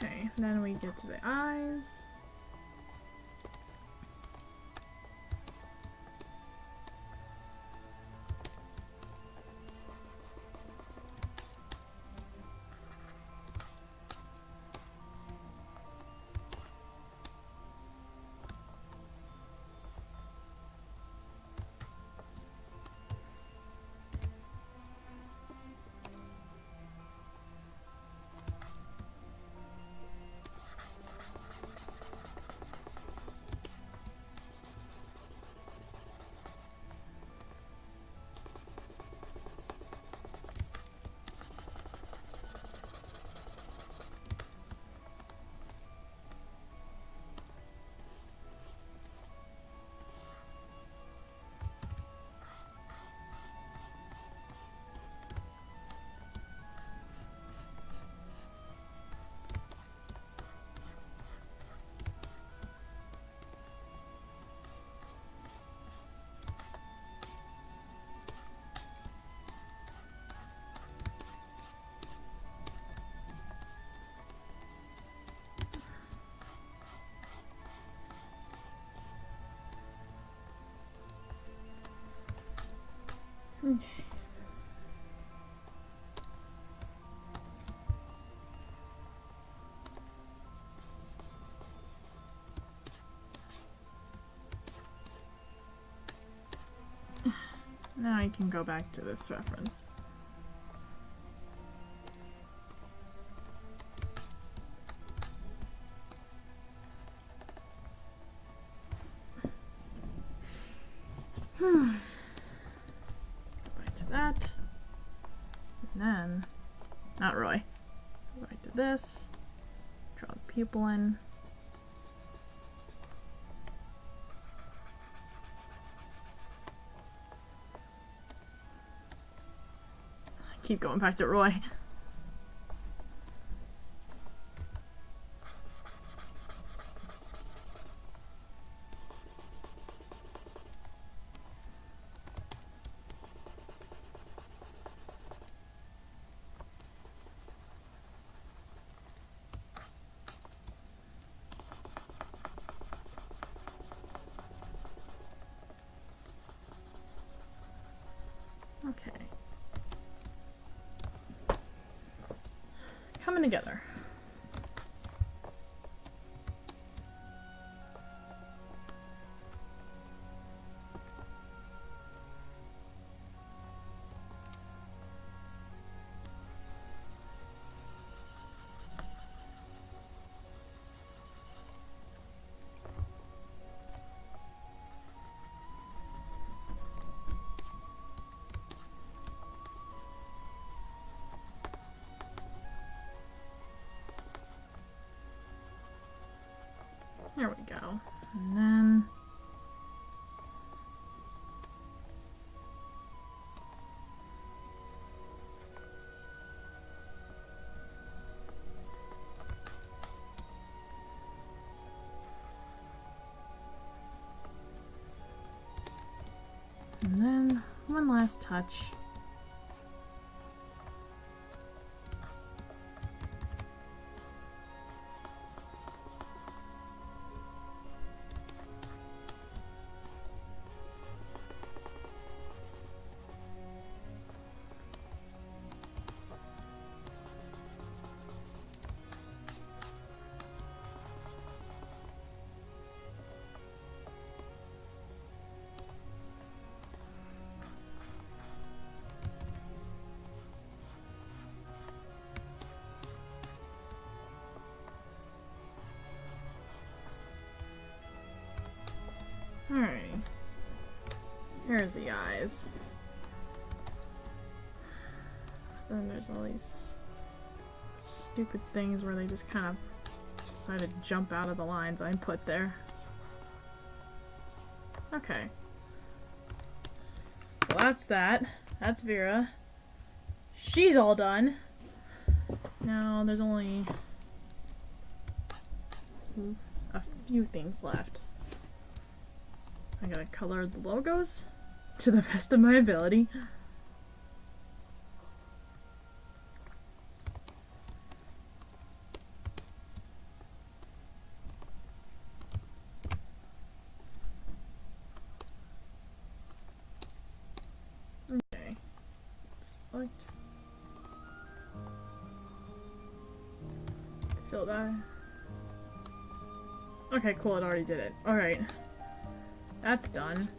S1: Okay, then we get to the eyes. Now you can go back to this reference. Go back to that. And then, not Roy. Go back to this. Draw the pupil in. Keep going back to Roy. Okay. Coming together. There we go. And then one last touch. Alright. Here's the eyes. Then there's all these stupid things where they just kind of decide to jump out of the lines I put there. Okay. So that's that. That's Vera. She's all done. Now there's only a few things left. I gotta color the logos to the best of my ability. Okay. Select. Fill that. Okay, cool, it already did it. Alright. That's done.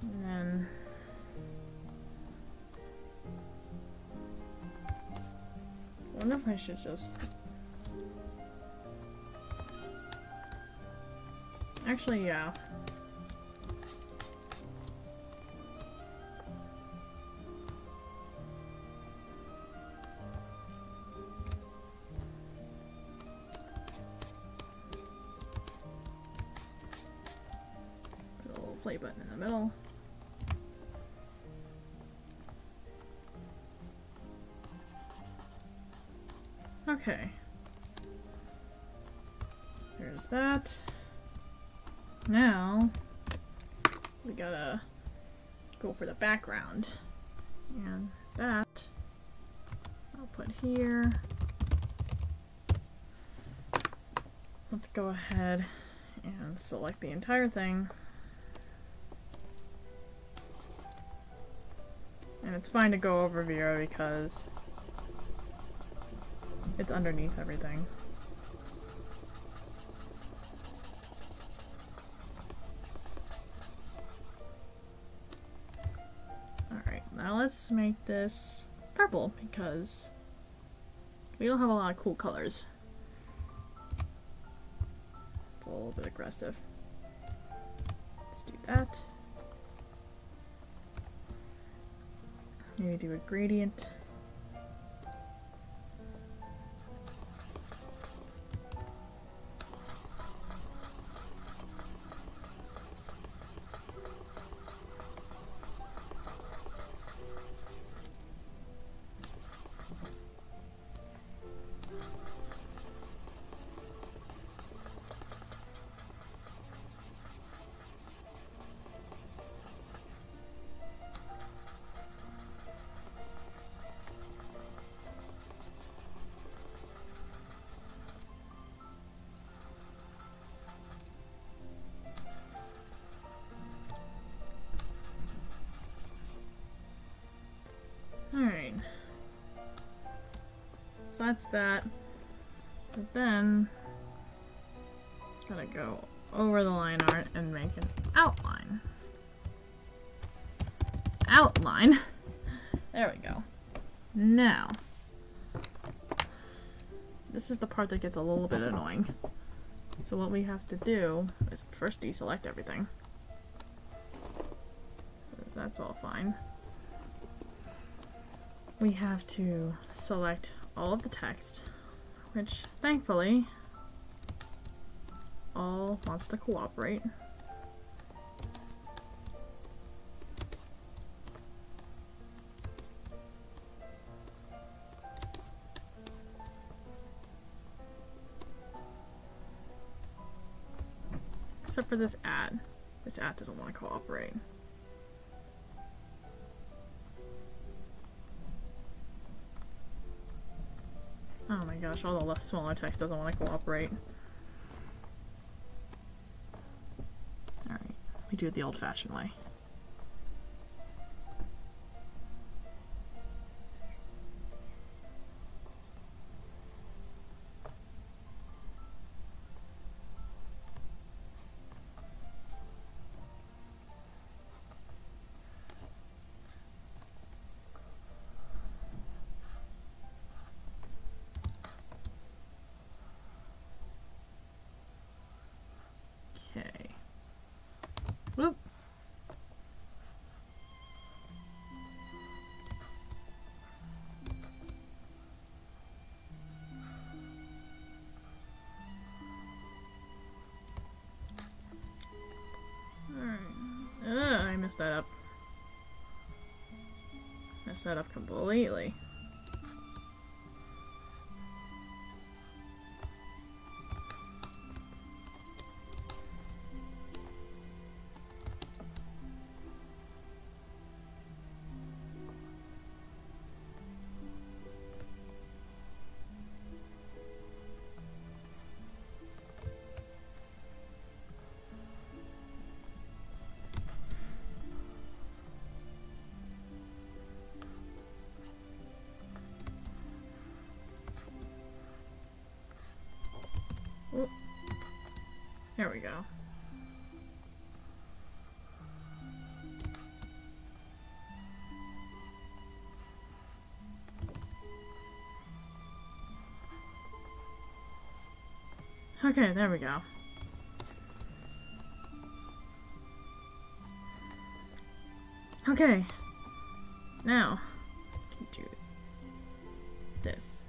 S1: And then I wonder if I should just actually, yeah. Play button in the middle. Okay. There's that. Now we gotta go for the background. And that I'll put here. Let's go ahead and select the entire thing. And it's fine to go over Vera because it's underneath everything. Now let's make this purple because we don't have a lot of cool colors. It's a little bit aggressive. Let's do that. Maybe do a gradient. Alright. So that's that. But then, gotta go over the line art and make an outline. Outline! There we go. Now, this is the part that gets a little bit annoying. So what we have to do is first deselect everything. That's all fine. We have to select all of the text, which thankfully all wants to cooperate. Except for this ad. This ad doesn't want to cooperate. Oh my gosh, all the left smaller text doesn't want to cooperate. Alright, we do it the old-fashioned way. Okay. Whoop. Alright. I messed that up. Messed that up completely. Oop. There we go. Okay, there we go. Okay. Now, I can do this.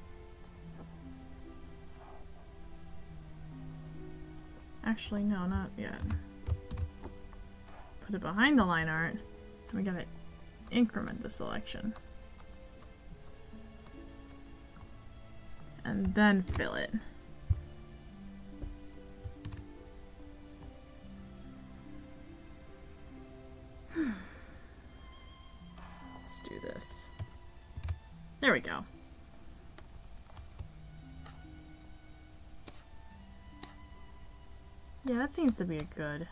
S1: Actually, no, not yet. Put it behind the line art, and we gotta increment the selection. And then fill it. Let's do this. There we go. Yeah, that seems to be a good...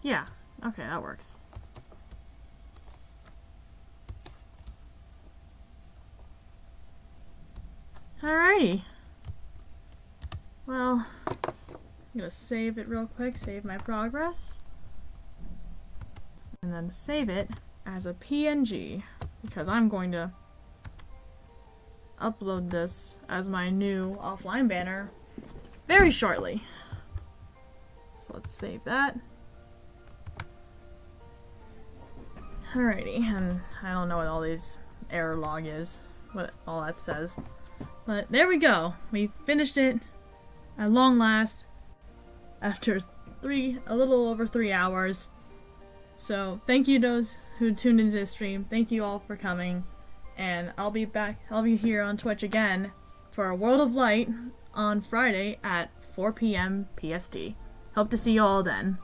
S1: Yeah, okay, that works. Alrighty. Well, I'm gonna save it real quick, save my progress. And and then save it as a PNG, because I'm going to upload this as my new offline banner very shortly. So let's save that. Alrighty, and I don't know what all these error log is, what all that says. But there we go. We finished it at long last after a little over 3 hours. So thank you those who tuned into this stream. Thank you all for coming. And I'll be here on Twitch again for a World of Light on Friday at 4 p.m. PST. Hope to see you all then.